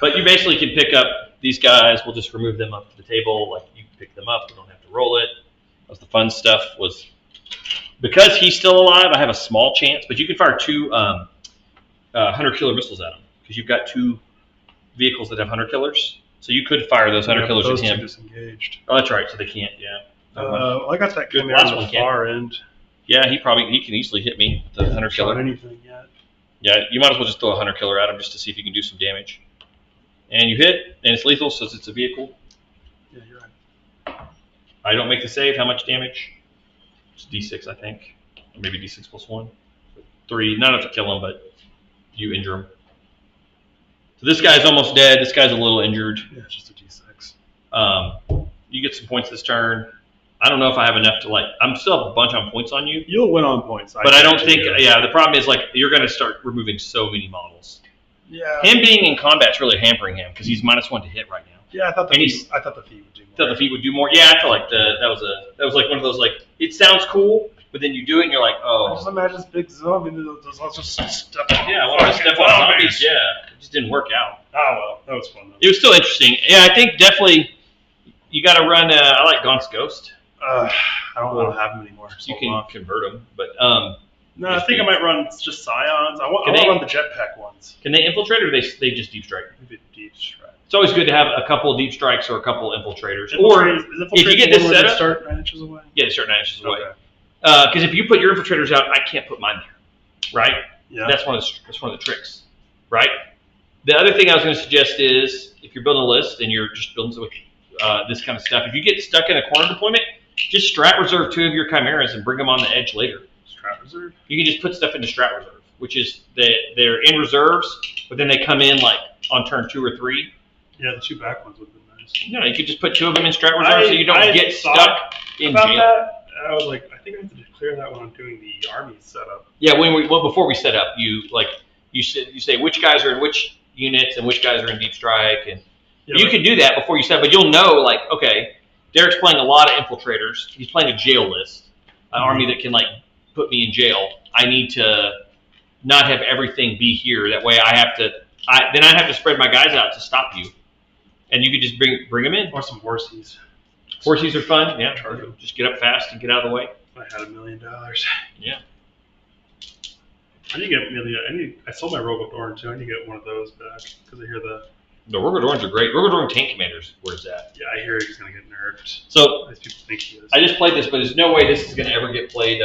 But you basically can pick up these guys. We'll just remove them up to the table. Like you can pick them up. You don't have to roll it. That was the fun stuff. Was because he's still alive. I have a small chance, but you can fire 2 hunter killer missiles at him because you've got 2 vehicles that have hunter killers. So you could fire those hunter killers at him. Disengaged. Oh, that's right. So they can't. Yeah. Well, I got that Good, chimera last on one the can't. far end. Yeah, he can easily hit me with the hunter Shot killer. anything yet? Yeah, you might as well just throw a hunter killer at him just to see if you can do some damage. And you hit, and it's lethal since it's a vehicle. Yeah, you're right. I don't make the save. How much damage? It's D6, I think. Or maybe D6 plus 1. 3. Not enough to kill him, but you injure him. So this guy's almost dead. This guy's a little injured. Yeah, it's just a D6. You get some points this turn. I don't know if I have enough to I'm still have a bunch on points on you. You'll win on points. But I don't think, the problem is you're going to start removing so many models. Yeah. Him being in combat is really hampering him because he's -1 to hit right now. Yeah, I thought the feet would do more. Thought the feet would do more. Yeah, I feel like that was like one of those it sounds cool, but then you do it and you're like, I just imagine this big zombie. I'll just step on. Yeah, I want to step on zombies. Yeah, it just didn't work out. Oh well, that was fun though. It was still interesting. Yeah, I think definitely you got to run. I like Gaunt's Ghost. I don't have them anymore. You can convert them, but no, I think I might run just Scions. I want to run the jetpack ones. Can they infiltrate or they just deep strike? Maybe deep strike. It's always good to have a couple of deep strikes or a couple of infiltrators. Is if you get this set up, start 9 inches away. Yeah, they start 9 inches away. Okay. Because if you put your infiltrators out, I can't put mine there, right? Yeah. That's one of the tricks, right? The other thing I was going to suggest is if you're building a list and you're just building with this kind of stuff, if you get stuck in a corner deployment, just strat reserve 2 of your chimeras and bring them on the edge later. Strat reserve? You can just put stuff into strat reserve, which is they're in reserves, but then they come in on turn 2 or 3. Yeah, the 2 back ones would have been nice. You could just put 2 of them in strat reserve so you don't get stuck in jail. That. I was like, I think I have to declare that when I'm doing the army setup. Yeah, before we set up, you say which guys are in which units and which guys are in deep strike, and you can do that before you set up. But you'll know, okay, Derek's playing a lot of infiltrators. He's playing a jail list, an army that can put me in jail. I need to not have everything be here. That way, I have to spread my guys out to stop you, and you could just bring them in. Or some horsies. Horsies are fun. Yeah, just get up fast and get out of the way. I had $1 million. Yeah. I need to get I sold my Rogodorn too. I need to get one of those back because I hear the Rogodorns are great. Rogodorn Tank Commander's where it's at. Yeah, I hear he's gonna get nerfed. So As people think he is. I just played this, but there's no way this is gonna ever get played